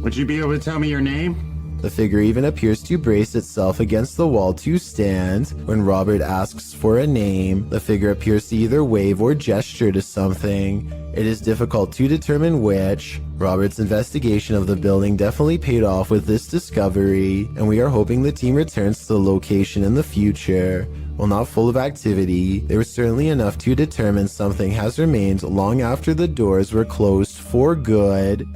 S13: Would you be able to tell me your name?
S1: The figure even appears to brace itself against the wall to stand. When Robert asks for a name, the figure appears to either wave or gesture to something. It is difficult to determine which. Robert's investigation of the building definitely paid off with this discovery, and we are hoping the team returns to the location in the future. While not full of activity, there was certainly enough to determine something has remained long after the doors were closed for good.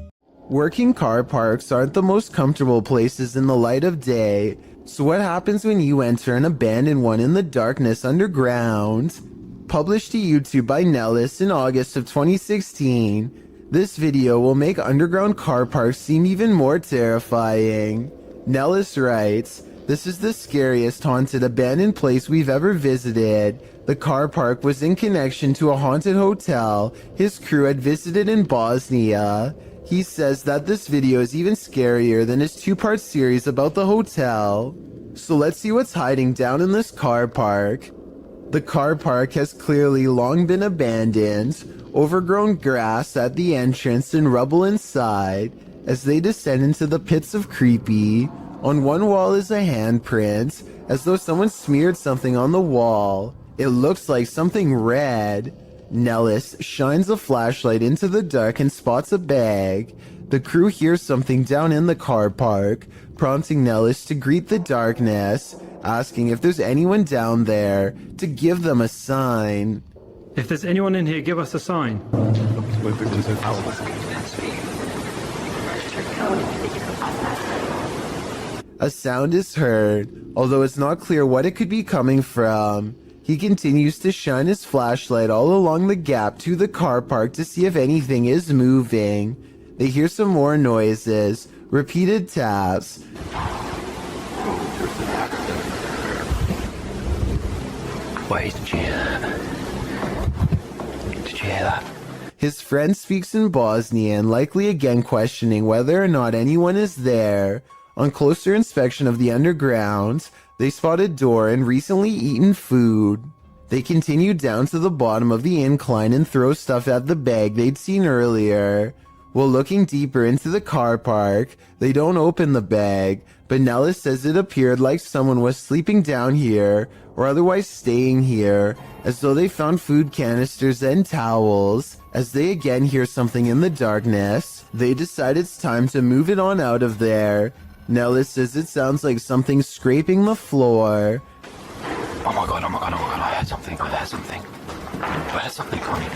S1: Working car parks aren't the most comfortable places in the light of day, so what happens when you enter an abandoned one in the darkness underground? Published to YouTube by Nellis in August of 2016, this video will make underground car parks seem even more terrifying. Nellis writes, "This is the scariest haunted abandoned place we've ever visited. The car park was in connection to a haunted hotel his crew had visited in Bosnia." He says that this video is even scarier than his two-part series about the hotel. So let's see what's hiding down in this car park. The car park has clearly long been abandoned, overgrown grass at the entrance and rubble inside. As they descend into the pits of creepy, on one wall is a handprint, as though someone smeared something on the wall. It looks like something red. Nellis shines a flashlight into the dark and spots a bag. The crew hears something down in the car park, prompting Nellis to greet the darkness, asking if there's anyone down there to give them a sign.
S14: If there's anyone in here, give us a sign.
S1: A sound is heard, although it's not clear what it could be coming from. He continues to shine his flashlight all along the gap to the car park to see if anything is moving. They hear some more noises, repeated taps.
S8: Wait, did you hear that? Did you hear that?
S1: His friend speaks in Bosnian, likely again questioning whether or not anyone is there. On closer inspection of the underground, they spot a door and recently eaten food. They continue down to the bottom of the incline and throw stuff at the bag they'd seen earlier. While looking deeper into the car park, they don't open the bag, but Nellis says it appeared like someone was sleeping down here or otherwise staying here, as though they found food canisters and towels. As they again hear something in the darkness, they decide it's time to move it on out of there. Nellis says it sounds like something scraping the floor.
S8: Oh my god, I heard something, I heard something coming.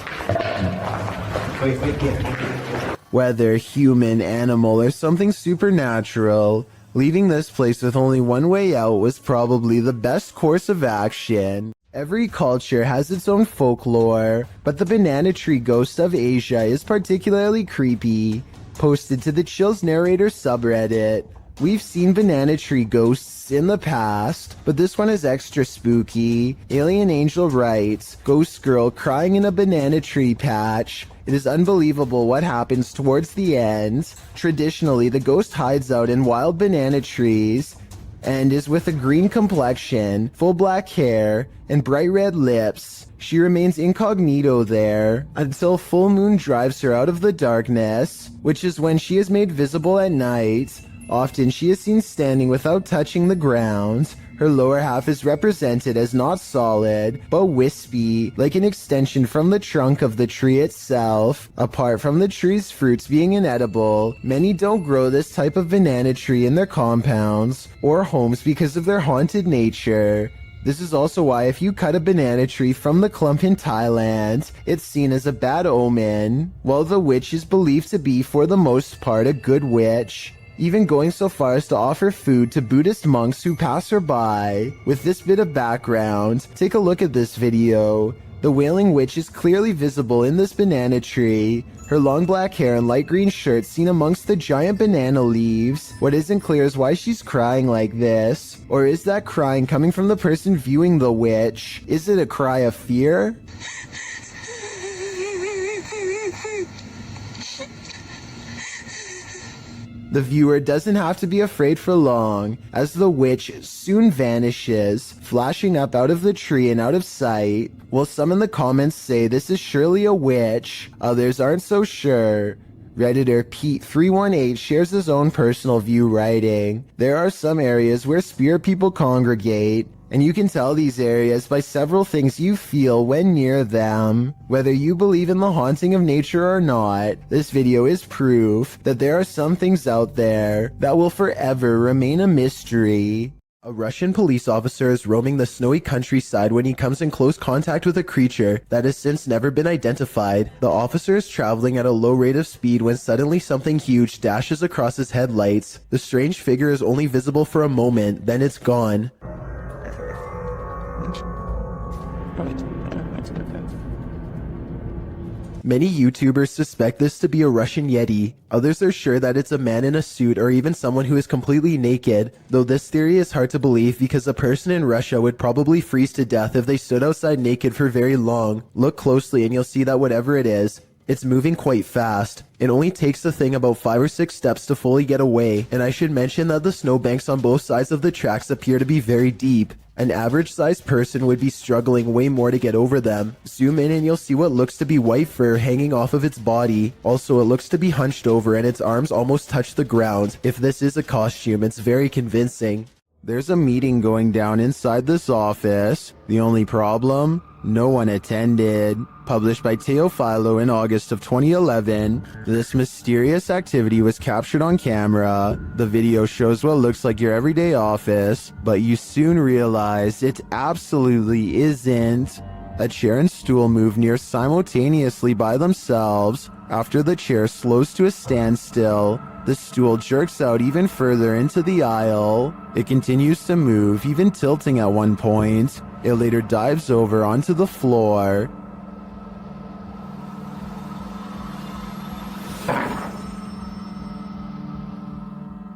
S1: Whether human, animal, or something supernatural, leaving this place with only one way out was probably the best course of action. Every culture has its own folklore, but the banana tree ghost of Asia is particularly creepy. Posted to the Chills Narrator subreddit, we've seen banana tree ghosts in the past, but this one is extra spooky. Alien Angel writes, "Ghost girl crying in a banana tree patch. It is unbelievable what happens towards the end. Traditionally, the ghost hides out in wild banana trees and is with a green complexion, full black hair, and bright red lips. She remains incognito there until full moon drives her out of the darkness, which is when she is made visible at night. Often she is seen standing without touching the ground. Her lower half is represented as not solid, but wispy, like an extension from the trunk of the tree itself. Apart from the tree's fruits being inedible, many don't grow this type of banana tree in their compounds or homes because of their haunted nature. This is also why if you cut a banana tree from the clump in Thailand, it's seen as a bad omen, while the witch is believed to be for the most part a good witch, even going so far as to offer food to Buddhist monks who pass her by. With this bit of background, take a look at this video. The Wailing Witch is clearly visible in this banana tree. Her long black hair and light green shirt seen amongst the giant banana leaves. What isn't clear is why she's crying like this. Or is that crying coming from the person viewing the witch? Is it a cry of fear? The viewer doesn't have to be afraid for long, as the witch soon vanishes, flashing up out of the tree and out of sight. While some in the comments say this is surely a witch, others aren't so sure. Redditor Pete318 shares his own personal view, writing, "There are some areas where spirit people congregate, and you can tell these areas by several things you feel when near them. Whether you believe in the haunting of nature or not, this video is proof that there are some things out there that will forever remain a mystery." A Russian police officer is roaming the snowy countryside when he comes in close contact with a creature that has since never been identified. The officer is traveling at a low rate of speed when suddenly something huge dashes across his headlights. The strange figure is only visible for a moment, then it's gone. Many YouTubers suspect this to be a Russian Yeti. Others are sure that it's a man in a suit or even someone who is completely naked, though this theory is hard to believe because a person in Russia would probably freeze to death if they stood outside naked for very long. Look closely and you'll see that whatever it is, it's moving quite fast. It only takes the thing about 5 or 6 steps to fully get away, and I should mention that the snowbanks on both sides of the tracks appear to be very deep. An average-sized person would be struggling way more to get over them. Zoom in and you'll see what looks to be white fur hanging off of its body. Also, it looks to be hunched over and its arms almost touch the ground. If this is a costume, it's very convincing. There's a meeting going down inside this office. The only problem? No one attended. Published by Teofilo in August of 2011, this mysterious activity was captured on camera. The video shows what looks like your everyday office, but you soon realize it absolutely isn't. A chair and stool move near simultaneously by themselves. After the chair slows to a standstill, the stool jerks out even further into the aisle. It continues to move, even tilting at one point. It later dives over onto the floor.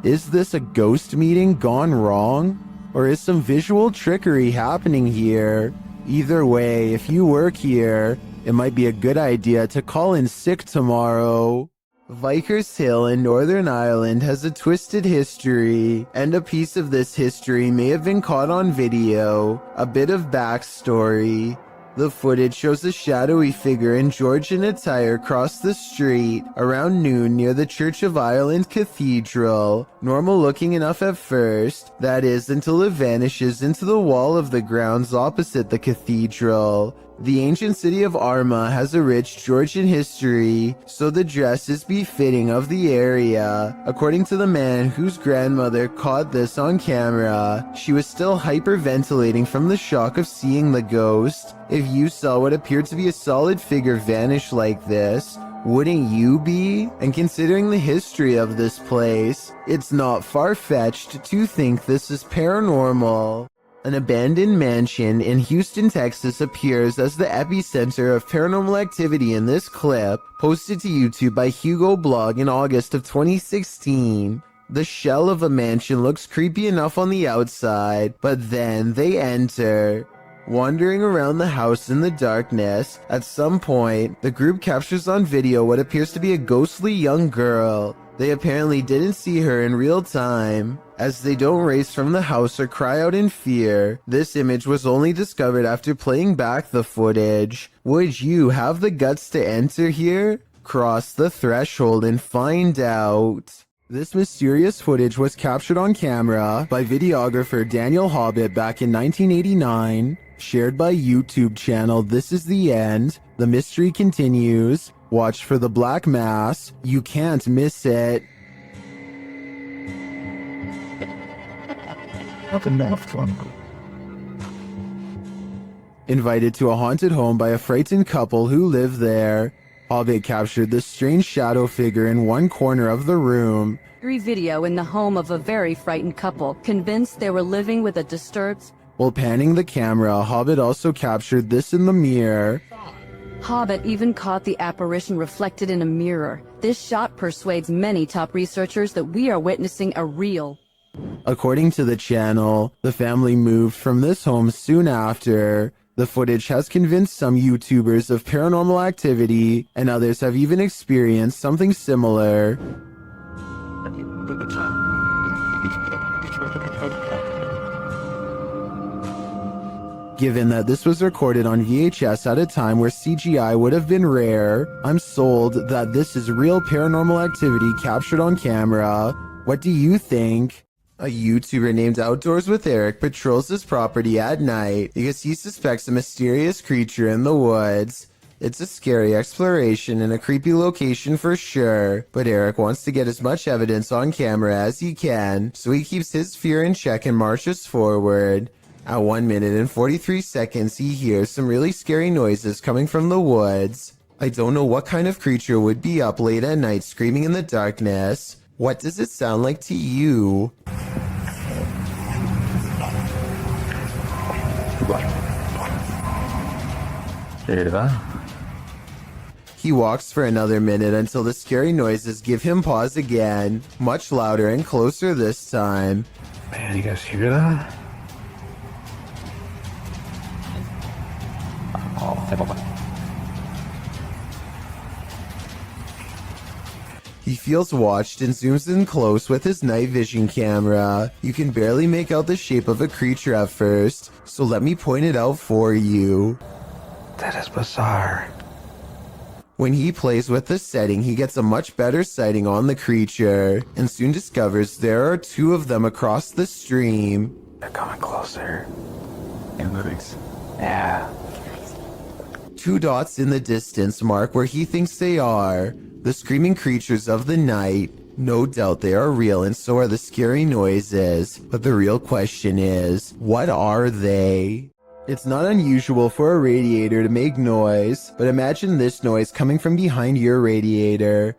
S1: Is this a ghost meeting gone wrong? Or is some visual trickery happening here? Either way, if you work here, it might be a good idea to call in sick tomorrow. Vickers Hill in Northern Ireland has a twisted history, and a piece of this history may have been caught on video. A bit of backstory. The footage shows a shadowy figure in Georgian attire cross the street around noon near the Church of Ireland Cathedral. Normal looking enough at first, that is, until it vanishes into the wall of the grounds opposite the cathedral. The ancient city of Armagh has a rich Georgian history, so the dress is befitting of the area. According to the man whose grandmother caught this on camera, she was still hyperventilating from the shock of seeing the ghost. If you saw what appeared to be a solid figure vanish like this, wouldn't you be? And considering the history of this place, it's not far-fetched to think this is paranormal. An abandoned mansion in Houston, Texas appears as the epicenter of paranormal activity in this clip, posted to YouTube by Hugo Blog in August of 2016. The shell of a mansion looks creepy enough on the outside, but then they enter. Wandering around the house in the darkness, at some point, the group captures on video what appears to be a ghostly young girl. They apparently didn't see her in real time, as they don't race from the house or cry out in fear. This image was only discovered after playing back the footage. Would you have the guts to enter here? Cross the threshold and find out. This mysterious footage was captured on camera by videographer Daniel Hobbit back in 1989, shared by YouTube channel This Is The End. The mystery continues. Watch for the black mass. You can't miss it. Invited to a haunted home by a frightened couple who live there. Hobbit captured this strange shadow figure in one corner of the room.
S3: Video in the home of a very frightened couple, convinced they were living with a disturbed...
S1: While panning the camera, Hobbit also captured this in the mirror.
S3: Hobbit even caught the apparition reflected in a mirror. This shot persuades many top researchers that we are witnessing a real...
S1: According to the channel, the family moved from this home soon after. The footage has convinced some YouTubers of paranormal activity, and others have even experienced something similar. Given that this was recorded on VHS at a time where CGI would have been rare, I'm sold that this is real paranormal activity captured on camera. What do you think? A YouTuber named Outdoors with Eric patrols his property at night because he suspects a mysterious creature in the woods. It's a scary exploration and a creepy location for sure, but Eric wants to get as much evidence on camera as he can, so he keeps his fear in check and marches forward. At 1 minute and 43 seconds, he hears some really scary noises coming from the woods. I don't know what kind of creature would be up late at night screaming in the darkness. What does it sound like to you? He walks for another minute until the scary noises give him pause again, much louder and closer this time.
S17: Man, you guys hear that?
S1: He feels watched and zooms in close with his night vision camera. You can barely make out the shape of a creature at first, so let me point it out for you.
S17: That is bizarre.
S1: When he plays with the setting, he gets a much better sighting on the creature, and soon discovers there are 2 of them across the stream.
S17: They're coming closer. It moves. Yeah.
S1: 2 dots in the distance mark where he thinks they are. The screaming creatures of the night. No doubt they are real, and so are the scary noises. But the real question is, what are they? It's not unusual for a radiator to make noise, but imagine this noise coming from behind your radiator.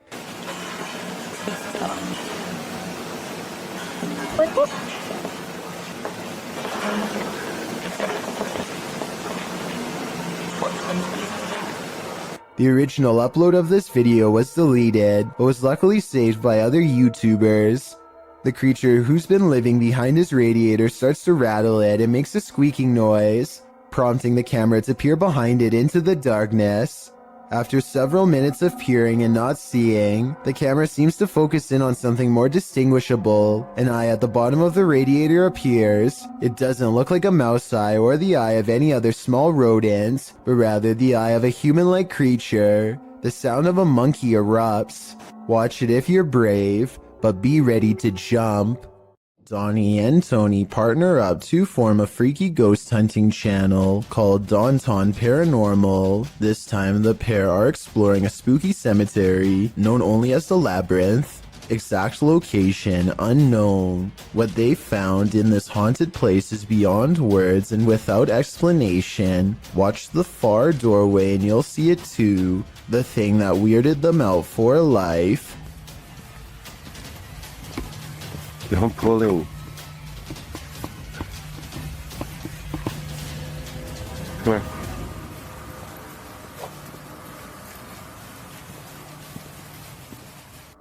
S1: The original upload of this video was deleted, but was luckily saved by other YouTubers. The creature who's been living behind his radiator starts to rattle it and makes a squeaking noise, prompting the camera to peer behind it into the darkness. After several minutes of peering and not seeing, the camera seems to focus in on something more distinguishable. An eye at the bottom of the radiator appears. It doesn't look like a mouse eye or the eye of any other small rodent, but rather the eye of a human-like creature. The sound of a monkey erupts. Watch it if you're brave, but be ready to jump. Donnie and Tony partner up to form a freaky ghost hunting channel called Daunton Paranormal. This time the pair are exploring a spooky cemetery known only as the Labyrinth. Exact location unknown. What they found in this haunted place is beyond words and without explanation. Watch the far doorway and you'll see it too. The thing that weirded them out for life.
S16: Don't pull in. Come here.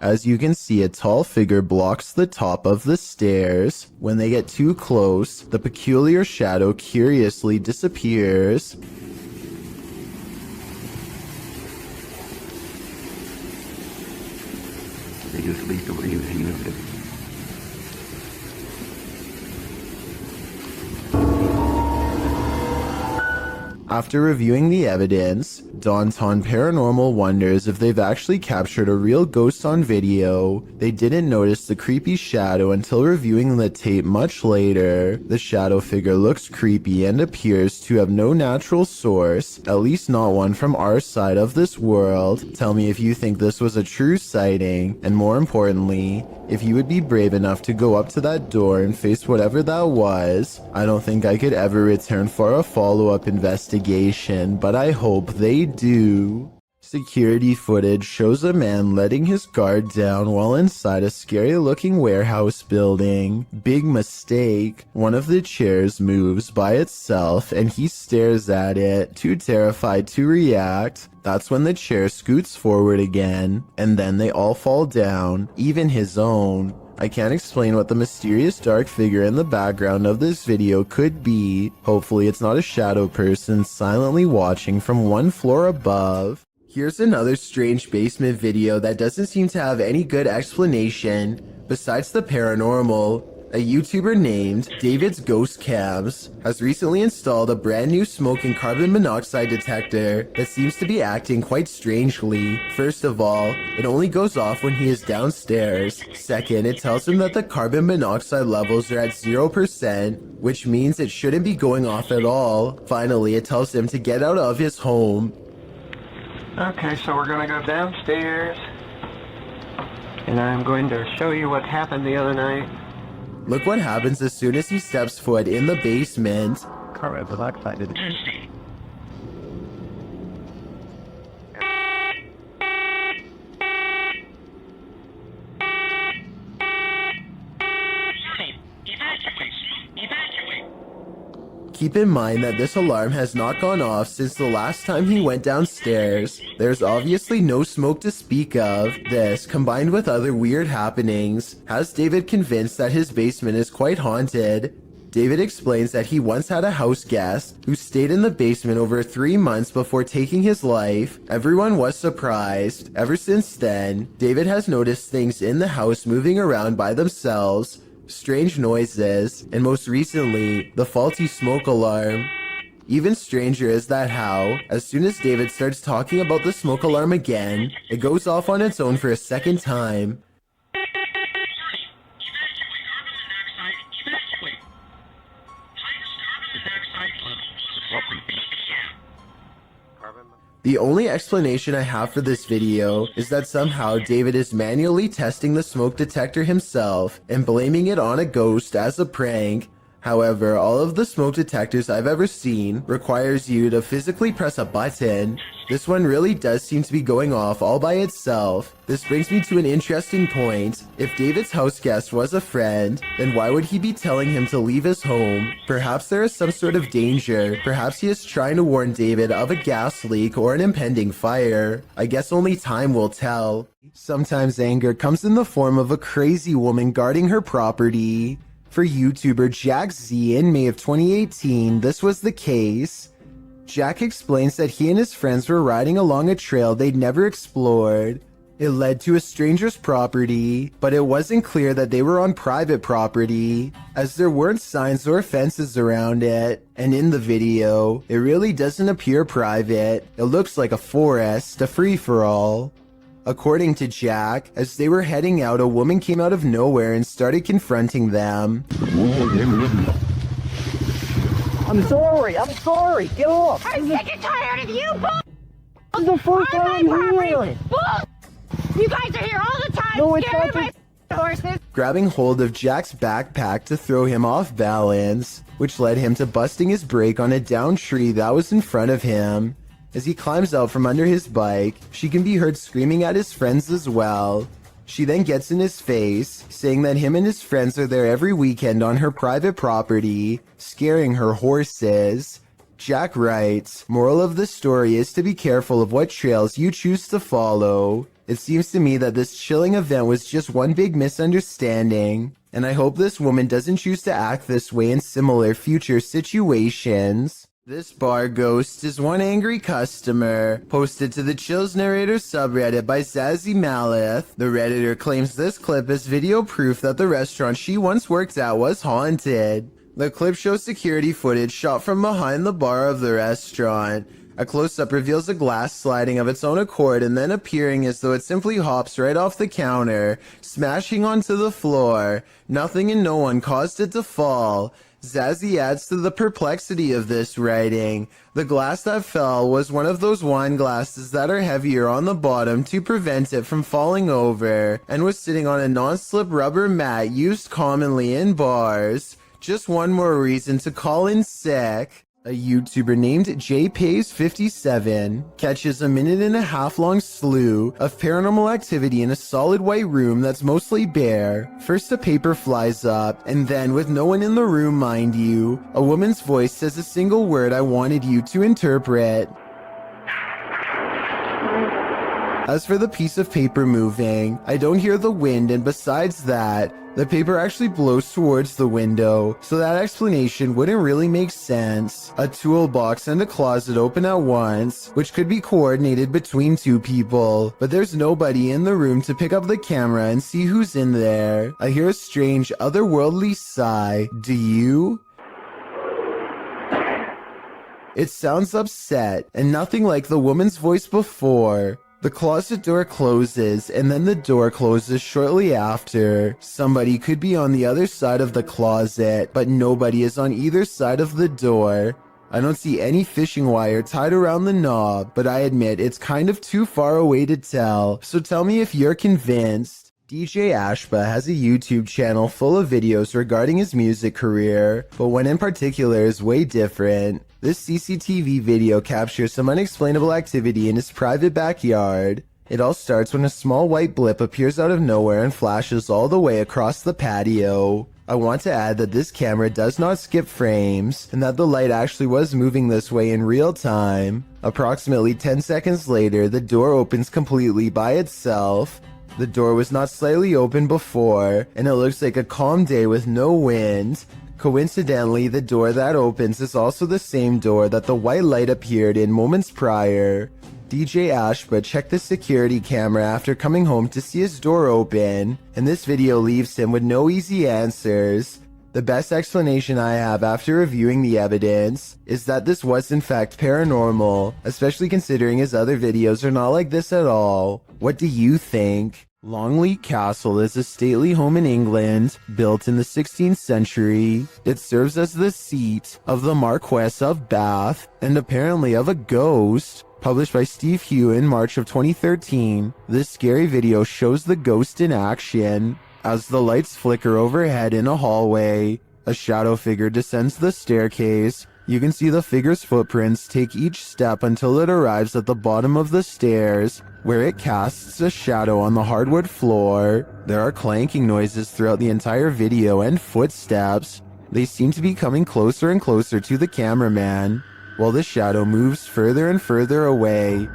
S1: As you can see, a tall figure blocks the top of the stairs. When they get too close, the peculiar shadow curiously disappears. After reviewing the evidence, Daunton Paranormal wonders if they've actually captured a real ghost on video. They didn't notice the creepy shadow until reviewing the tape much later. The shadow figure looks creepy and appears to have no natural source, at least not one from our side of this world. Tell me if you think this was a true sighting, and more importantly, if you would be brave enough to go up to that door and face whatever that was. I don't think I could ever return for a follow-up investigation, but I hope they do. Security footage shows a man letting his guard down while inside a scary-looking warehouse building. Big mistake. One of the chairs moves by itself and he stares at it, too terrified to react. That's when the chair scoots forward again, and then they all fall down, even his own. I can't explain what the mysterious dark figure in the background of this video could be. Hopefully it's not a shadow person silently watching from one floor above. Here's another strange basement video that doesn't seem to have any good explanation. Besides the paranormal, A YouTuber named David's Ghost Cams has recently installed a brand new smoke and carbon monoxide detector that seems to be acting quite strangely. First of all, it only goes off when he is downstairs. Second, it tells him that the carbon monoxide levels are at 0%, which means it shouldn't be going off at all. Finally, it tells him to get out of his home.
S18: Okay, so we're gonna go downstairs, and I'm going to show you what happened the other night.
S1: Look what happens as soon as he steps foot in the basement.
S18: Carbon monoxide is
S1: Keep in mind that this alarm has not gone off since the last time he went downstairs. There's obviously no smoke to speak of. This, combined with other weird happenings, has David convinced that his basement is quite haunted. David explains that he once had a house guest who stayed in the basement over 3 months before taking his life. Everyone was surprised. Ever since then, David has noticed things in the house moving around by themselves, strange noises, and most recently, the faulty smoke alarm. Even stranger is that how, as soon as David starts talking about the smoke alarm again, it goes off on its own for a second time. The only explanation I have for this video is that somehow David is manually testing the smoke detector himself and blaming it on a ghost as a prank. However, all of the smoke detectors I've ever seen requires you to physically press a button. This one really does seem to be going off all by itself. This brings me to an interesting point. If David's house guest was a friend, then why would he be telling him to leave his home? Perhaps there is some sort of danger. Perhaps he is trying to warn David of a gas leak or an impending fire. I guess only time will tell. Sometimes anger comes in the form of a crazy woman guarding her property. For YouTuber Jack Z in May of 2018, this was the case. Jack explains that he and his friends were riding along a trail they'd never explored. It led to a stranger's property, but it wasn't clear that they were on private property, as there weren't signs or fences around it. And in the video, it really doesn't appear private. It looks like a forest, a free-for-all. According to Jack, as they were heading out, a woman came out of nowhere and started confronting them.
S10: I'm sorry, get off!
S19: I'm sick and tired of you, bull!
S10: This is the first time I'm here!
S19: Bull! You guys are here all the time,
S10: No, it's
S19: scaring
S10: not
S19: my horses!
S1: Grabbing hold of Jack's backpack to throw him off balance, which led him to busting his brake on a downed tree that was in front of him. As he climbs out from under his bike, she can be heard screaming at his friends as well. She then gets in his face, saying that him and his friends are there every weekend on her private property, scaring her horses. Jack writes, "Moral of the story is to be careful of what trails you choose to follow. It seems to me that this chilling event was just one big misunderstanding, and I hope this woman doesn't choose to act this way in similar future situations." This bar ghost is one angry customer, posted to the Chills Narrator subreddit by Zazzy Malith. The Redditor claims this clip is video proof that the restaurant she once worked at was haunted. The clip shows security footage shot from behind the bar of the restaurant. A close-up reveals a glass sliding of its own accord and then appearing as though it simply hops right off the counter, smashing onto the floor. Nothing and no one caused it to fall. Zazzy adds to the perplexity of this writing. The glass that fell was one of those wine glasses that are heavier on the bottom to prevent it from falling over, and was sitting on a non-slip rubber mat used commonly in bars. Just one more reason to call in sick. A YouTuber named JPays57 catches a 1.5-minute long slew of paranormal activity in a solid white room that's mostly bare. First a paper flies up, and then, with no one in the room mind you, a woman's voice says a single word I wanted you to interpret. As for the piece of paper moving, I don't hear the wind, and besides that, the paper actually blows towards the window, so that explanation wouldn't really make sense. A toolbox and a closet open at once, which could be coordinated between two people, but there's nobody in the room to pick up the camera and see who's in there. I hear a strange, otherworldly sigh. Do you? It sounds upset, and nothing like the woman's voice before. The closet door closes, and then the door closes shortly after. Somebody could be on the other side of the closet, but nobody is on either side of the door. I don't see any fishing wire tied around the knob, but I admit it's kind of too far away to tell, so tell me if you're convinced. DJ Ashba has a YouTube channel full of videos regarding his music career, but one in particular is way different. This CCTV video captures some unexplainable activity in his private backyard. It all starts when a small white blip appears out of nowhere and flashes all the way across the patio. I want to add that this camera does not skip frames, and that the light actually was moving this way in real time. Approximately 10 seconds later, the door opens completely by itself. The door was not slightly open before, and it looks like a calm day with no wind. Coincidentally, the door that opens is also the same door that the white light appeared in moments prior. DJ Ashba checked the security camera after coming home to see his door open, and this video leaves him with no easy answers. The best explanation I have after reviewing the evidence is that this was in fact paranormal, especially considering his other videos are not like this at all. What do you think? Longleat Castle is a stately home in England, built in the 16th century. It serves as the seat of the Marquess of Bath, and apparently of a ghost. Published by Steve Hugh in March of 2013, this scary video shows the ghost in action. As the lights flicker overhead in a hallway, a shadow figure descends the staircase. You can see the figure's footprints take each step until it arrives at the bottom of the stairs, where it casts a shadow on the hardwood floor. There are clanking noises throughout the entire video and footsteps. They seem to be coming closer and closer to the cameraman, while the shadow moves further and further away.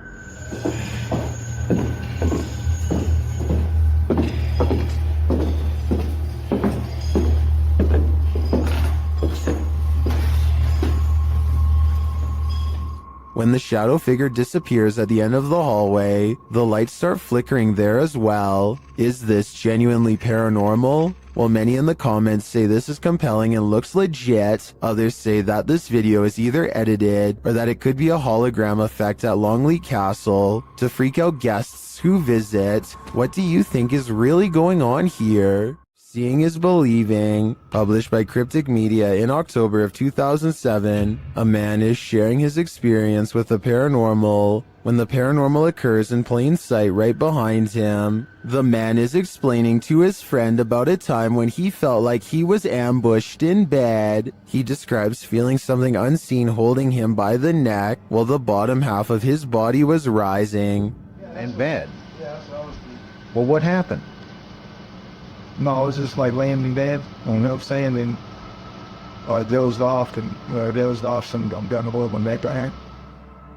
S1: When the shadow figure disappears at the end of the hallway, the lights start flickering there as well. Is this genuinely paranormal? While many in the comments say this is compelling and looks legit, others say that this video is either edited or that it could be a hologram effect at Longleat Castle to freak out guests who visit. What do you think is really going on here? Seeing is Believing, published by Cryptic Media in October of 2007, a man is sharing his experience with the paranormal when the paranormal occurs in plain sight right behind him. The man is explaining to his friend about a time when he felt like he was ambushed in bed. He describes feeling something unseen holding him by the neck while the bottom half of his body was rising.
S22: In bed? Well, what happened? No, I was just like laying in bed, you know what I'm saying? Then I dozed off, and some I'm down the hole went back behind.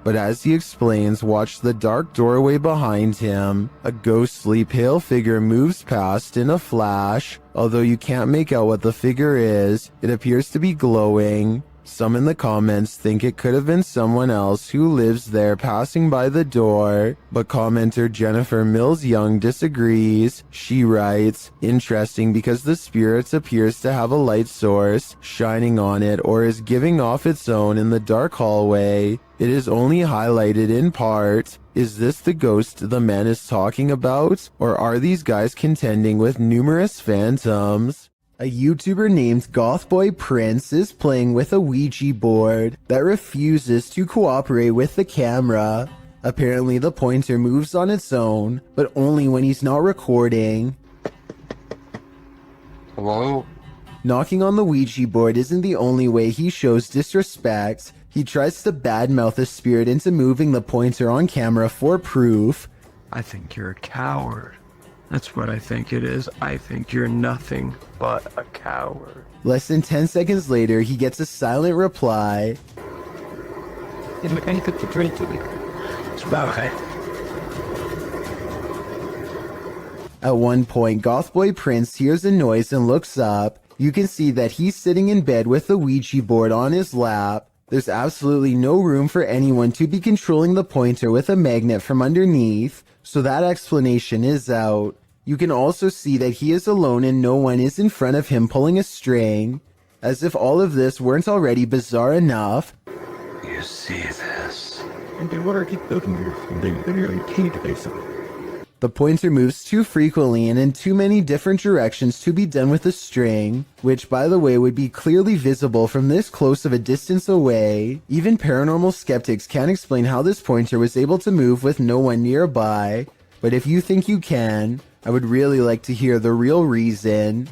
S1: But as he explains, watch the dark doorway behind him. A ghostly pale figure moves past in a flash. Although you can't make out what the figure is, it appears to be glowing. Some in the comments think it could have been someone else who lives there passing by the door, but commenter Jennifer Mills Young disagrees. She writes, "Interesting because the spirit appears to have a light source shining on it or is giving off its own in the dark hallway. It is only highlighted in part. Is this the ghost the man is talking about, or are these guys contending with numerous phantoms?" A YouTuber named Gothboy Prince is playing with a Ouija board that refuses to cooperate with the camera. Apparently the pointer moves on its own, but only when he's not recording.
S6: Hello?
S1: Knocking on the Ouija board isn't the only way he shows disrespect. He tries to badmouth a spirit into moving the pointer on camera for proof.
S18: I think you're a coward. That's what I think it is. I think you're nothing but a coward.
S1: Less than 10 seconds later, he gets a silent reply. At one point, Gothboy Prince hears a noise and looks up. You can see that he's sitting in bed with the Ouija board on his lap. There's absolutely no room for anyone to be controlling the pointer with a magnet from underneath, so that explanation is out. You can also see that he is alone and no one is in front of him pulling a string. As if all of this weren't already bizarre enough.
S8: You see this?
S22: And they want to keep looking here. They really can't do something.
S1: The pointer moves too frequently and in too many different directions to be done with a string, which by the way would be clearly visible from this close of a distance away. Even paranormal skeptics can't explain how this pointer was able to move with no one nearby, but if you think you can, I would really like to hear the real reason.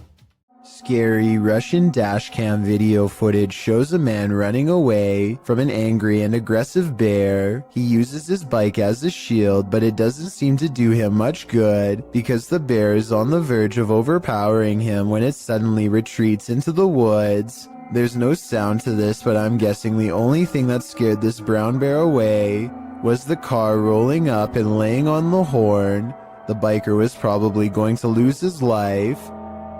S1: Scary Russian dashcam video footage shows a man running away from an angry and aggressive bear. He uses his bike as a shield, but it doesn't seem to do him much good because the bear is on the verge of overpowering him when it suddenly retreats into the woods. There's no sound to this, but I'm guessing the only thing that scared this brown bear away was the car rolling up and laying on the horn. The biker was probably going to lose his life.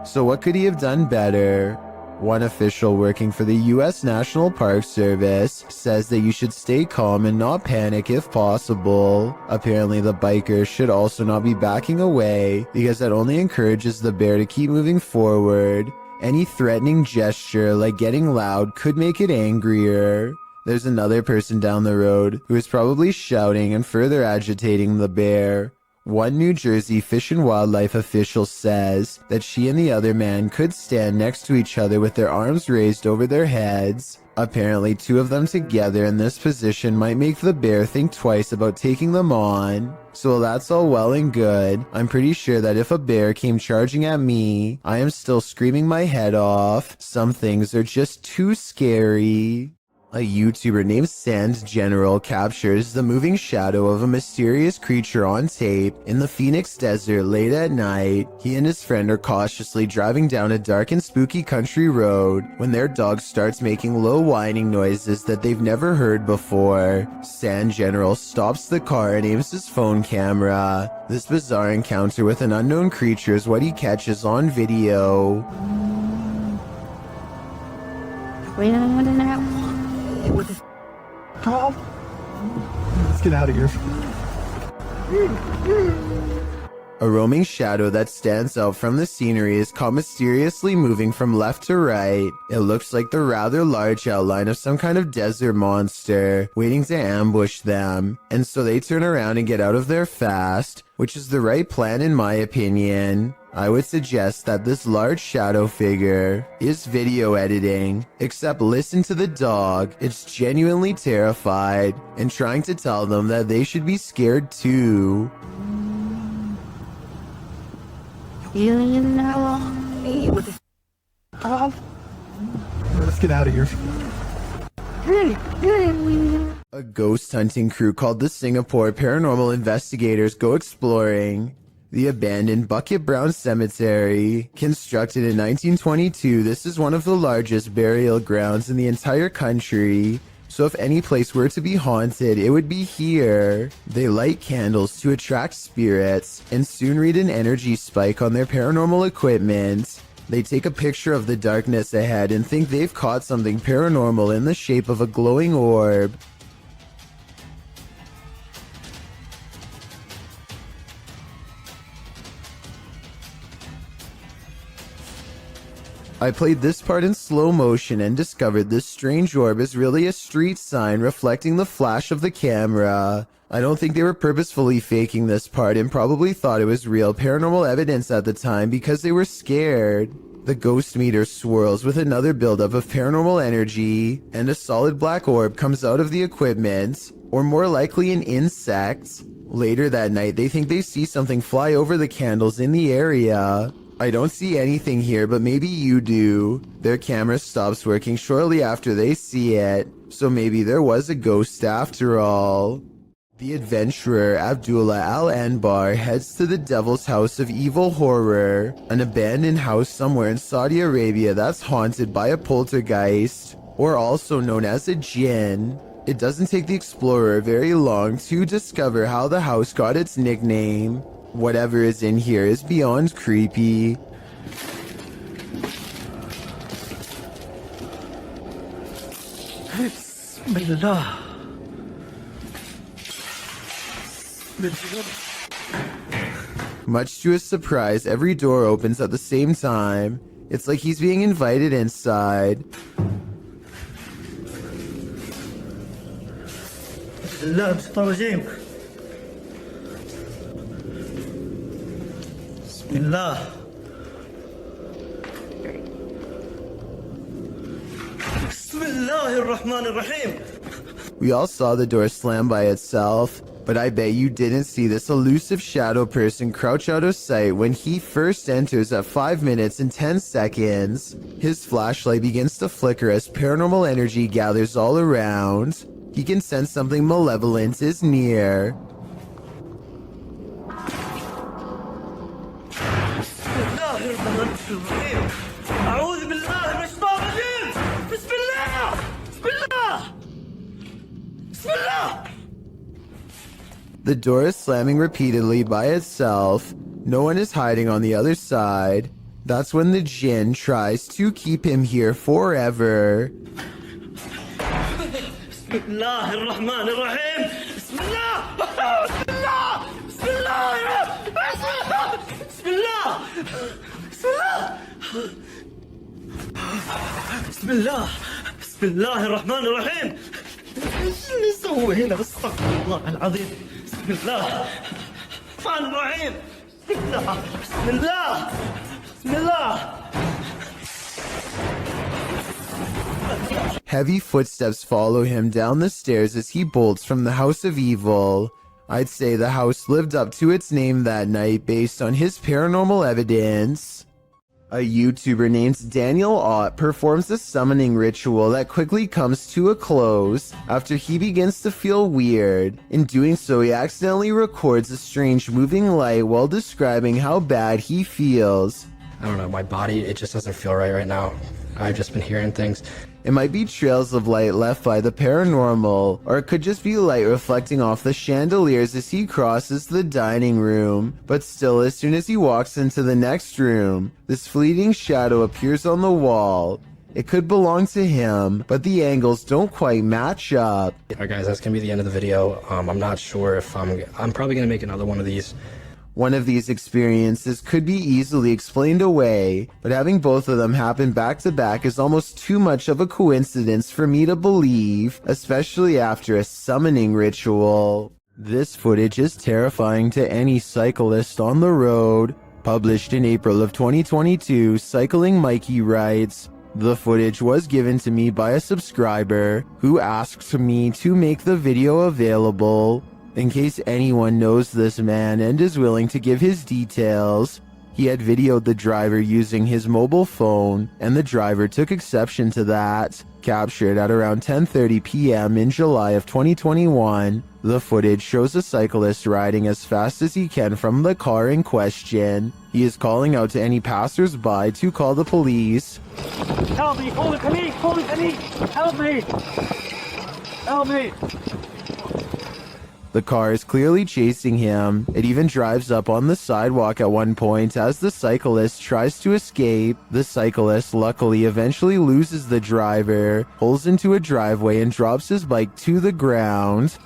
S1: So what could he have done better? One official working for the U.S. National Park Service says that you should stay calm and not panic if possible. Apparently the biker should also not be backing away because that only encourages the bear to keep moving forward. Any threatening gesture like getting loud could make it angrier. There's another person down the road who is probably shouting and further agitating the bear. One New Jersey Fish and Wildlife official says that she and the other man could stand next to each other with their arms raised over their heads. Apparently, two of them together in this position might make the bear think twice about taking them on. So while that's all well and good, I'm pretty sure that if a bear came charging at me, I am still screaming my head off. Some things are just too scary. A YouTuber named Sand General captures the moving shadow of a mysterious creature on tape in the Phoenix desert late at night. He and his friend are cautiously driving down a dark and spooky country road when their dog starts making low whining noises that they've never heard before. Sand General stops the car and aims his phone camera. This bizarre encounter with an unknown creature is what he catches on video.
S22: Tom? Let's get out of here.
S1: A roaming shadow that stands out from the scenery is caught mysteriously moving from left to right. It looks like the rather large outline of some kind of desert monster waiting to ambush them, and so they turn around and get out of there fast, which is the right plan in my opinion. I would suggest that this large shadow figure is video editing, except listen to the dog. It's genuinely terrified and trying to tell them that they should be scared too.
S22: Let's get out of here.
S1: A ghost hunting crew called the Singapore Paranormal Investigators go exploring the abandoned Bucket Brown Cemetery. Constructed in 1922, this is one of the largest burial grounds in the entire country. So if any place were to be haunted, it would be here. They light candles to attract spirits and soon read an energy spike on their paranormal equipment. They take a picture of the darkness ahead and think they've caught something paranormal in the shape of a glowing orb. I played this part in slow motion and discovered this strange orb is really a street sign reflecting the flash of the camera. I don't think they were purposefully faking this part and probably thought it was real paranormal evidence at the time because they were scared. The ghost meter swirls with another buildup of paranormal energy, and a solid black orb comes out of the equipment, or more likely an insect. Later that night, they think they see something fly over the candles in the area. I don't see anything here, but maybe you do. Their camera stops working shortly after they see it, so maybe there was a ghost after all. The adventurer Abdullah Al-Anbar heads to the Devil's House of Evil Horror, an abandoned house somewhere in Saudi Arabia that's haunted by a poltergeist, or also known as a jinn. It doesn't take the explorer very long to discover how the house got its nickname. Whatever is in here is beyond creepy.
S20: Bismillah.
S1: Much to his surprise, every door opens at the same time. It's like he's being invited inside.
S20: لا بسم الله الرجيم بسم الله بسم الله الرحمن الرحيم.
S1: We all saw the door slam by itself, but I bet you didn't see this elusive shadow person crouch out of sight when he first enters at 5 minutes and 10 seconds. His flashlight begins to flicker as paranormal energy gathers all around. He can sense something malevolent is near. The door is slamming repeatedly by itself. No one is hiding on the other side. That's when the jinn tries to keep him here forever.
S20: بسم الله الرحمن الرحيم. بسم الله بسم الله بسم الله بسم الله بسم الله بسم الله بسم الله الرحمن الرحيم. ايش اللي يسوي هنا؟ استغفر الله العظيم. بسم الله الرحمن الرحيم. بسم الله بسم الله بسم الله.
S1: Heavy footsteps follow him down the stairs as he bolts from the house of evil. I'd say the house lived up to its name that night based on his paranormal evidence. A YouTuber named Daniel Ott performs a summoning ritual that quickly comes to a close after he begins to feel weird. In doing so, he accidentally records a strange moving light while describing how bad he feels.
S6: I don't know, my body, it just doesn't feel right now. I've just been hearing things.
S1: It might be trails of light left by the paranormal, or it could just be light reflecting off the chandeliers as he crosses the dining room. But still, as soon as he walks into the next room, this fleeting shadow appears on the wall. It could belong to him, but the angles don't quite match up.
S6: Alright guys, that's gonna be the end of the video. I'm not sure if I'm probably gonna make another one of these.
S1: One of these experiences could be easily explained away, but having both of them happen back to back is almost too much of a coincidence for me to believe, especially after a summoning ritual. This footage is terrifying to any cyclist on the road. Published in April of 2022, Cycling Mikey writes, "The footage was given to me by a subscriber who asked me to make the video available. In case anyone knows this man and is willing to give his details." He had videoed the driver using his mobile phone, and the driver took exception to that. Captured at around 10:30 p.m. in July of 2021, the footage shows a cyclist riding as fast as he can from the car in question. He is calling out to any passers-by to call the police.
S15: Help me! Holy police! Holy police! Help me! Help me!
S1: The car is clearly chasing him. It even drives up on the sidewalk at one point as the cyclist tries to escape. The cyclist luckily eventually loses the driver, pulls into a driveway and drops his bike to the ground.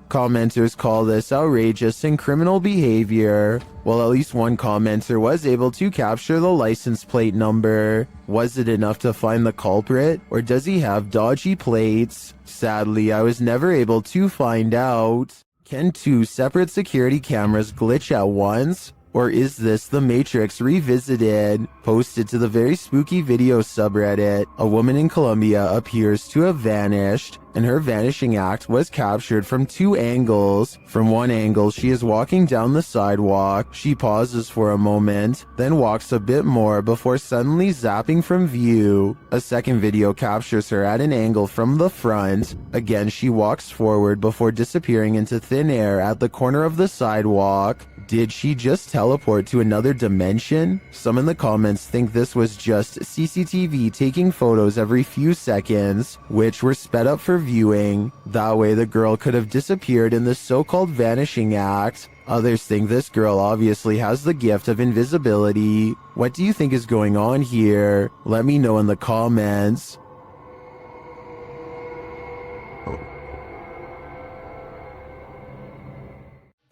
S1: Commenters call this outrageous and criminal behavior. Well, at least one commenter was able to capture the license plate number. Was it enough to find the culprit, or does he have dodgy plates? Sadly, I was never able to find out. Can two separate security cameras glitch at once? Or is this the Matrix revisited? Posted to the very spooky video subreddit, a woman in Colombia appears to have vanished. and her vanishing act was captured from 2 angles. From one angle, she is walking down the sidewalk. She pauses for a moment, then walks a bit more before suddenly zapping from view. A second video captures her at an angle from the front. Again, she walks forward before disappearing into thin air at the corner of the sidewalk. Did she just teleport to another dimension? Some in the comments think this was just CCTV taking photos every few seconds, which were sped up for viewing. That way the girl could have disappeared in the so-called vanishing act. Others think this girl obviously has the gift of invisibility. What do you think is going on here? Let me know in the comments.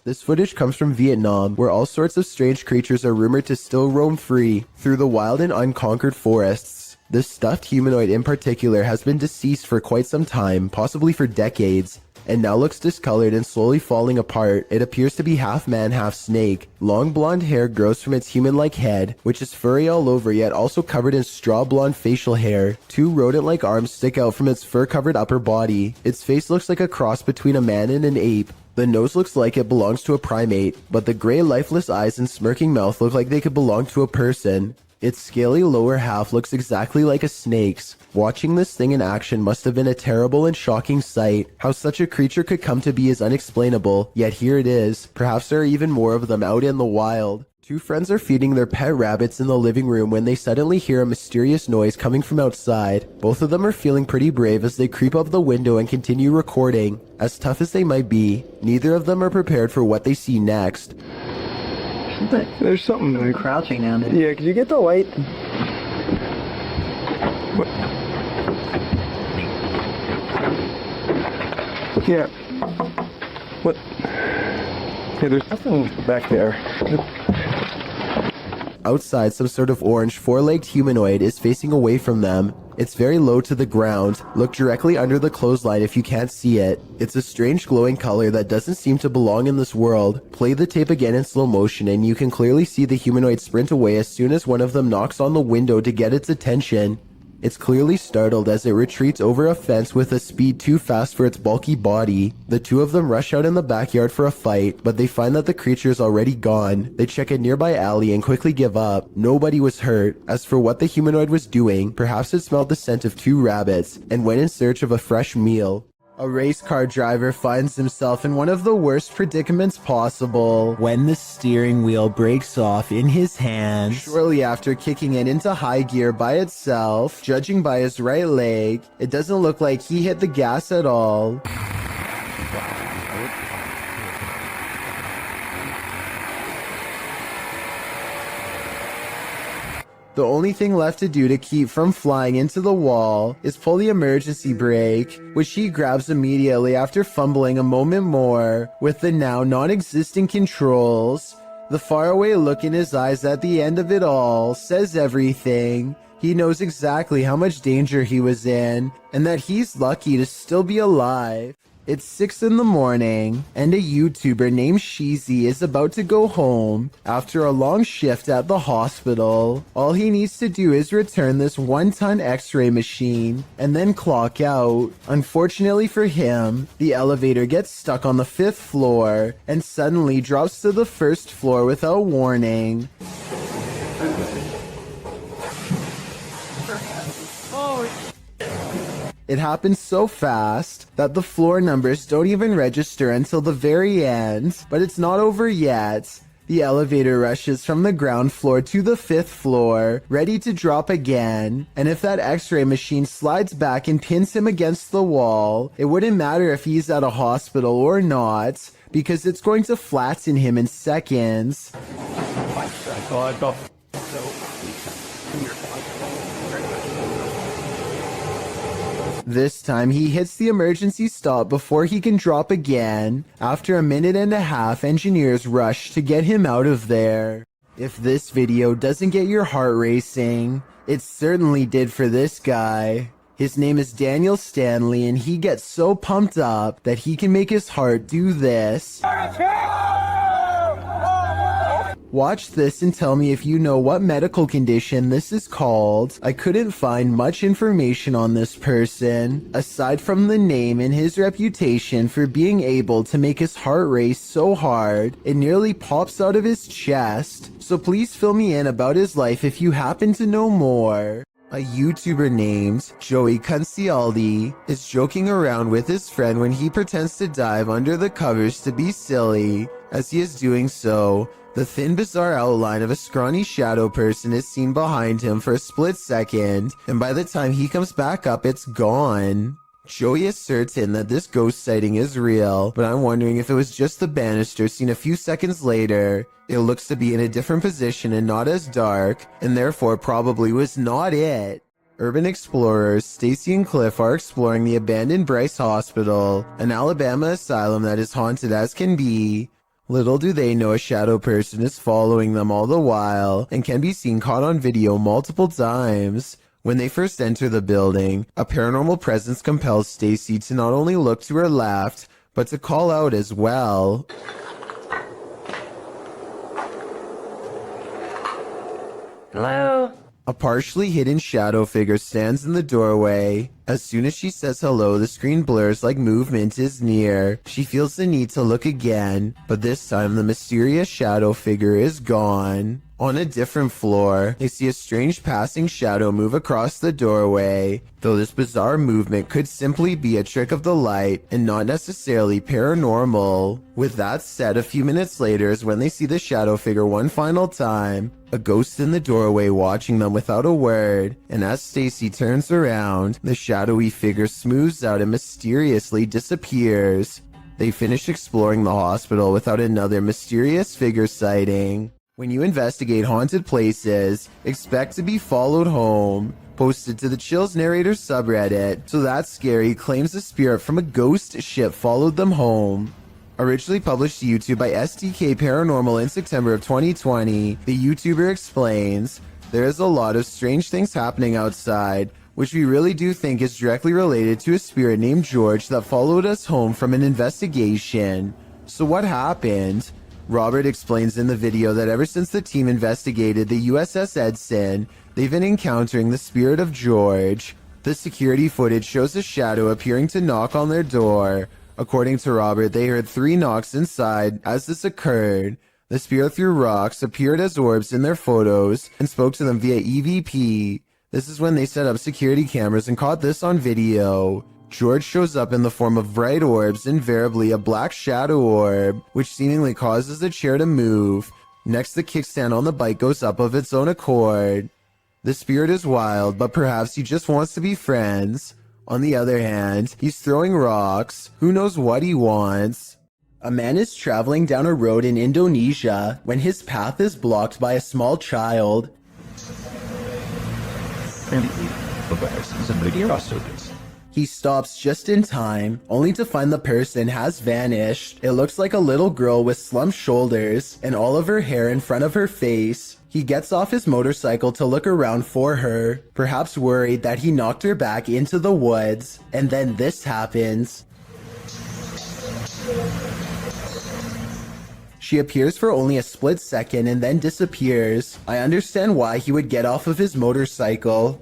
S1: This footage comes from Vietnam, where all sorts of strange creatures are rumored to still roam free through the wild and unconquered forests. This stuffed humanoid in particular has been deceased for quite some time, possibly for decades, and now looks discolored and slowly falling apart. It appears to be half man, half snake. Long blonde hair grows from its human-like head, which is furry all over yet also covered in straw blonde facial hair. 2 rodent-like arms stick out from its fur-covered upper body. Its face looks like a cross between a man and an ape. The nose looks like it belongs to a primate, but the gray lifeless eyes and smirking mouth look like they could belong to a person. Its scaly lower half looks exactly like a snake's. Watching this thing in action must have been a terrible and shocking sight. How such a creature could come to be is unexplainable, yet here it is. Perhaps there are even more of them out in the wild. 2 friends are feeding their pet rabbits in the living room when they suddenly hear a mysterious noise coming from outside. Both of them are feeling pretty brave as they creep up the window and continue recording. As tough as they might be, neither of them are prepared for what they see next.
S9: There's something crouching down there. Yeah, could you get the light? What? Yeah. What? Yeah, there's nothing back there.
S1: Outside, some sort of orange 4-legged humanoid is facing away from them. It's very low to the ground. Look directly under the clothesline if you can't see it. It's a strange glowing color that doesn't seem to belong in this world. Play the tape again in slow motion and you can clearly see the humanoid sprint away as soon as one of them knocks on the window to get its attention. It's clearly startled as it retreats over a fence with a speed too fast for its bulky body. The 2 of them rush out in the backyard for a fight, but they find that the creature is already gone. They check a nearby alley and quickly give up. Nobody was hurt. As for what the humanoid was doing, perhaps it smelled the scent of 2 rabbits and went in search of a fresh meal. A race car driver finds himself in one of the worst predicaments possible when the steering wheel breaks off in his hands. Shortly after kicking it into high gear by itself, judging by his right leg, it doesn't look like he hit the gas at all. The only thing left to do to keep from flying into the wall is pull the emergency brake, which he grabs immediately after fumbling a moment more with the now non-existent controls. The faraway look in his eyes at the end of it all says everything. He knows exactly how much danger he was in and that he's lucky to still be alive. It's 6 in the morning, and a YouTuber named Sheezy is about to go home after a long shift at the hospital. All he needs to do is return this 1-ton x-ray machine and then clock out. Unfortunately for him, the elevator gets stuck on the 5th floor and suddenly drops to the 1st floor without warning. It happens so fast that the floor numbers don't even register until the very end. But it's not over yet. The elevator rushes from the ground floor to the 5th floor, ready to drop again. And if that x-ray machine slides back and pins him against the wall, it wouldn't matter if he's at a hospital or not, because it's going to flatten him in seconds. This time, he hits the emergency stop before he can drop again. After a minute and a half, engineers rush to get him out of there. If this video doesn't get your heart racing, it certainly did for this guy. His name is Daniel Stanley, and he gets so pumped up that he can make his heart do this. Watch this and tell me if you know what medical condition this is called. I couldn't find much information on this person, aside from the name and his reputation for being able to make his heart race so hard, it nearly pops out of his chest. So please fill me in about his life if you happen to know more. A YouTuber named Joey Concialdi is joking around with his friend when he pretends to dive under the covers to be silly. As he is doing so, the thin, bizarre outline of a scrawny shadow person is seen behind him for a split second, and by the time he comes back up, it's gone. Joey is certain that this ghost sighting is real, but I'm wondering if it was just the banister seen a few seconds later. It looks to be in a different position and not as dark, and therefore probably was not it. Urban explorers Stacy and Cliff are exploring the abandoned Bryce Hospital, an Alabama asylum that is haunted as can be. Little do they know a shadow person is following them all the while and can be seen caught on video multiple times. When they first enter the building, a paranormal presence compels Stacy to not only look to her left, but to call out as well.
S18: Hello?
S1: A partially hidden shadow figure stands in the doorway. As soon as she says hello, the screen blurs like movement is near. She feels the need to look again, but this time the mysterious shadow figure is gone. On a different floor, they see a strange passing shadow move across the doorway, though this bizarre movement could simply be a trick of the light and not necessarily paranormal. With that said, a few minutes later is when they see the shadow figure one final time, a ghost in the doorway watching them without a word, and as Stacy turns around, the shadowy figure smooths out and mysteriously disappears. They finish exploring the hospital without another mysterious figure sighting. When you investigate haunted places, expect to be followed home. Posted to the Chills Narrator subreddit, So That's Scary claims a spirit from a ghost ship followed them home. Originally published to YouTube by STK Paranormal in September of 2020, the YouTuber explains, there is a lot of strange things happening outside, which we really do think is directly related to a spirit named George that followed us home from an investigation. So what happened? Robert explains in the video that ever since the team investigated the USS Edson, they've been encountering the spirit of George. The security footage shows a shadow appearing to knock on their door. According to Robert, they heard 3 knocks inside as this occurred. The spirit threw rocks, appeared as orbs in their photos, and spoke to them via EVP. This is when they set up security cameras and caught this on video. George shows up in the form of bright orbs, invariably a black shadow orb, which seemingly causes the chair to move. Next, the kickstand on the bike goes up of its own accord. The spirit is wild, but perhaps he just wants to be friends. On the other hand, he's throwing rocks. Who knows what he wants? A man is traveling down a road in Indonesia when his path is blocked by a small child. He stops just in time, only to find the person has vanished. It looks like a little girl with slumped shoulders and all of her hair in front of her face. He gets off his motorcycle to look around for her, perhaps worried that he knocked her back into the woods. And then this happens. She appears for only a split second and then disappears. I understand why he would get off of his motorcycle.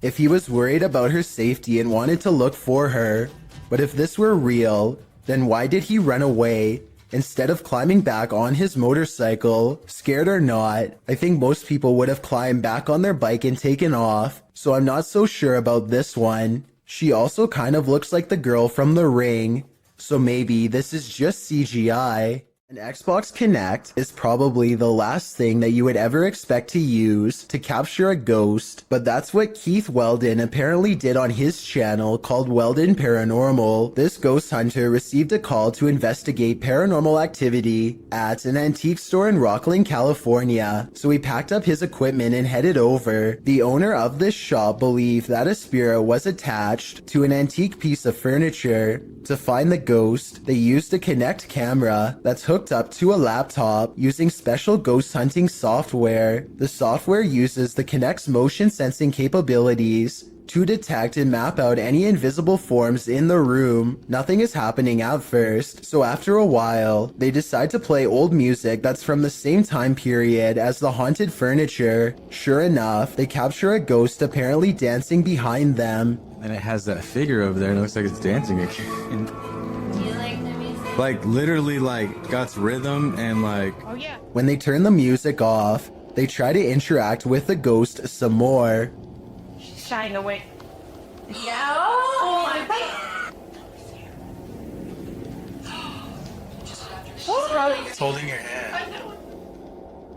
S1: If he was worried about her safety and wanted to look for her. But if this were real, then why did he run away? Instead of climbing back on his motorcycle, scared or not, I think most people would have climbed back on their bike and taken off, so I'm not so sure about this one. She also kind of looks like the girl from The Ring, so maybe this is just CGI. An Xbox Kinect is probably the last thing that you would ever expect to use to capture a ghost, but that's what Keith Weldon apparently did on his channel called Weldon Paranormal. This ghost hunter received a call to investigate paranormal activity at an antique store in Rocklin, California, so he packed up his equipment and headed over. The owner of this shop believed that a spirit was attached to an antique piece of furniture. To find the ghost, they used a Kinect camera that's hooked hooked up to a laptop using special ghost hunting software. The software uses the Kinect's motion sensing capabilities to detect and map out any invisible forms in the room. Nothing is happening at first, so after a while, they decide to play old music that's from the same time period as the haunted furniture. Sure enough, they capture a ghost apparently dancing behind them.
S12: And it has that figure over there, and it looks like it's dancing again.
S19: Do you like the music?
S12: Like, literally, like, got rhythm and, like...
S19: Oh, yeah.
S1: When they turn the music off, they try to interact with the ghost some more.
S10: She's shying away.
S19: Yeah. Oh,
S12: It's holding your hand.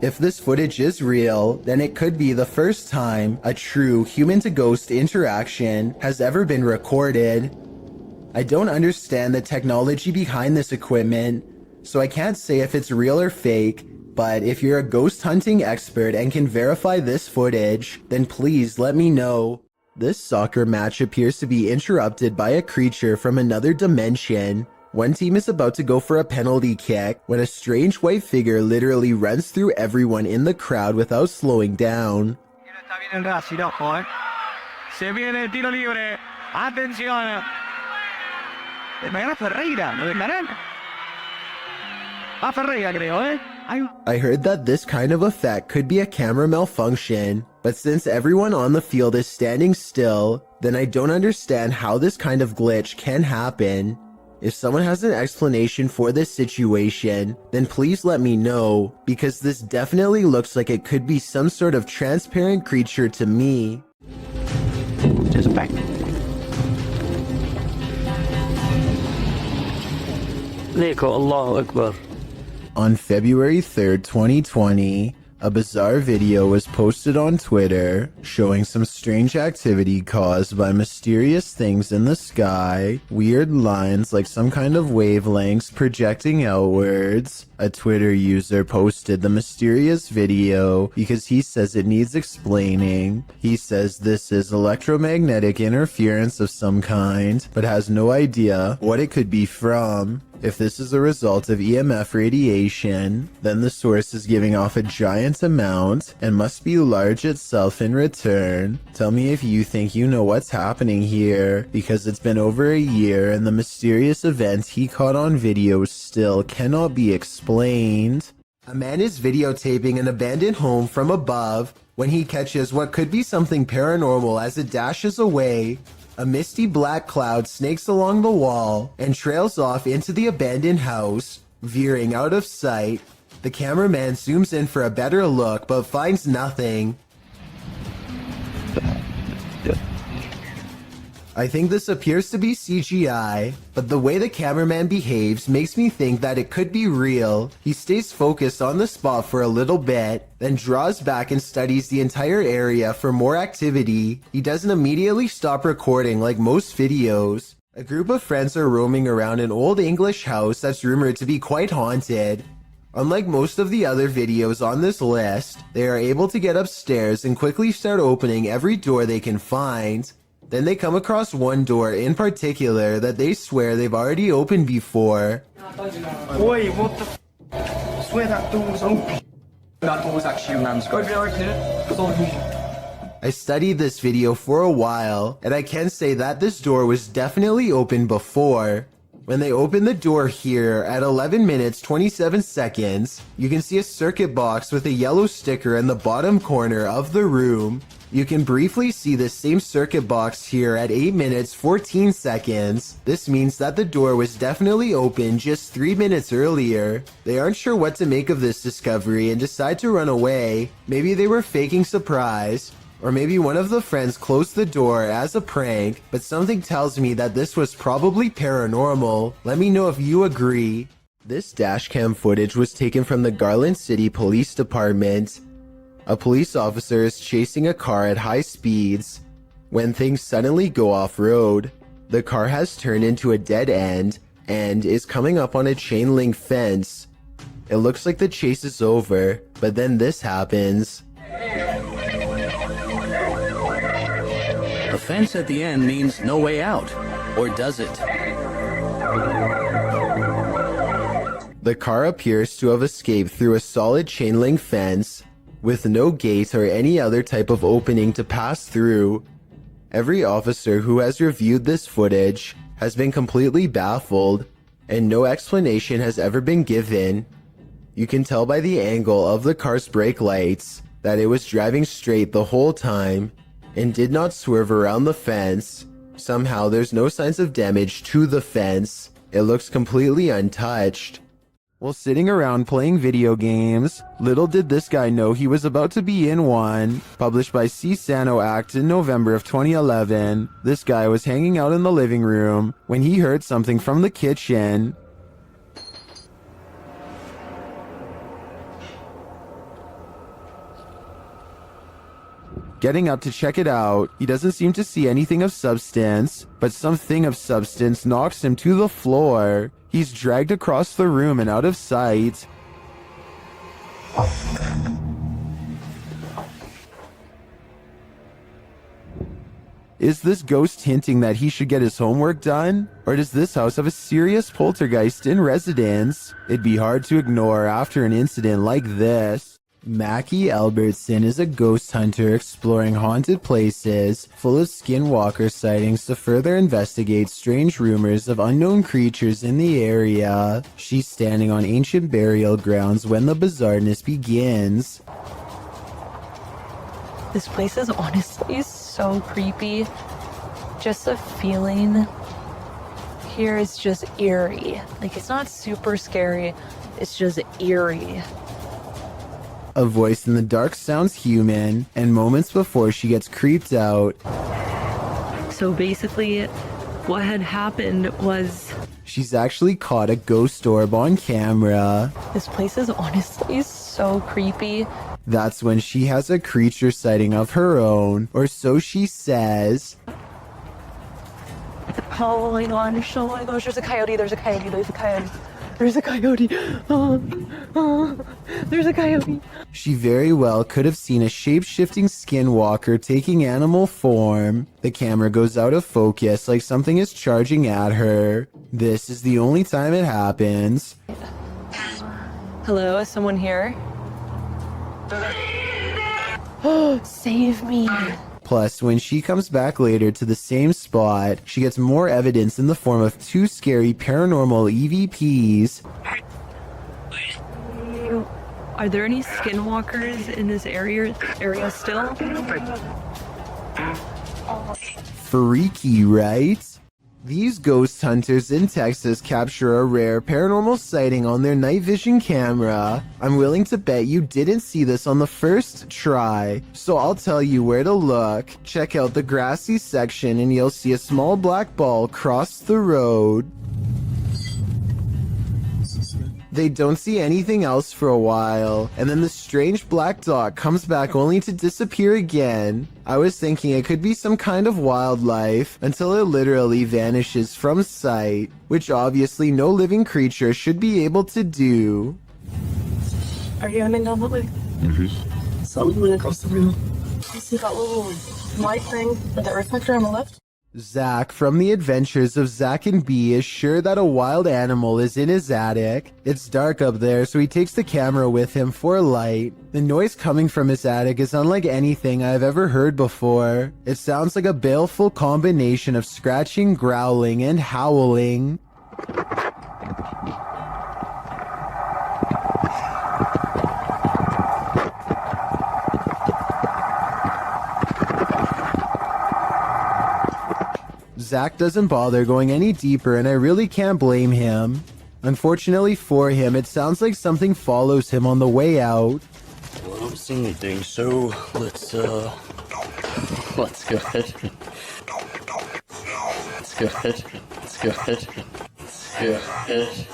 S1: If this footage is real, then it could be the first time a true human-to-ghost interaction has ever been recorded. I don't understand the technology behind this equipment, so I can't say if it's real or fake, but if you're a ghost hunting expert and can verify this footage, then please let me know. This soccer match appears to be interrupted by a creature from another dimension. One team is about to go for a penalty kick when a strange white figure literally runs through everyone in the crowd without slowing down.
S15: Se viene el tiro libre. Atención. Va Ferreira, creo, eh?
S1: I heard that this kind of effect could be a camera malfunction, but since everyone on the field is standing still, then I don't understand how this kind of glitch can happen. If someone has an explanation for this situation, then please let me know, because this definitely looks like it could be some sort of transparent creature to me.
S15: Just back. Allahu Akbar.
S1: On February 3rd, 2020, a bizarre video was posted on Twitter showing some strange activity caused by mysterious things in the sky, weird lines like some kind of wavelengths projecting outwards. A Twitter user posted the mysterious video because he says it needs explaining. He says this is electromagnetic interference of some kind, but has no idea what it could be from. If this is a result of EMF radiation, then the source is giving off a giant amount and must be large itself in return. Tell me if you think you know what's happening here, because it's been over a year and the mysterious event he caught on video still cannot be explained. A man is videotaping an abandoned home from above when he catches what could be something paranormal as it dashes away. A misty black cloud snakes along the wall and trails off into the abandoned house, veering out of sight. The cameraman zooms in for a better look but finds nothing. I think this appears to be CGI, but the way the cameraman behaves makes me think that it could be real. He stays focused on the spot for a little bit, then draws back and studies the entire area for more activity. He doesn't immediately stop recording like most videos. A group of friends are roaming around an old English house that's rumored to be quite haunted. Unlike most of the other videos on this list, they are able to get upstairs and quickly start opening every door they can find. Then they come across one door in particular that they swear they've already opened before.
S15: Wait, what the I swear that door was open. That door was actually a man's ghost.
S1: I studied this video for a while, and I can say that this door was definitely open before. When they open the door here at 11 minutes 27 seconds, you can see a circuit box with a yellow sticker in the bottom corner of the room. You can briefly see the same circuit box here at 8 minutes 14 seconds. This means that the door was definitely open just 3 minutes earlier. They aren't sure what to make of this discovery and decide to run away. Maybe they were faking surprise. Or maybe one of the friends closed the door as a prank, but something tells me that this was probably paranormal. Let me know if you agree. This dashcam footage was taken from the Garland City Police Department. A police officer is chasing a car at high speeds when things suddenly go off-road. The car has turned into a dead end and is coming up on a chain link fence. It looks like the chase is over, but then this happens.
S21: The fence at the end means no way out, or does it?
S1: The car appears to have escaped through a solid chain link fence with no gate or any other type of opening to pass through. Every officer who has reviewed this footage has been completely baffled, and no explanation has ever been given. You can tell by the angle of the car's brake lights that it was driving straight the whole time and did not swerve around the fence. Somehow there's no signs of damage to the fence. It looks completely untouched. While sitting around playing video games, little did this guy know he was about to be in one. Published by C. Sano Act in November of 2011, this guy was hanging out in the living room when he heard something from the kitchen. Getting up to check it out, he doesn't seem to see anything of substance, but something of substance knocks him to the floor. He's dragged across the room and out of sight. Is this ghost hinting that he should get his homework done? Or does this house have a serious poltergeist in residence? It'd be hard to ignore after an incident like this. Mackie Albertson is a ghost hunter exploring haunted places full of skinwalker sightings to further investigate strange rumors of unknown creatures in the area. She's standing on ancient burial grounds when the bizarreness begins.
S2: This place is honestly so creepy. Just the feeling here is just eerie. Like, it's not super scary, it's just eerie.
S1: A voice in the dark sounds human, and moments before she gets creeped out.
S2: So basically, what had happened was...
S1: She's actually caught a ghost orb on camera.
S2: This place is honestly so creepy.
S1: That's when she has a creature sighting of her own, or so she says.
S2: Oh my gosh, there's a coyote, there's a coyote, there's a coyote. There's a coyote. There's a coyote.
S1: She very well could have seen a shape-shifting skinwalker taking animal form. The camera goes out of focus like something is charging at her. This is the only time it happens.
S2: Hello, is someone here? Oh, save me.
S1: Plus, when she comes back later to the same spot, she gets more evidence in the form of two scary paranormal EVPs.
S2: Are there any skinwalkers in this area still?
S1: Freaky, right? These ghost hunters in Texas capture a rare paranormal sighting on their night vision camera. I'm willing to bet you didn't see this on the first try, so I'll tell you where to look. Check out the grassy section and you'll see a small black ball cross the road. They don't see anything else for a while, and then the strange black dot comes back only to disappear again. I was thinking it could be some kind of wildlife, until it literally vanishes from sight, which obviously no living creature should be able to do.
S10: Are you aiming down the way?
S8: Mm-hmm.
S10: Something went across the room. You see that little light thing with the reflector on the left?
S1: Zach from the Adventures of Zach and B is sure that a wild animal is in his attic. It's dark up there, so he takes the camera with him for light. The noise coming from his attic is unlike anything I've ever heard before. It sounds like a baleful combination of scratching, growling, and howling. Zach doesn't bother going any deeper, and I really can't blame him. Unfortunately for him, it sounds like something follows him on the way out.
S8: Well, I don't see anything, so let's go ahead. Let's go ahead. Let's go ahead.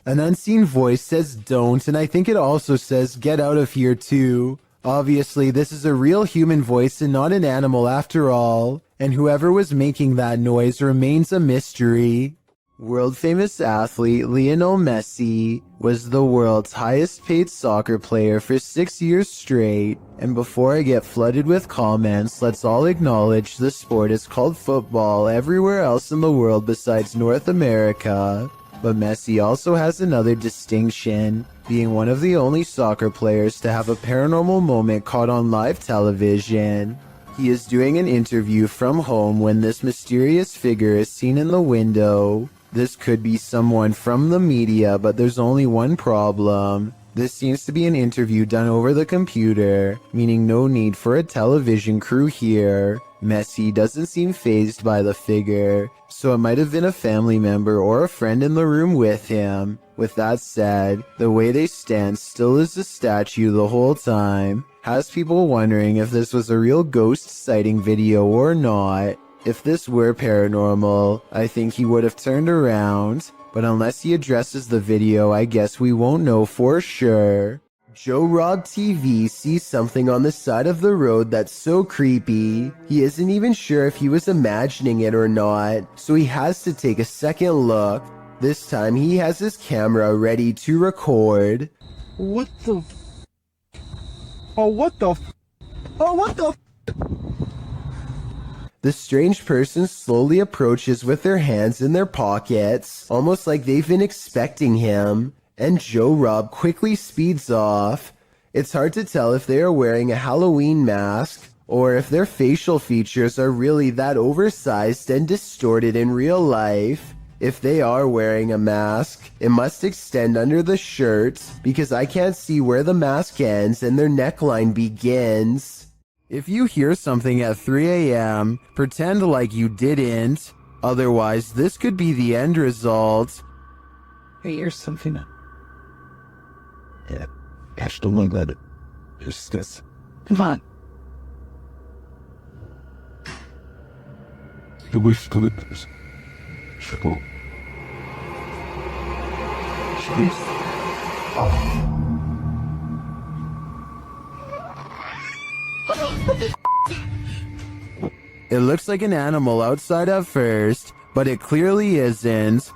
S1: An unseen voice says don't, and I think it also says get out of here too. Obviously, this is a real human voice and not an animal after all, and whoever was making that noise remains a mystery. World-famous athlete Lionel Messi was the world's highest-paid soccer player for 6 years straight, and before I get flooded with comments, let's all acknowledge the sport is called football everywhere else in the world besides North America. But Messi also has another distinction, being one of the only soccer players to have a paranormal moment caught on live television. He is doing an interview from home when this mysterious figure is seen in the window. This could be someone from the media, but there's only one problem. This seems to be an interview done over the computer, meaning no need for a television crew here. Messi doesn't seem fazed by the figure, so it might have been a family member or a friend in the room with him. With that said, the way they stand still as a statue the whole time has people wondering if this was a real ghost sighting video or not. If this were paranormal, I think he would have turned around, but unless he addresses the video, I guess we won't know for sure. Joe Rob TV sees something on the side of the road that's so creepy, he isn't even sure if he was imagining it or not, so he has to take a second look. This time he has his camera ready to record.
S22: What the Oh, what the Oh, what the
S1: The strange person slowly approaches with their hands in their pockets, almost like they've been expecting him, and Joe Rob quickly speeds off. It's hard to tell if they are wearing a Halloween mask, or if their facial features are really that oversized and distorted in real life. If they are wearing a mask, it must extend under the shirt, because I can't see where the mask ends and their neckline begins. If you hear something at 3 a.m., pretend like you didn't. Otherwise, this could be the end result.
S22: Hey, here's something. Yeah, gosh, don't look at it. There's this. Come on. You wish to look at this. Sure.
S1: It looks like an animal outside at first, but it clearly isn't.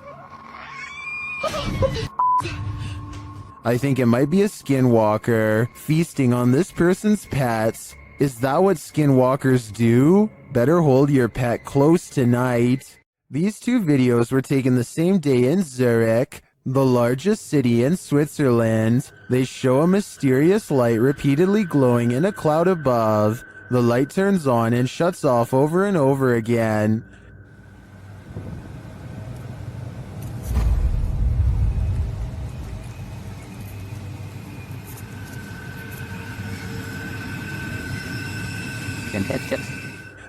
S1: I think it might be a skinwalker feasting on this person's pets. Is that what skinwalkers do? Better hold your pet close tonight. These two videos were taken the same day in Zurich, the largest city in Switzerland. They show a mysterious light repeatedly glowing in a cloud above. The light turns on and shuts off over and over again.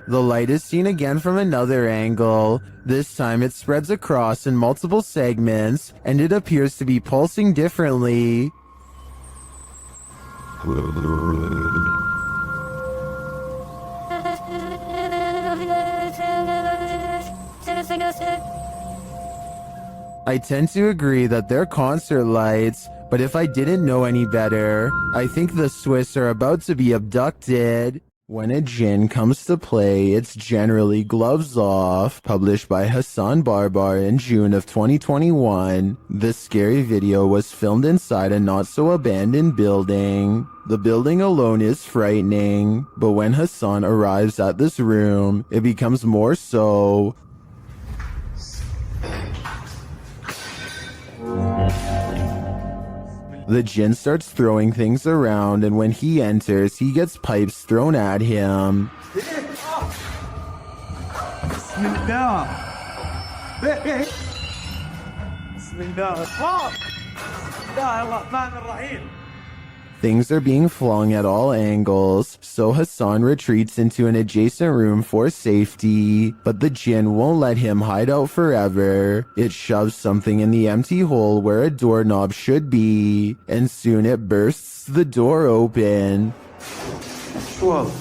S1: The light is seen again from another angle. This time it spreads across in multiple segments, and it appears to be pulsing differently. I tend to agree that they're concert lights, but if I didn't know any better, I think the Swiss are about to be abducted. When a jinn comes to play, it's generally Gloves Off, published by Hassan Barbar in June of 2021. This scary video was filmed inside a not-so-abandoned building. The building alone is frightening, but when Hassan arrives at this room, it becomes more so. The jinn starts throwing things around, and when he enters, he gets pipes thrown at him. Things are being flung at all angles, so Hassan retreats into an adjacent room for safety, but the jinn won't let him hide out forever. It shoves something in the empty hole where a doorknob should be, and soon it bursts the door open.
S22: Whoa.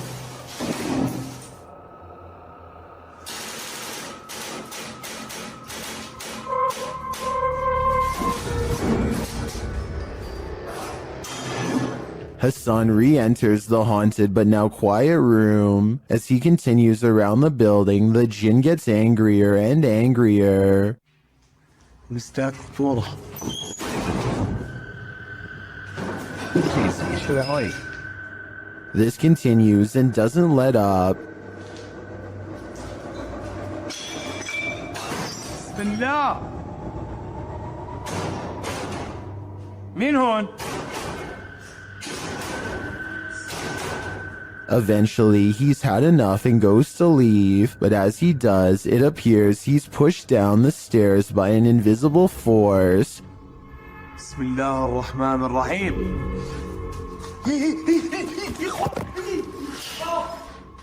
S1: Hassan re-enters the haunted but now quiet room. As he continues around the building, the jinn gets angrier and angrier. This continues and doesn't let up.
S15: مين هون؟
S1: Eventually, he's had enough and goes to leave, but as he does, it appears he's pushed down the stairs by an invisible force.
S15: بسم الله الرحمن الرحيم.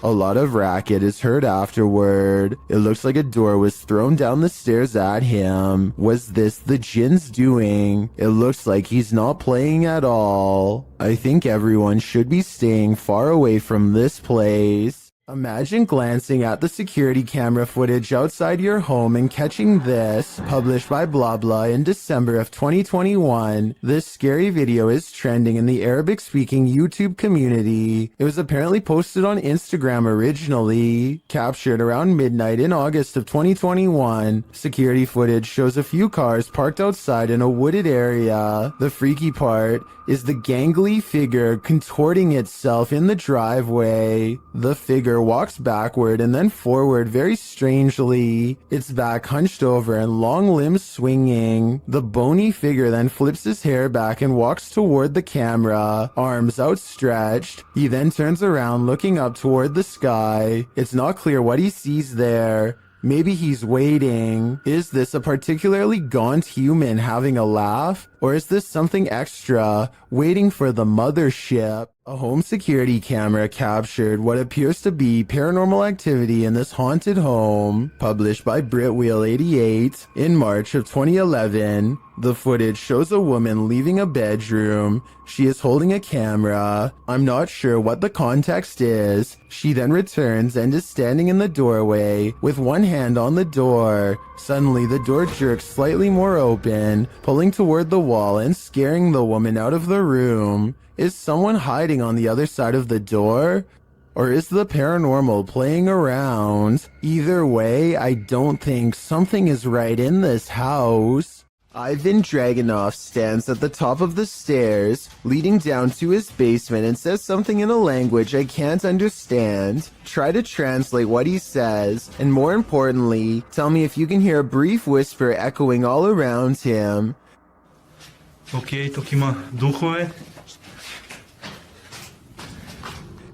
S1: A lot of racket is heard afterward. It looks like a door was thrown down the stairs at him. Was this the jinn's doing? It looks like he's not playing at all. I think everyone should be staying far away from this place. Imagine glancing at the security camera footage outside your home and catching this, published by blah blah in December of 2021. This scary video is trending in the Arabic-speaking YouTube community. It was apparently posted on Instagram originally, captured around midnight in August of 2021. Security footage shows a few cars parked outside in a wooded area. The freaky part is the gangly figure contorting itself in the driveway. The figure walks backward and then forward very strangely, its back hunched over and long limbs swinging. The bony figure then flips his hair back and walks toward the camera, arms outstretched. He then turns around looking up toward the sky. It's not clear what he sees there. Maybe he's waiting. Is this a particularly gaunt human having a laugh? Or is this something extra, waiting for the mothership? A home security camera captured what appears to be paranormal activity in this haunted home, published by Britwheel88 in March of 2011. The footage shows a woman leaving a bedroom. She is holding a camera. I'm not sure what the context is. She then returns and is standing in the doorway with one hand on the door. Suddenly, the door jerks slightly more open, pulling toward the wall and scaring the woman out of the room. Is someone hiding on the other side of the door? Or is the paranormal playing around? Either way, I don't think something is right in this house. Ivan Dragunov stands at the top of the stairs, leading down to his basement, and says something in a language I can't understand. Try to translate what he says, and more importantly, tell me if you can hear a brief whisper echoing all around him.
S14: Okay, Tokima, duchoe.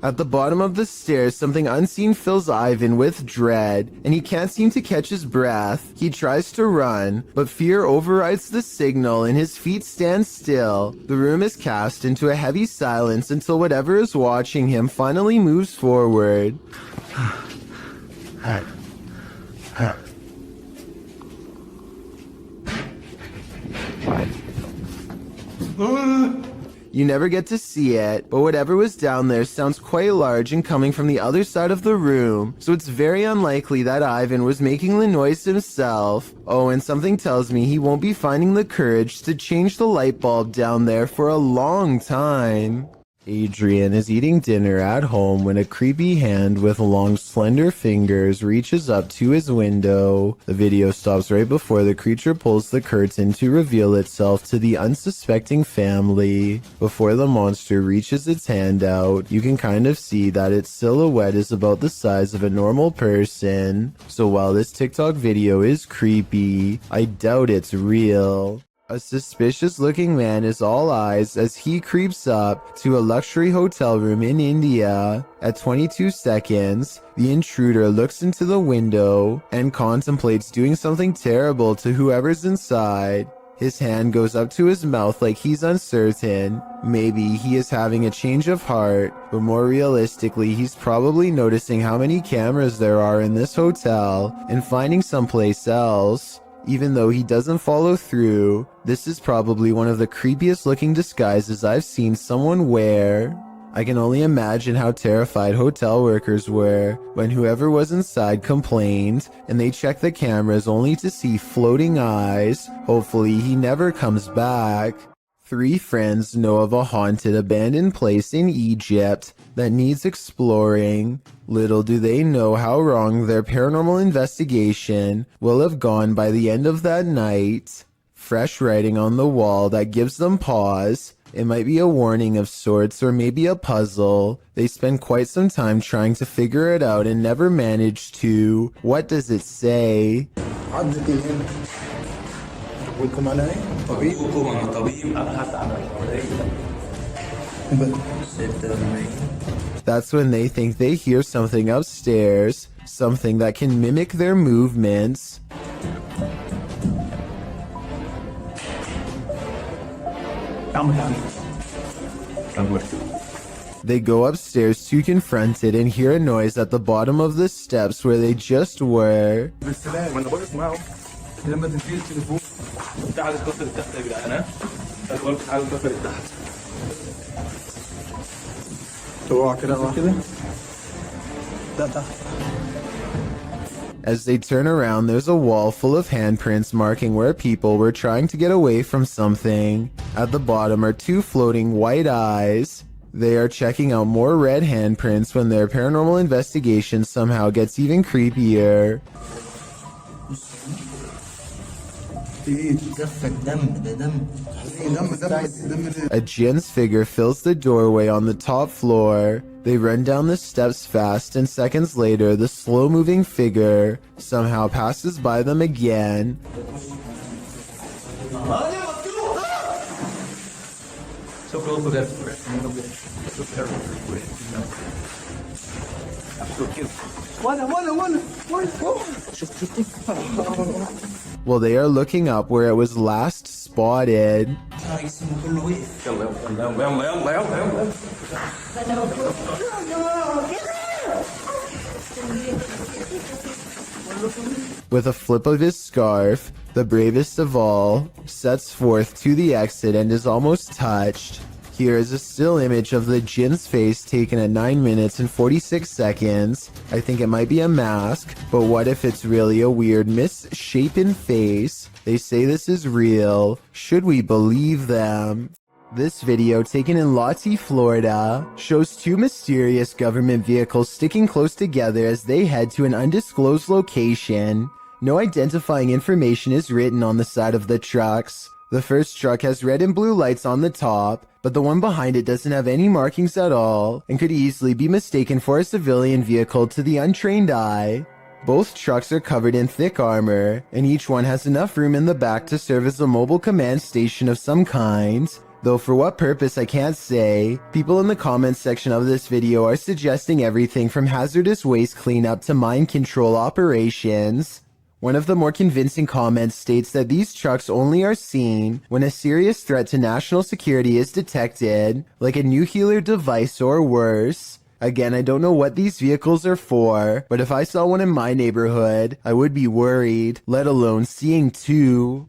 S1: At the bottom of the stairs, something unseen fills Ivan with dread, and he can't seem to catch his breath. He tries to run, but fear overrides the signal and his feet stand still. The room is cast into a heavy silence until whatever is watching him finally moves forward. You never get to see it, but whatever was down there sounds quite large and coming from the other side of the room, so it's very unlikely that Ivan was making the noise himself. Oh, and something tells me he won't be finding the courage to change the light bulb down there for a long time. Adrian is eating dinner at home when a creepy hand with long slender fingers reaches up to his window. The video stops right before the creature pulls the curtain to reveal itself to the unsuspecting family. Before the monster reaches its hand out, you can kind of see that its silhouette is about the size of a normal person. So while this TikTok video is creepy, I doubt it's real. A suspicious-looking man is all eyes as he creeps up to a luxury hotel room in India. At 22 seconds, the intruder looks into the window and contemplates doing something terrible to whoever's inside. His hand goes up to his mouth like he's uncertain. Maybe he is having a change of heart, but more realistically, he's probably noticing how many cameras there are in this hotel and finding someplace else. Even though he doesn't follow through, this is probably one of the creepiest looking disguises I've seen someone wear. I can only imagine how terrified hotel workers were when whoever was inside complained and they checked the cameras only to see floating eyes. Hopefully he never comes back. 3 friends know of a haunted abandoned place in Egypt that needs exploring. Little do they know how wrong their paranormal investigation will have gone by the end of that night. Fresh writing on the wall that gives them pause. It might be a warning of sorts or maybe a puzzle. They spend quite some time trying to figure it out and never manage to. What does it say? That's when they think they hear something upstairs, something that can mimic their movements. They go upstairs to confront it and hear a noise at the bottom of the steps where they just were. As they turn around, there's a wall full of handprints marking where people were trying to get away from something. At the bottom are two floating white eyes. They are checking out more red handprints when their paranormal investigation somehow gets even creepier. A jinn's figure fills the doorway on the top floor. They run down the steps fast, and seconds later, the slow-moving figure somehow passes by them again. Well, they are looking up where it was last spotted. With a flip of his scarf, the bravest of all sets forth to the exit and is almost touched. Here is a still image of the jinn's face taken at 9 minutes and 46 seconds. I think it might be a mask, but what if it's really a weird misshapen face? They say this is real. Should we believe them? This video, taken in Lottie, Florida, shows two mysterious government vehicles sticking close together as they head to an undisclosed location. No identifying information is written on the side of the trucks. The first truck has red and blue lights on the top, but the one behind it doesn't have any markings at all and could easily be mistaken for a civilian vehicle to the untrained eye. Both trucks are covered in thick armor, and each one has enough room in the back to serve as a mobile command station of some kind. Though for what purpose I can't say. People in the comments section of this video are suggesting everything from hazardous waste cleanup to mind control operations. One of the more convincing comments states that these trucks only are seen when a serious threat to national security is detected, like a nuclear device or worse. Again, I don't know what these vehicles are for, but if I saw one in my neighborhood, I would be worried, let alone seeing two.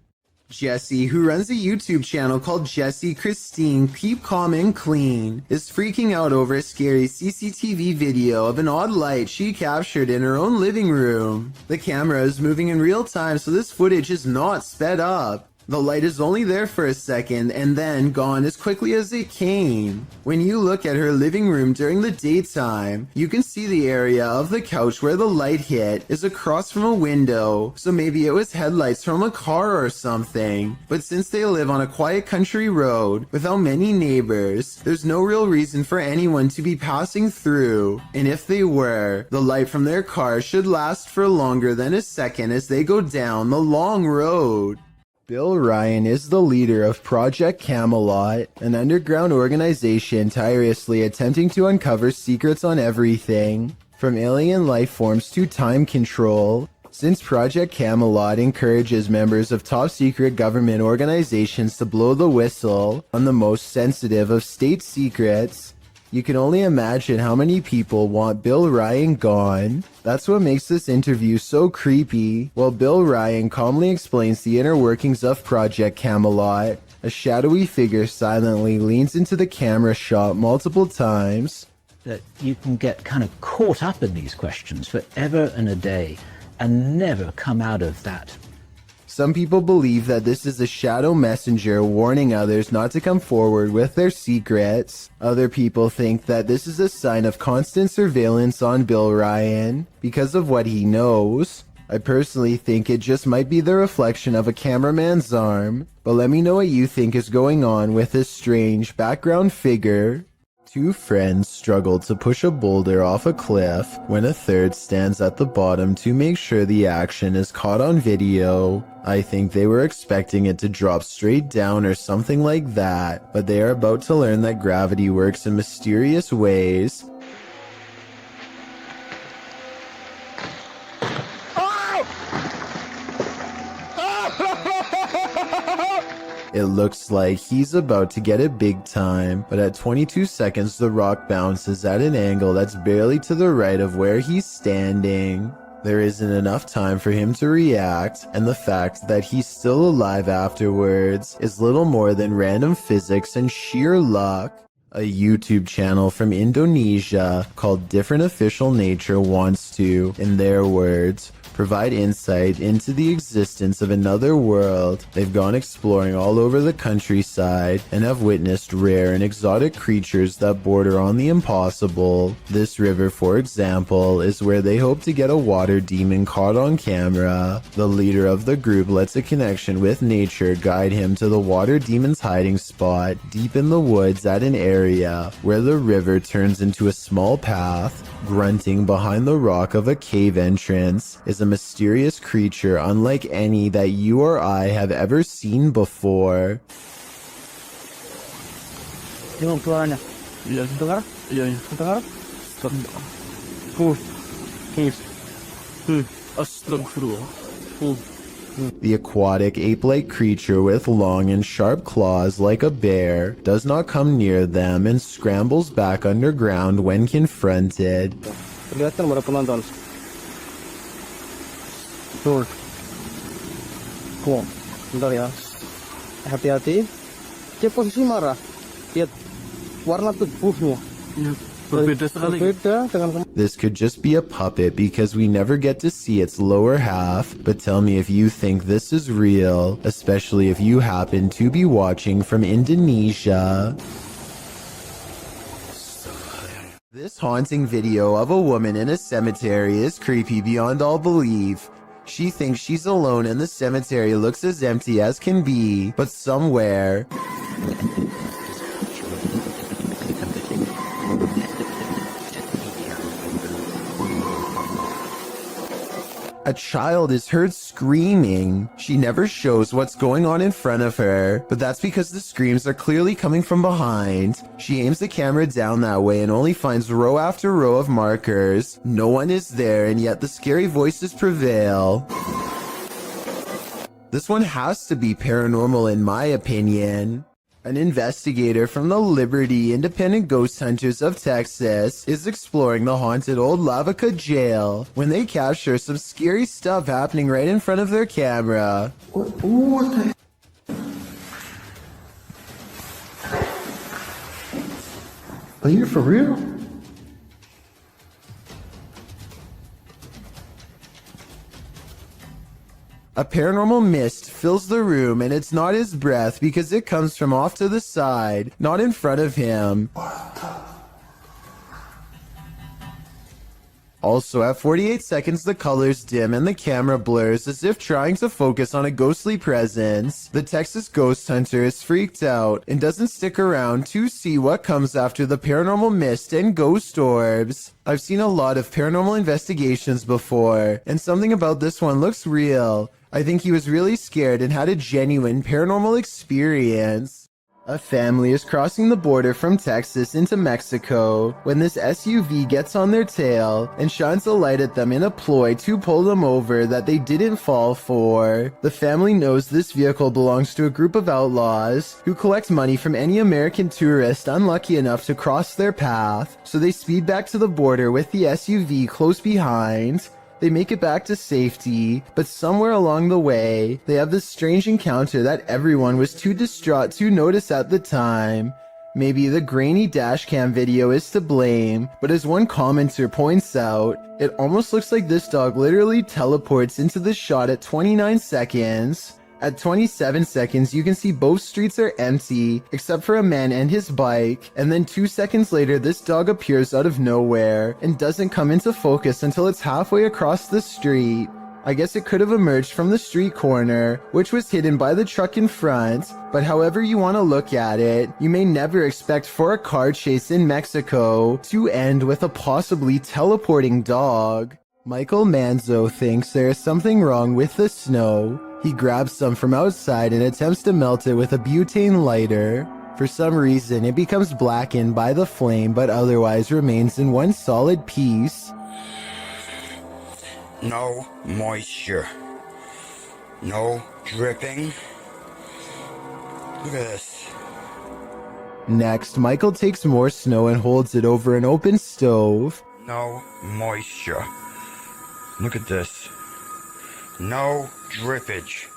S1: Jessie, who runs a YouTube channel called Jessie Christine Keep Calm and Clean, is freaking out over a scary CCTV video of an odd light she captured in her own living room. The camera is moving in real time, so this footage is not sped up. The light is only there for a second and then gone as quickly as it came. When you look at her living room during the daytime, you can see the area of the couch where the light hit is across from a window, so maybe it was headlights from a car or something. But since they live on a quiet country road without many neighbors, there's no real reason for anyone to be passing through, and if they were, the light from their car should last for longer than a second as they go down the long road. Bill Ryan is the leader of Project Camelot, an underground organization tirelessly attempting to uncover secrets on everything, from alien life forms to time control. Since Project Camelot encourages members of top-secret government organizations to blow the whistle on the most sensitive of state secrets, you can only imagine how many people want Bill Ryan gone. That's what makes this interview so creepy. While Bill Ryan calmly explains the inner workings of Project Camelot, a shadowy figure silently leans into the camera shot multiple times.
S4: That you can get kind of caught up in these questions forever and a day and never come out of that.
S1: Some people believe that this is a shadow messenger warning others not to come forward with their secrets. Other people think that this is a sign of constant surveillance on Bill Ryan because of what he knows. I personally think it just might be the reflection of a cameraman's arm, but let me know what you think is going on with this strange background figure. Two friends struggle to push a boulder off a cliff when a third stands at the bottom to make sure the action is caught on video. I think they were expecting it to drop straight down or something like that, but they are about to learn that gravity works in mysterious ways. It looks like he's about to get it big time, but at 22 seconds the rock bounces at an angle that's barely to the right of where he's standing. There isn't enough time for him to react, and the fact that he's still alive afterwards is little more than random physics and sheer luck. A YouTube channel from Indonesia called Different Official Nature wants to, in their words, provide insight into the existence of another world. They've gone exploring all over the countryside and have witnessed rare and exotic creatures that border on the impossible. This river, for example, is where they hope to get a water demon caught on camera. The leader of the group lets a connection with nature guide him to the water demon's hiding spot deep in the woods at an area where the river turns into a small path. Grunting behind the rock of a cave entrance is a mysterious creature unlike any that you or I have ever seen before.
S15: Tengok suaranya. Iya, dengar? Iya, dengar? Astagfirullah.
S1: The aquatic ape-like creature with long and sharp claws like a bear does not come near them and scrambles back underground when confronted.
S15: Kelihatan pada penonton. Tuh. Bentar ya. Hati-hati. Dia posisi marah. Lihat warna tubuhnya.
S1: This could just be a puppet because we never get to see its lower half, but tell me if you think this is real, especially if you happen to be watching from Indonesia. This haunting video of a woman in a cemetery is creepy beyond all belief. She thinks she's alone and the cemetery looks as empty as can be, but somewhere a child is heard screaming. She never shows what's going on in front of her, but that's because the screams are clearly coming from behind. She aims the camera down that way and only finds row after row of markers. No one is there, and yet the scary voices prevail. This one has to be paranormal in my opinion. An investigator from the Liberty Independent Ghost Hunters of Texas is exploring the haunted old Lavaca jail when they capture some scary stuff happening right in front of their camera.
S10: What the?
S1: Are you for real? A paranormal mist fills the room, and it's not his breath because it comes from off to the side, not in front of him. Also, at 48 seconds, the colors dim and the camera blurs as if trying to focus on a ghostly presence. The Texas ghost hunter is freaked out and doesn't stick around to see what comes after the paranormal mist and ghost orbs. I've seen a lot of paranormal investigations before, and something about this one looks real. I think he was really scared and had a genuine paranormal experience. A family is crossing the border from Texas into Mexico when this SUV gets on their tail and shines a light at them in a ploy to pull them over that they didn't fall for. The family knows this vehicle belongs to a group of outlaws who collect money from any American tourist unlucky enough to cross their path, so they speed back to the border with the SUV close behind. They make it back to safety, but somewhere along the way, they have this strange encounter that everyone was too distraught to notice at the time. Maybe the grainy dashcam video is to blame, but as one commenter points out, it almost looks like this dog literally teleports into the shot at 29 seconds. At 27 seconds, you can see both streets are empty, except for a man and his bike, and then 2 seconds later, this dog appears out of nowhere, and doesn't come into focus until it's halfway across the street. I guess it could have emerged from the street corner, which was hidden by the truck in front, but however you want to look at it, you may never expect for a car chase in Mexico to end with a possibly teleporting dog. Michael Manzo thinks there is something wrong with the snow. He grabs some from outside and attempts to melt it with a butane lighter. For some reason, it becomes blackened by the flame but otherwise remains in one solid piece.
S7: No moisture. No dripping. Look at this.
S1: Next, Michael takes more snow and holds it over an open stove.
S7: No moisture. Look at this. No drippage.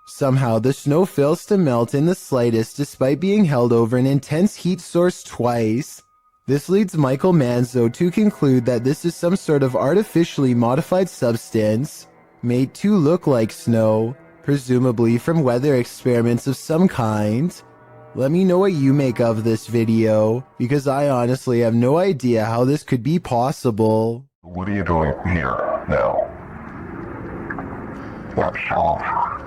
S1: Somehow, the snow fails to melt in the slightest despite being held over an intense heat source twice. This leads Michael Manzo to conclude that this is some sort of artificially modified substance made to look like snow, presumably from weather experiments of some kind. Let me know what you make of this video, because I honestly have no idea how this could be possible.
S11: What are you doing here now? What's off?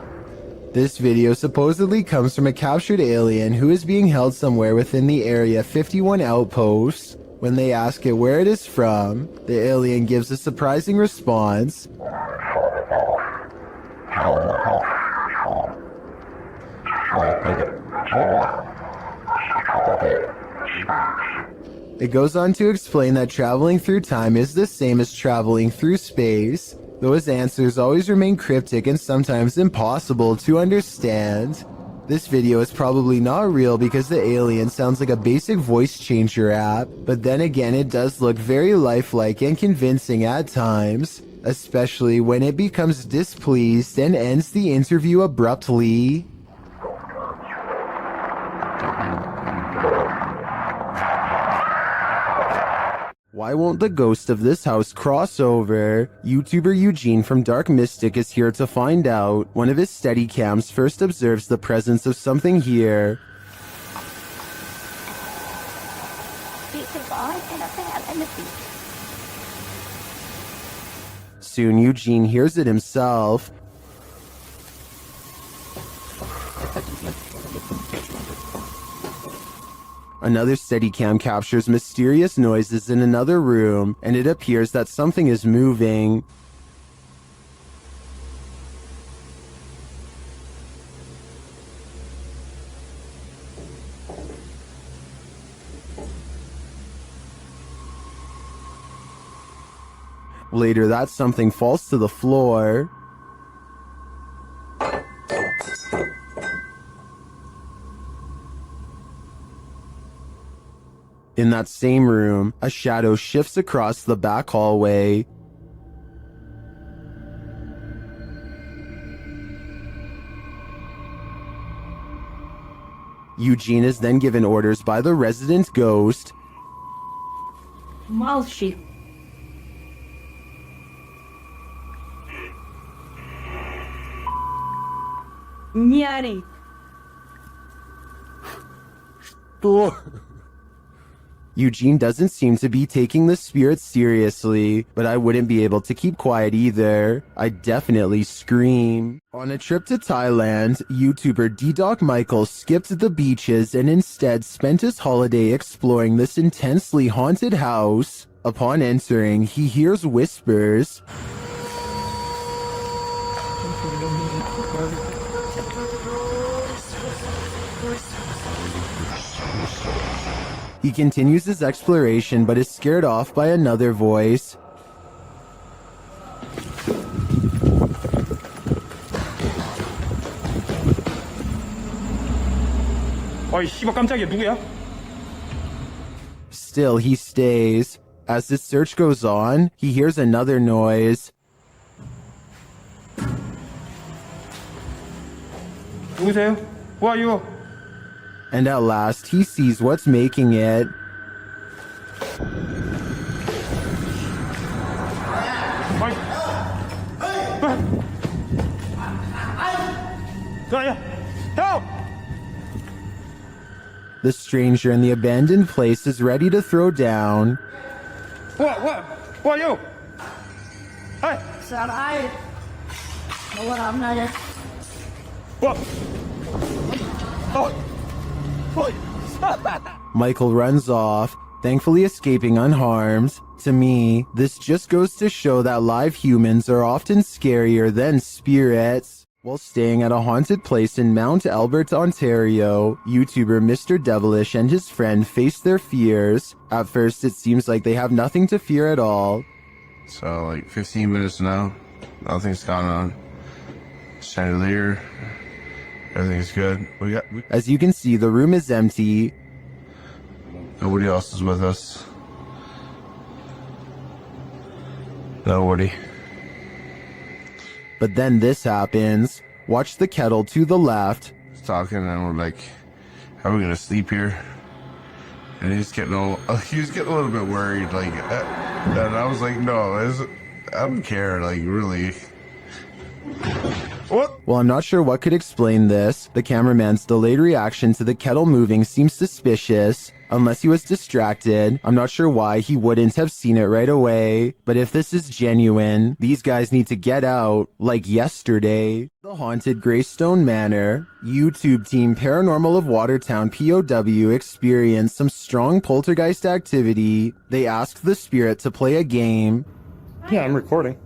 S1: This video supposedly comes from a captured alien who is being held somewhere within the Area 51 outpost. When they ask it where it is from, the alien gives a surprising response. It goes on to explain that traveling through time is the same as traveling through space, though his answers always remain cryptic and sometimes impossible to understand. This video is probably not real because the alien sounds like a basic voice changer app, but then again it does look very lifelike and convincing at times, especially when it becomes displeased and ends the interview abruptly. Why won't the ghost of this house cross over? YouTuber Eugene from Dark Mystic is here to find out. One of his Steadicams first observes the presence of something here. Soon Eugene hears it himself. Another Steadicam captures mysterious noises in another room, and it appears that something is moving. Later, that something falls to the floor. In that same room, a shadow shifts across the back hallway. Eugene is then given orders by the resident ghost.
S5: Malshi. Nyari.
S1: Eugene doesn't seem to be taking the spirit seriously, but I wouldn't be able to keep quiet either. I'd definitely scream. On a trip to Thailand, YouTuber D-Doc Michael skipped the beaches and instead spent his holiday exploring this intensely haunted house. Upon entering, he hears whispers. He continues his exploration but is scared off by another voice.
S15: 어이 씨발 깜짝이야 누구야?
S1: Still, he stays. As the search goes on, he hears another noise.
S15: 누구세요? Who are you?
S1: And at last, he sees what's making it.
S15: Help!
S1: The stranger in the abandoned place is ready to throw down.
S15: What? Who are you? Hey!
S10: Sir, What I'm not a...
S1: Michael runs off, thankfully escaping unharmed. To me, this just goes to show that live humans are often scarier than spirits. While staying at a haunted place in Mount Albert, Ontario, YouTuber Mr. Devilish and his friend face their fears. At first, it seems like they have nothing to fear at all.
S3: So, like 15 minutes now, nothing's gone on. Chandelier, everything's good.
S1: As you can see, the room is empty.
S3: Nobody else is with us. Nobody.
S1: But then this happens. Watch the kettle to the left.
S3: He's talking and we're like, how are we gonna sleep here? And he was getting a little bit worried, like, and I was like, no, I don't care, like, really. What?
S1: Well, I'm not sure what could explain this. The cameraman's delayed reaction to the kettle moving seems suspicious. Unless he was distracted, I'm not sure why he wouldn't have seen it right away. But if this is genuine, these guys need to get out, like yesterday. The haunted Greystone Manor. YouTube team Paranormal of Watertown POW experienced some strong poltergeist activity. They asked the spirit to play a game.
S14: Yeah, I'm recording.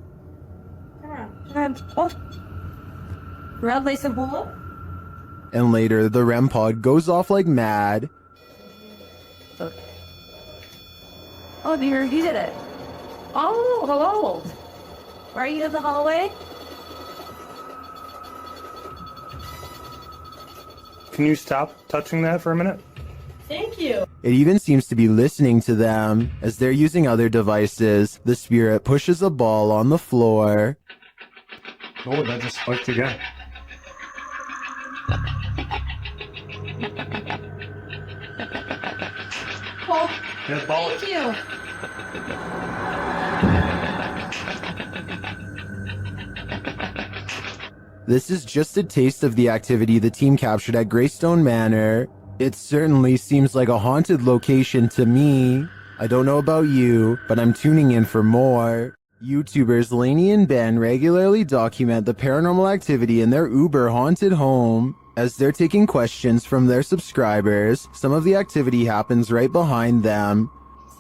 S1: And later, the REM pod goes off like mad.
S2: Oh, dear, he did it. Oh, hello. Are you in the hallway?
S14: Can you stop touching that for a minute?
S2: Thank you.
S1: It even seems to be listening to them. As they're using other devices, the spirit pushes a ball on the floor.
S14: Oh, that just spiked again.
S2: Oh,
S14: Yeah, ball.
S2: thank you.
S1: This is just a taste of the activity the team captured at Greystone Manor. It certainly seems like a haunted location to me. I don't know about you, but I'm tuning in for more. YouTubers Lainey and Ben regularly document the paranormal activity in their uber haunted home. As they're taking questions from their subscribers, some of the activity happens right behind them.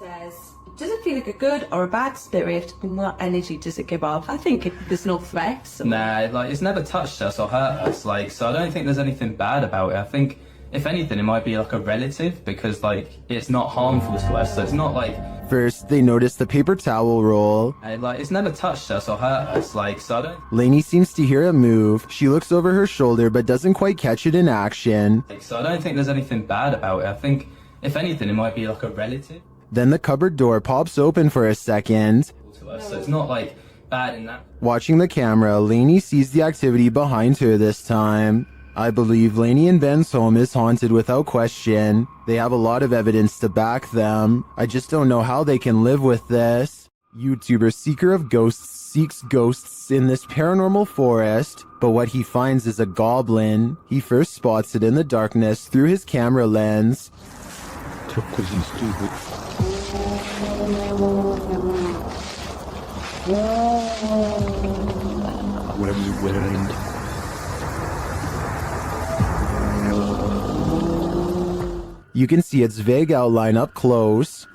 S10: Says, does it feel like a good or a bad spirit? And what energy does it give off? I think there's no threats.
S6: Nah, like, it's never touched us or hurt us, like, so I don't think there's anything bad about it. I think, if anything, it might be like a relative, because, like, it's not harmful to us, so it's not like...
S1: First, they notice the paper towel roll.
S6: Like, it's never touched us or hurt us, like, so I don't...
S1: Lainey seems to hear it move. She looks over her shoulder but doesn't quite catch it in action.
S6: So I don't think there's anything bad about it. I think, if anything, it might be like a relative
S1: Then the cupboard door pops open for a second.
S6: to us, so it's not, like, bad in that...
S1: Watching the camera, Lainey sees the activity behind her this time. I believe Lainey and Ben's home is haunted without question. They have a lot of evidence to back them. I just don't know how they can live with this. YouTuber Seeker of Ghosts seeks ghosts in this paranormal forest, but what he finds is a goblin. He first spots it in the darkness through his camera lens.
S17: What are you wearing?
S1: You can see its vague outline up close.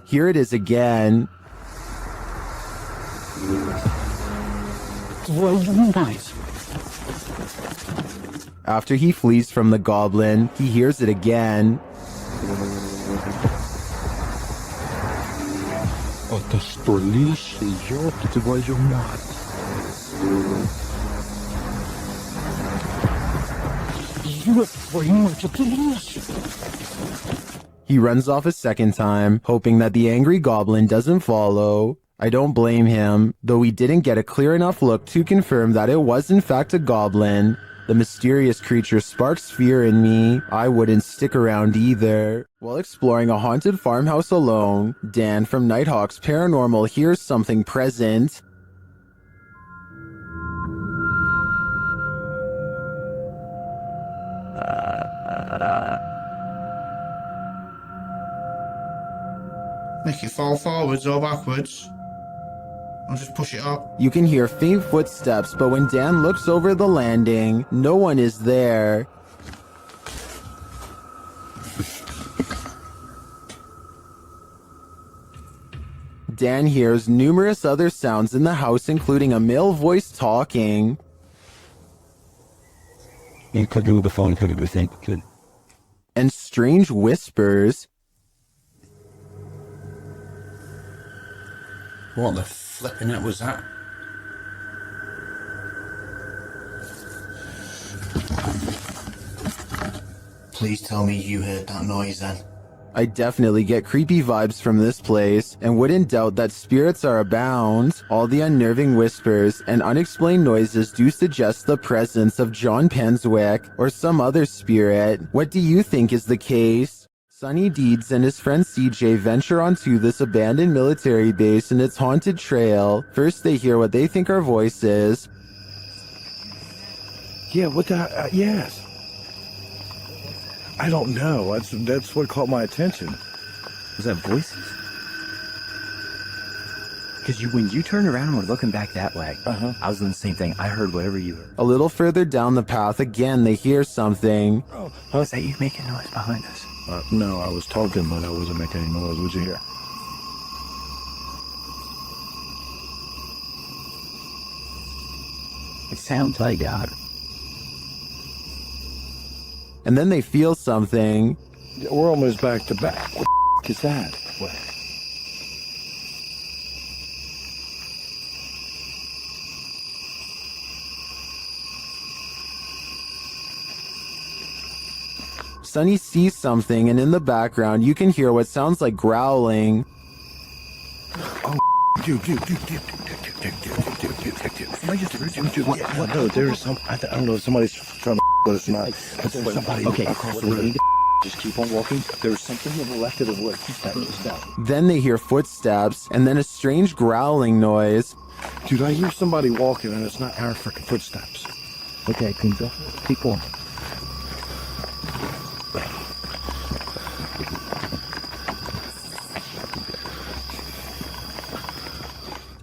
S1: Here it is again. After he flees from the goblin, he hears it again. He runs off a second time, hoping that the angry goblin doesn't follow. I don't blame him, though we didn't get a clear enough look to confirm that it was in fact a goblin. The mysterious creature sparks fear in me. I wouldn't stick around either. While exploring a haunted farmhouse alone, Dan from Nighthawk's Paranormal hears something present.
S3: Make it fall forwards or backwards. I'll just push it up.
S1: You can hear faint footsteps, but when Dan looks over the landing, no one is there. Dan hears numerous other sounds in the house, including a male voice talking. And strange whispers.
S7: What the flipping heck was that?
S13: Please tell me you heard that noise then.
S1: I definitely get creepy vibes from this place, and wouldn't doubt that spirits are abound. All the unnerving whispers and unexplained noises do suggest the presence of John Penswick or some other spirit. What do you think is the case? Sonny Deeds and his friend CJ venture onto this abandoned military base and its haunted trail. First they hear what they think are voices.
S22: Yeah, what the, yes. I don't know. That's what caught my attention.
S16: Was that voices? Because when you turned around and were looking back that way, I was doing the same thing. I heard whatever you heard.
S1: A little further down the path, again, they hear something.
S16: Oh, is that you making noise behind us?
S22: No, I was talking, but I wasn't making any noise. What'd you hear?
S16: It sounds like God.
S1: And then they feel something.
S22: We're almost back to back. What the is that? What?
S1: Sonny sees something, and in the background, you can hear what sounds like growling.
S22: Oh, dude. What? No, there's some. I don't know if somebody's trying to, but it's not. But there's somebody across the road. Just keep on walking. There's something to the left of the wood.
S1: Then they hear footsteps, and then a strange growling noise.
S22: Dude, I hear somebody walking, and it's not our freaking footsteps.
S16: Okay, Kunza, keep on.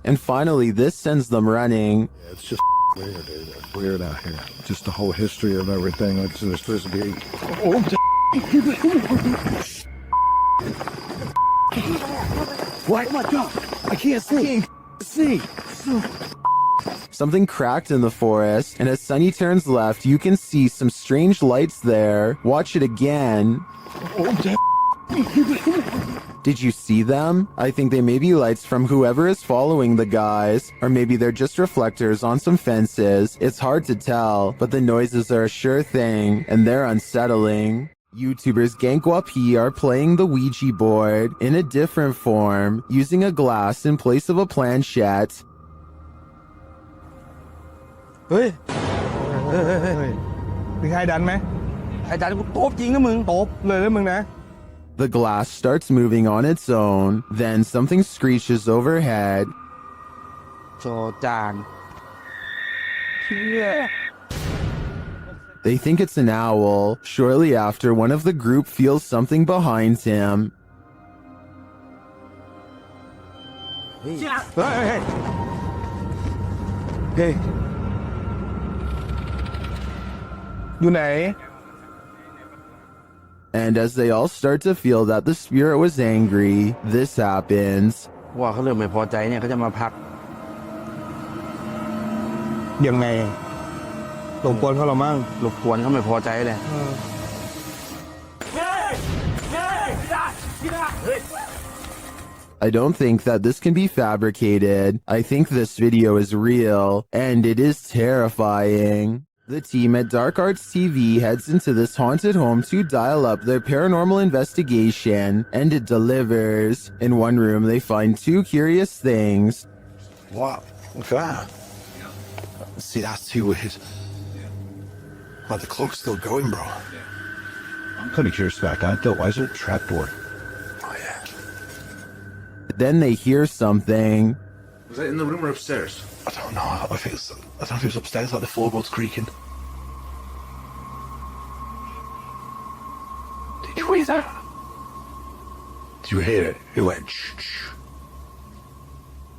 S1: And finally, this sends them running.
S22: Yeah, it's just weird, dude. It's weird out here. Just the whole history of everything. Like, there's supposed to be. What? Oh my God! I can't see.
S1: Something cracked in the forest, and as Sonny turns left, you can see some strange lights there. Watch it again. Did you see them? I think they may be lights from whoever is following the guys, or maybe they're just reflectors on some fences. It's hard to tell, but the noises are a sure thing, and they're unsettling. YouTubers Gankwa are playing the Ouija board in a different form, using a glass in place of a planchette.
S23: เฮ้ยมีใครดันไหมใครดันกูตบจริงนะมึงตบเลยนะมึงนะ
S1: The glass starts moving on its own, then something screeches overhead.
S23: จอจาน
S1: They think it's an owl. Shortly after, one of the group feels something behind him.
S23: เฮ้ยอยู่ไหน
S1: And as they all start to feel that the spirit was angry, this happens.
S23: ว่าเขาเริ่มไม่พอใจเนี่ยเขาจะมาพักยังไงรบกวนเขาหรอมั่งรบกวนเขาไม่พอใจเลย
S1: I don't think that this can be fabricated. I think this video is real, and it is terrifying. The team at Dark Arts TV heads into this haunted home to dial up their paranormal investigation, and it delivers. In one room, they find two curious things.
S22: Wow, look at that. See, that's too weird. But the cloak's still going, bro. I'm kind of curious about that, though. Why is there a trapdoor? Oh, yeah.
S1: Then they hear something.
S22: Was that in the room or upstairs? I don't know. I don't know if it was upstairs, like the floorboards creaking.
S23: is that?
S7: Do you hear it? It went shh, shh.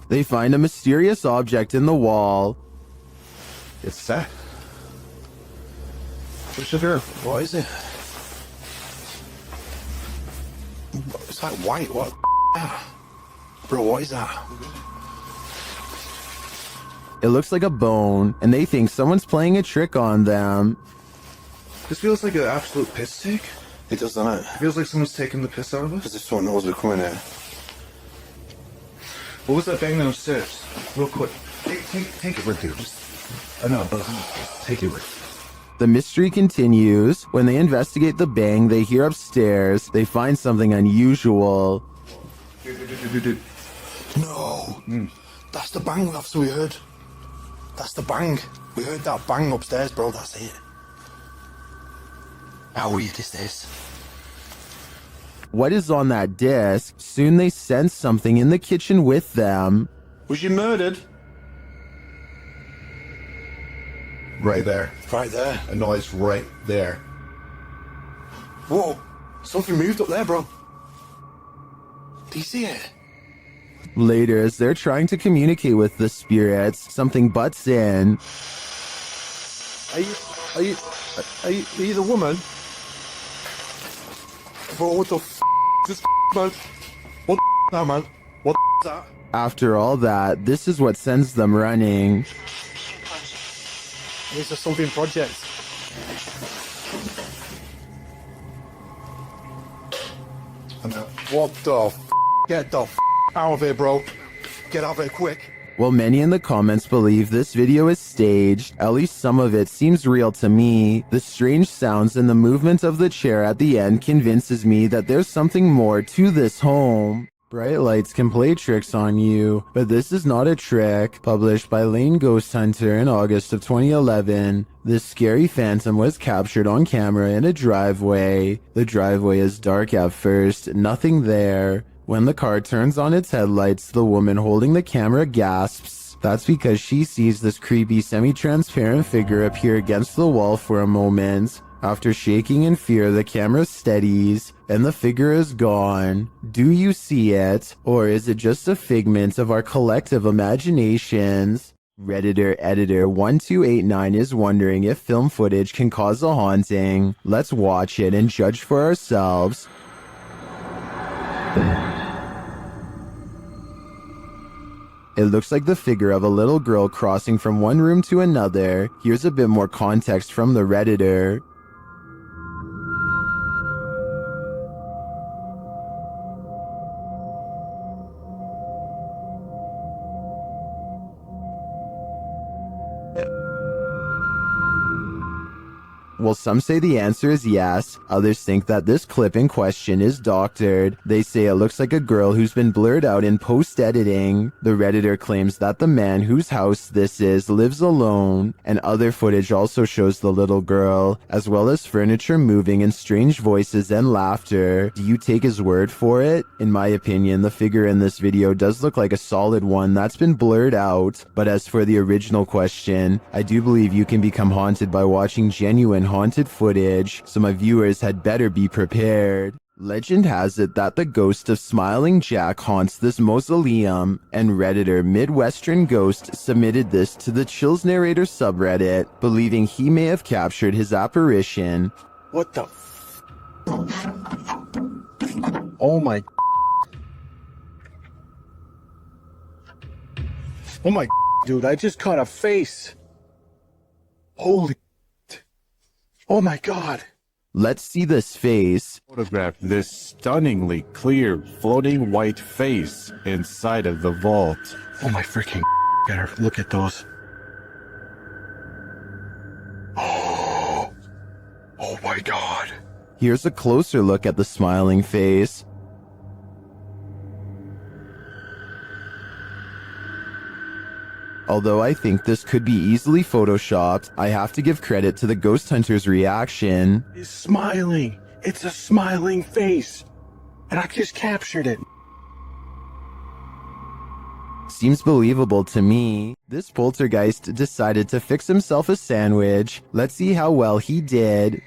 S1: They find a mysterious object in the wall.
S7: It's that. Push it here. What is it? It's like white. What? Bro, what is that?
S1: It looks like a bone, and they think someone's playing a trick on them.
S7: This feels like an absolute piss take. It does, doesn't it? It feels like someone's taking the piss out of us. Because if someone knows we're coming here. What was that bang downstairs? Real quick. Take it with you. I know, but take it with you.
S1: The mystery continues. When they investigate the bang they hear upstairs, they find something unusual.
S7: No. That's the bang after we heard. That's the bang. We heard that bang upstairs, bro. That's it. How weird is this?
S1: What is on that disc? Soon they sense something in the kitchen with them.
S7: Was you murdered?
S3: Right there.
S7: Right there.
S3: A noise right there.
S7: Whoa. Something moved up there, bro. Do you see it?
S1: Later, as they're trying to communicate with the spirits, something butts in.
S23: Are you the woman?
S7: Bro, what the f*** is this man? What the now, man? What the is that?
S1: After all that, this is what sends them running.
S23: It's a something project.
S7: What the f***? Get the f*** out of here, bro. Get out of here quick.
S1: While many in the comments believe this video is staged, at least some of it seems real to me. The strange sounds and the movement of the chair at the end convinces me that there's something more to this home. Bright lights can play tricks on you, but this is not a trick. Published by Lane Ghost Hunter in August of 2011, this scary phantom was captured on camera in a driveway. The driveway is dark at first, nothing there. When the car turns on its headlights, the woman holding the camera gasps. That's because she sees this creepy semi-transparent figure appear against the wall for a moment. After shaking in fear, the camera steadies, and the figure is gone. Do you see it? Or is it just a figment of our collective imaginations? Redditor editor 1289 is wondering if film footage can cause a haunting. Let's watch it and judge for ourselves. It looks like the figure of a little girl crossing from one room to another. Here's a bit more context from the Redditor. Well, some say the answer is yes. Others think that this clip in question is doctored. They say it looks like a girl who's been blurred out in post-editing. The Redditor claims that the man whose house this is lives alone, and other footage also shows the little girl, as well as furniture moving and strange voices and laughter. Do you take his word for it? In my opinion, the figure in this video does look like a solid one that's been blurred out. But as for the original question, I do believe you can become haunted by watching genuine haunted footage, so my viewers had better be prepared. Legend has it that the ghost of Smiling Jack haunts this mausoleum, and Redditor Midwestern Ghost submitted this to the Chills Narrator subreddit, believing he may have captured his apparition.
S23: What the Oh my Oh my dude, I just caught a face. Holy Oh my god.
S1: Let's see this face.
S9: Photograph this stunningly clear floating white face inside of the vault.
S23: Oh my freaking gotta look at those. Oh my god.
S1: Here's a closer look at the smiling face. Although I think this could be easily photoshopped, I have to give credit to the ghost hunter's reaction.
S23: It's smiling. It's a smiling face. And I just captured it.
S1: Seems believable to me. This poltergeist decided to fix himself a sandwich. Let's see how well he did.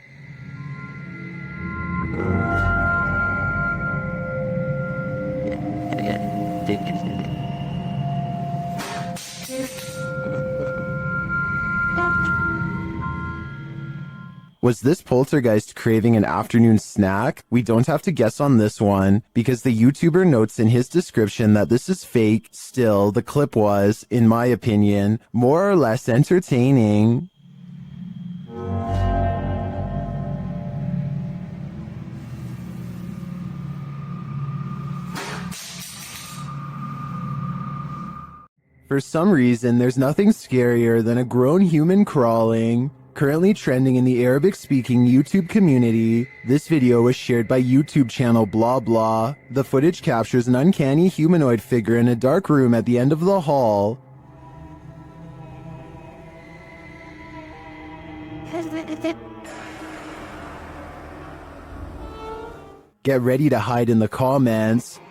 S1: Was this poltergeist craving an afternoon snack? We don't have to guess on this one, because the YouTuber notes in his description that this is fake. Still, the clip was, in my opinion, more or less entertaining. For some reason, there's nothing scarier than a grown human crawling. Currently trending in the Arabic-speaking YouTube community, this video was shared by YouTube channel Blah Blah. The footage captures an uncanny humanoid figure in a dark room at the end of the hall. Get ready to hide in the comments.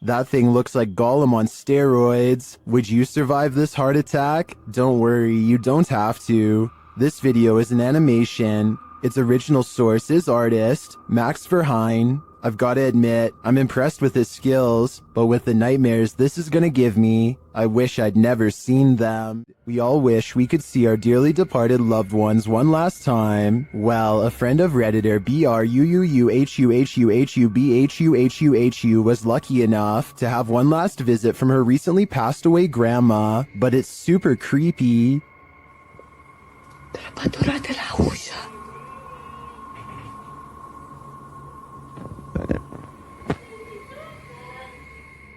S1: That thing looks like Gollum on steroids. Would you survive this heart attack? Don't worry, you don't have to. This video is an animation. Its original source is artist Max Verheyen. I've gotta admit, I'm impressed with his skills, but with the nightmares this is gonna give me, I wish I'd never seen them. We all wish we could see our dearly departed loved ones one last time. Well, a friend of Redditor BRUUHUHUHUBHUHUHU was lucky enough to have one last visit from her recently passed away grandma, but it's super creepy.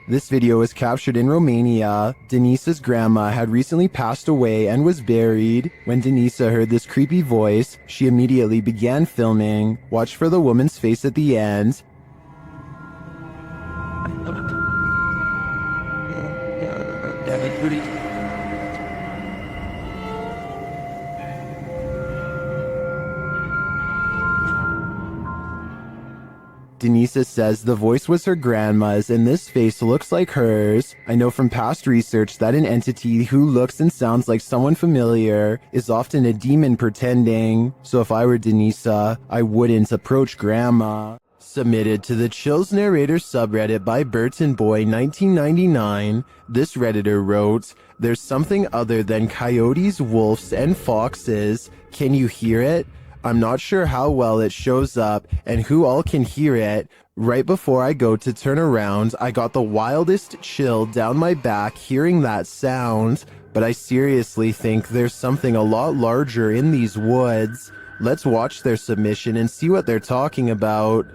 S1: This video was captured in Romania. Denise's grandma had recently passed away and was buried. When Denisa heard this creepy voice, she immediately began filming. Watch for the woman's face at the end. Denisa says the voice was her grandma's and this face looks like hers. I know from past research that an entity who looks and sounds like someone familiar is often a demon pretending. So if I were Denisa, I wouldn't approach grandma. Submitted to the Chills Narrator subreddit by Burton Boy 1999, this Redditor wrote, "There's something other than coyotes, wolves, and foxes. Can you hear it? I'm not sure how well it shows up and who all can hear it. Right before I go to turn around, I got the wildest chill down my back hearing that sound. But I seriously think there's something a lot larger in these woods." Let's watch their submission and see what they're talking about.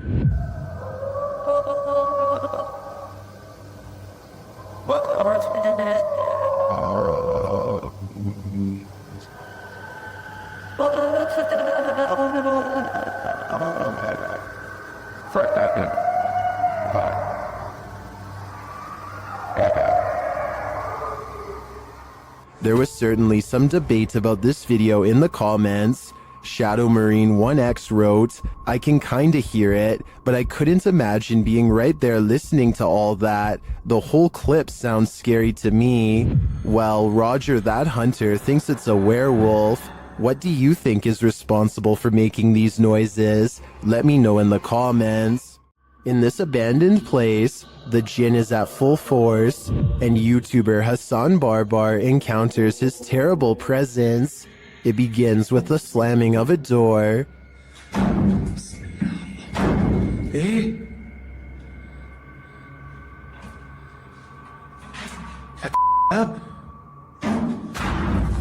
S1: There was certainly some debate about this video in the comments. Shadow Marine 1X wrote, "I can kinda hear it, but I couldn't imagine being right there listening to all that. The whole clip sounds scary to me." Well, Roger That Hunter thinks it's a werewolf. What do you think is responsible for making these noises? Let me know in the comments. In this abandoned place, the jinn is at full force, and YouTuber Hassan Barbar encounters his terrible presence. It begins with the slamming of a door.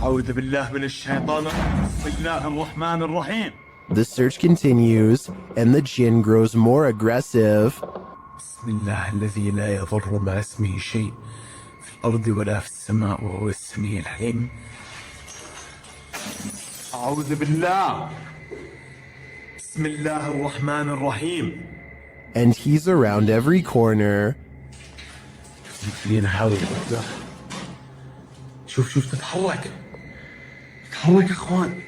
S23: أعوذ بالله من الشيطان بسم الله الرحمن الرحيم.
S1: The search continues, and the jinn grows more aggressive.
S23: بسم الله الذي لا يضر مع اسمه شيء في الأرض ولا في السماء وهو السميع العليم. أعوذ بالله بسم الله الرحمن الرحيم.
S1: And he's around every corner.
S23: خلينا نحاول. شوف تتحرك يا اخوان.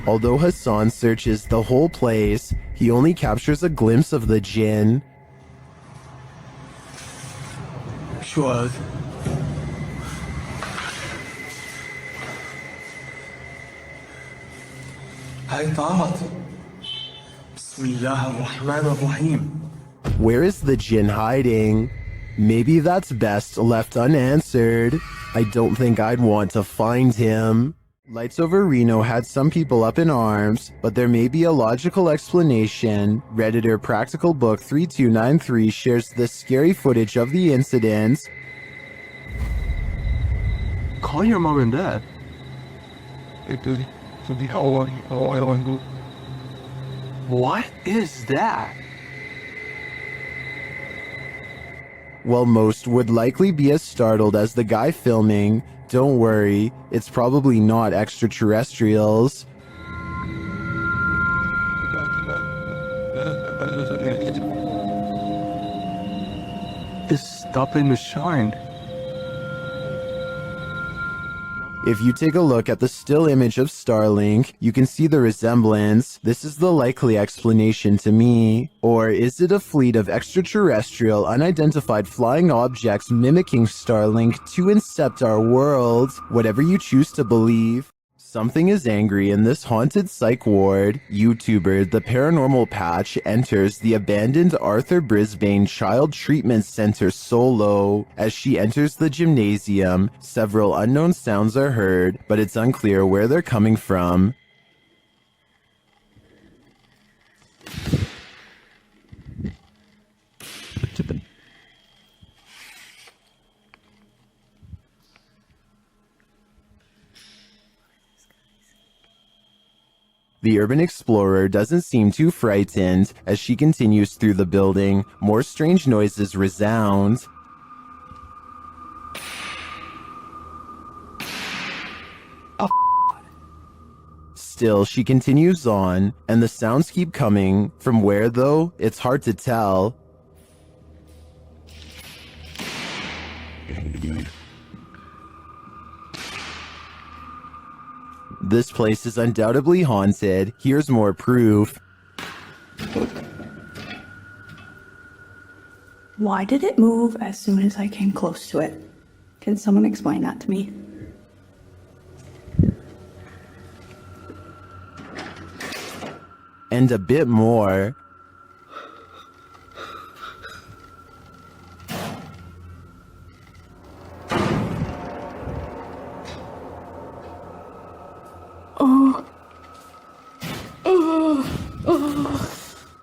S1: Although Hassan searches the whole place, he only captures a glimpse of the jinn.
S23: شو هذا؟
S1: Where is the jinn hiding? Maybe that's best left unanswered. I don't think I'd want to find him. Lights Over Reno had some people up in arms, but there may be a logical explanation. Redditor Practical Book 3293 shares this scary footage of the incident.
S18: Call your mom and dad. What is that?
S1: While most would likely be as startled as the guy filming, don't worry, it's probably not extraterrestrials.
S18: It's stopping to shine.
S1: If you take a look at the still image of Starlink, you can see the resemblance. This is the likely explanation to me. Or is it a fleet of extraterrestrial unidentified flying objects mimicking Starlink to incept our world? Whatever you choose to believe. Something is angry in this haunted psych ward. YouTuber The Paranormal Patch enters the abandoned Arthur Brisbane Child Treatment Center solo. As she enters the gymnasium, several unknown sounds are heard, but it's unclear where they're coming from. The urban explorer doesn't seem too frightened. As she continues through the building, more strange noises resound. Still, she continues on, and the sounds keep coming. From where, though, it's hard to tell. This place is undoubtedly haunted. Here's more proof.
S5: Why did it move as soon as I came close to it? Can someone explain that to me?
S1: And a bit more.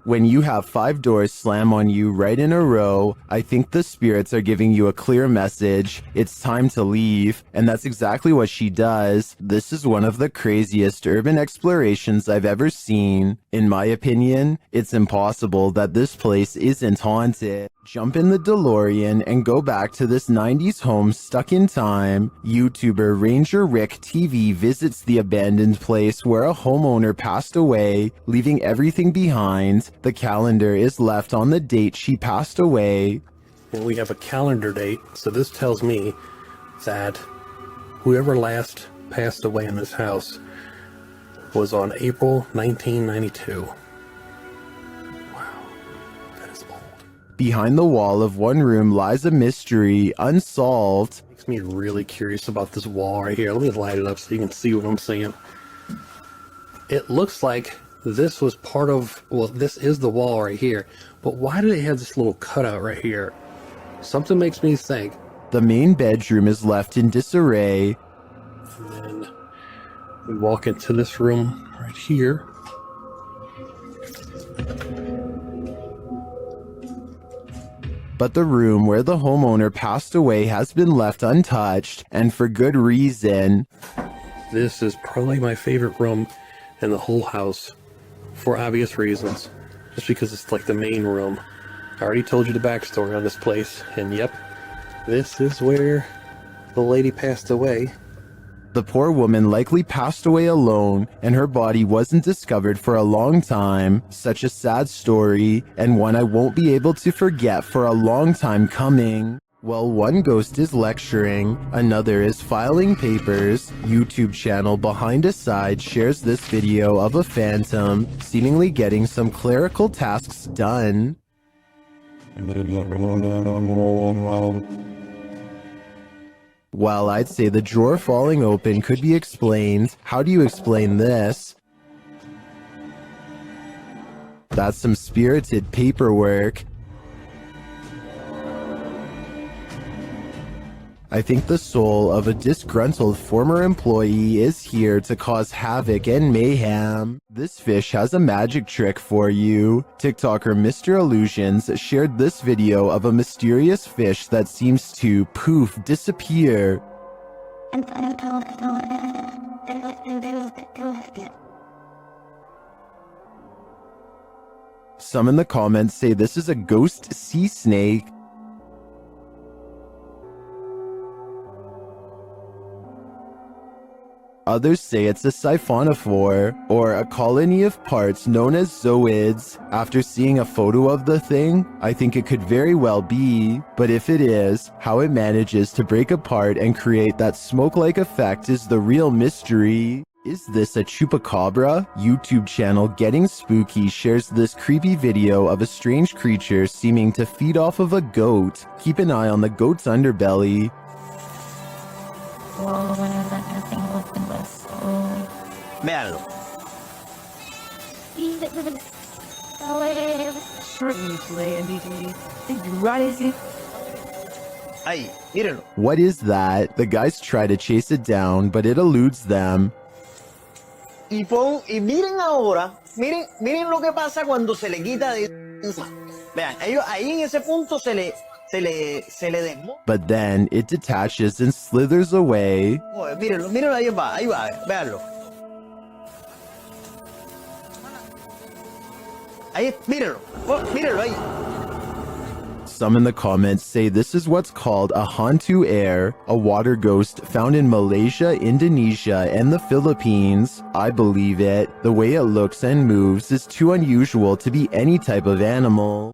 S1: When you have 5 doors slam on you right in a row, I think the spirits are giving you a clear message. It's time to leave. And that's exactly what she does. This is one of the craziest urban explorations I've ever seen. In my opinion, it's impossible that this place isn't haunted. Jump in the DeLorean and go back to this 90s home stuck in time. YouTuber Ranger Rick TV visits the abandoned place where a homeowner passed away, leaving everything behind. The calendar is left on the date she passed away.
S19: And we have a calendar date, so this tells me that whoever last passed away in this house was on April 1992.
S1: Behind the wall of one room lies a mystery unsolved.
S19: Makes me really curious about this wall right here. Let me light it up so you can see what I'm seeing. It looks like this was part of, well, this is the wall right here, but why do they have this little cutout right here? Something makes me think.
S1: The main bedroom is left in disarray.
S19: And then we walk into this room right here.
S1: But the room where the homeowner passed away has been left untouched, and for good reason.
S19: This is probably my favorite room in the whole house, for obvious reasons. Just because it's like the main room. I already told you the backstory on this place, and yep, this is where the lady passed away.
S1: The poor woman likely passed away alone, and her body wasn't discovered for a long time. Such a sad story, and one I won't be able to forget for a long time coming. While one ghost is lecturing, another is filing papers. YouTube channel Behind a Side shares this video of a phantom seemingly getting some clerical tasks done. While I'd say the drawer falling open could be explained, how do you explain this? That's some spirited paperwork. I think the soul of a disgruntled former employee is here to cause havoc and mayhem. This fish has a magic trick for you. TikToker Mr. Illusions shared this video of a mysterious fish that seems to poof disappear. Some in the comments say this is a ghost sea snake. Others say it's a siphonophore, or a colony of parts known as zooids. After seeing a photo of the thing, I think it could very well be, but if it is, how it manages to break apart and create that smoke-like effect is the real mystery. Is this a chupacabra? YouTube channel Getting Spooky shares this creepy video of a strange creature seeming to feed off of a goat. Keep an eye on the goat's underbelly.
S12: Véanlo. Ahí, mírenlo.
S1: What is that? The guys try to chase it down, but it eludes them.
S12: Y miren ahora, miren lo que pasa cuando se le quita de... Vean, ellos ahí en ese punto se le desmonta.
S1: But then it detaches and slithers away.
S12: Mírenlo, ahí va, véanlo. Ahí, mírenlo ahí.
S1: Some in the comments say this is what's called a hantu air, a water ghost found in Malaysia, Indonesia, and the Philippines. I believe it. The way it looks and moves is too unusual to be any type of animal.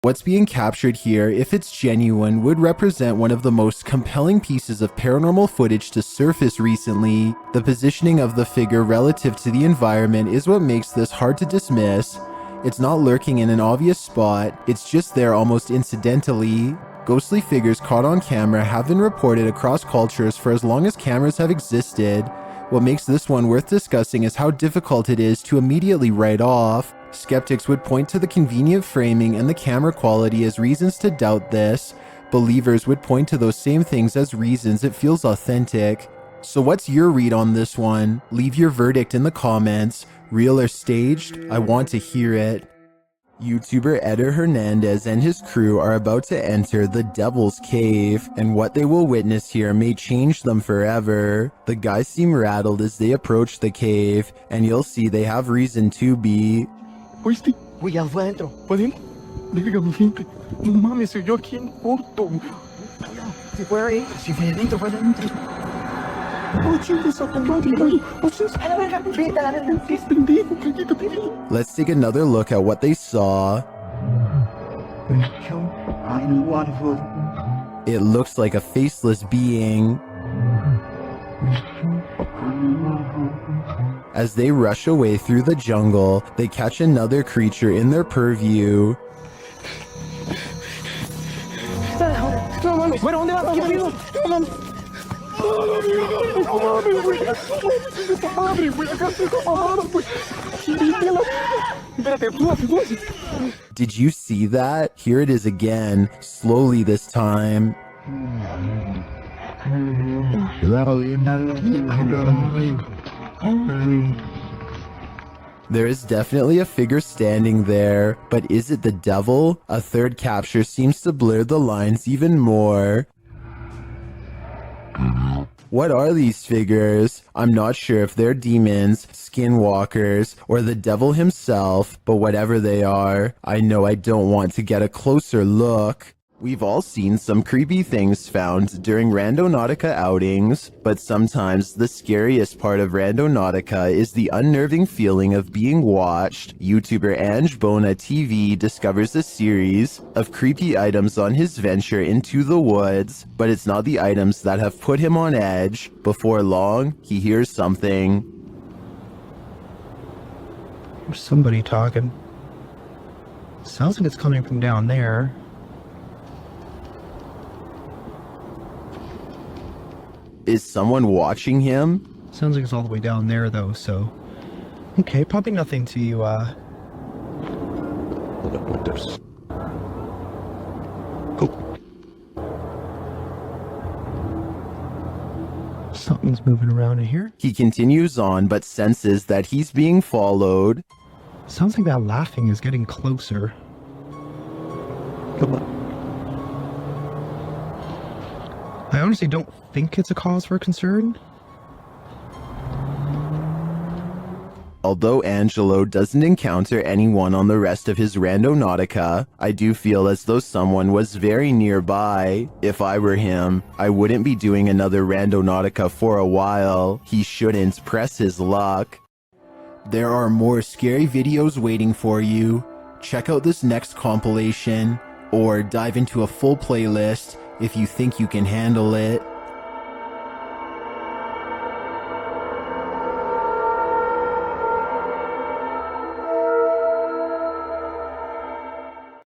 S1: What's being captured here, if it's genuine, would represent one of the most compelling pieces of paranormal footage to surface recently. The positioning of the figure relative to the environment is what makes this hard to dismiss. It's not lurking in an obvious spot, it's just there almost incidentally. Ghostly figures caught on camera have been reported across cultures for as long as cameras have existed. What makes this one worth discussing is how difficult it is to immediately write off. Skeptics would point to the convenient framing and the camera quality as reasons to doubt this. Believers would point to those same things as reasons it feels authentic. So what's your read on this one? Leave your verdict in the comments. Real or staged? I want to hear it. YouTuber Eder Hernandez and his crew are about to enter the Devil's Cave, and what they will witness here may change them forever. The guys seem rattled as they approach the cave, and you'll see they have reason to be.
S23: ¿Oíste? Güey, ya fue adentro. ¿Fue adentro? Verga, mi gente. No mames, soy yo aquí en corto. ¿Se fue ahí? Sí, fue adentro, fue adentro.
S1: Let's take another look at what they saw. It looks like a faceless being. As they rush away through the jungle, they catch another creature in their purview. Did you see that? Here it is again, slowly this time. There is definitely a figure standing there, but is it the devil? A third capture seems to blur the lines even more. What are these figures? I'm not sure if they're demons, skinwalkers, or the devil himself, but whatever they are, I know I don't want to get a closer look. We've all seen some creepy things found during Randonautica outings, but sometimes the scariest part of Randonautica is the unnerving feeling of being watched. YouTuber Ange Bona TV discovers a series of creepy items on his venture into the woods, but it's not the items that have put him on edge. Before long, he hears something.
S22: There's somebody talking. Sounds like it's coming from down there.
S1: Is someone watching him?
S22: Sounds like it's all the way down there though, so... Okay, probably nothing to
S23: look, there's... Something's moving around in here.
S1: He continues on, but senses that he's being followed.
S23: Sounds like that laughing is getting closer. Come on. I honestly don't think it's a cause for concern.
S1: Although Angelo doesn't encounter anyone on the rest of his Randonautica, I do feel as though someone was very nearby. If I were him, I wouldn't be doing another Randonautica for a while. He shouldn't press his luck. There are more scary videos waiting for you. Check out this next compilation, or dive into a full playlist if you think you can handle it.